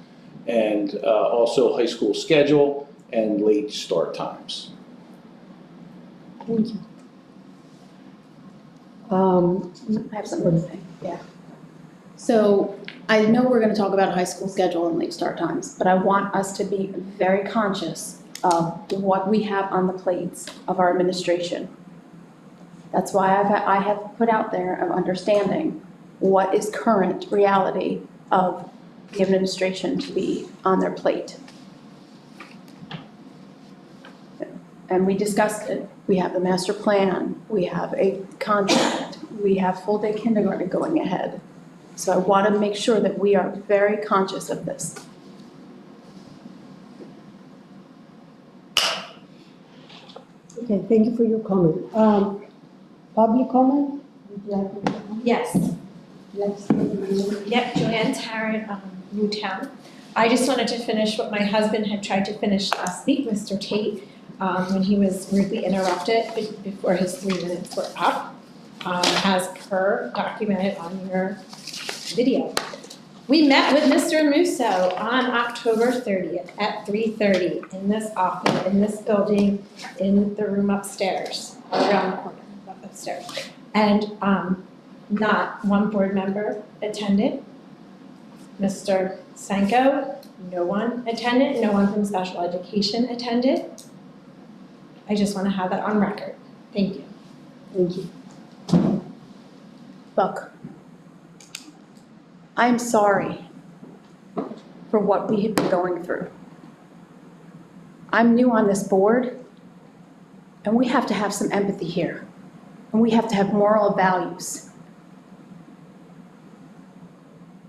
and also high school schedule and late start times. Thank you. I have something to say, yeah. So I know we're gonna talk about high school schedule and late start times, but I want us to be very conscious of what we have on the plates of our administration. That's why I have put out there of understanding what is current reality of the administration to be on their plate. And we discussed it. We have the master plan, we have a contract, we have full-day kindergarten going ahead. So I want to make sure that we are very conscious of this. Okay, thank you for your comment. Public comment? Would you like to comment? Yes. Yes. Yep, Joanne Tarrant, Newtown. I just wanted to finish what my husband had tried to finish last week, Mr. Tate, when he was rudely interrupted before his 3 minutes were up, as per documented on your video. We met with Mr. Musso on October 30th at 3:30 in this office, in this building, in the room upstairs, around the corner upstairs. And not one board member attended. Mr. Sanko, no one attended, no one from special education attended. I just want to have that on record. Thank you. Thank you. Look, I'm sorry for what we have been going through. I'm new on this board, and we have to have some empathy here, and we have to have moral values.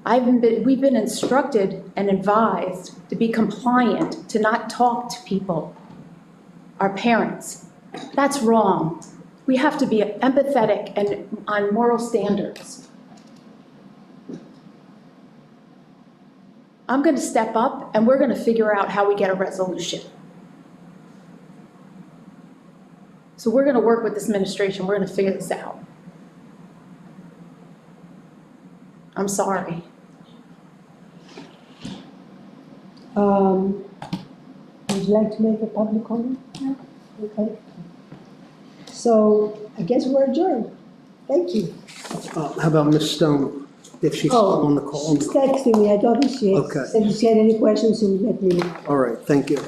We've been instructed and advised to be compliant, to not talk to people, our parents. That's wrong. We have to be empathetic and on moral standards. I'm going to step up and we're going to figure out how we get a resolution. So we're going to work with this administration. We're going to figure this out. I'm sorry. Would you like to make a public comment? No? Okay. So I guess we're adjourned. Thank you. How about Ms. Stone, if she's still on the call? She's texting me. I thought she Okay. said if she had any questions, she would let me know. All right, thank you.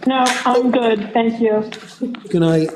No, I'm good, thank you. Good night.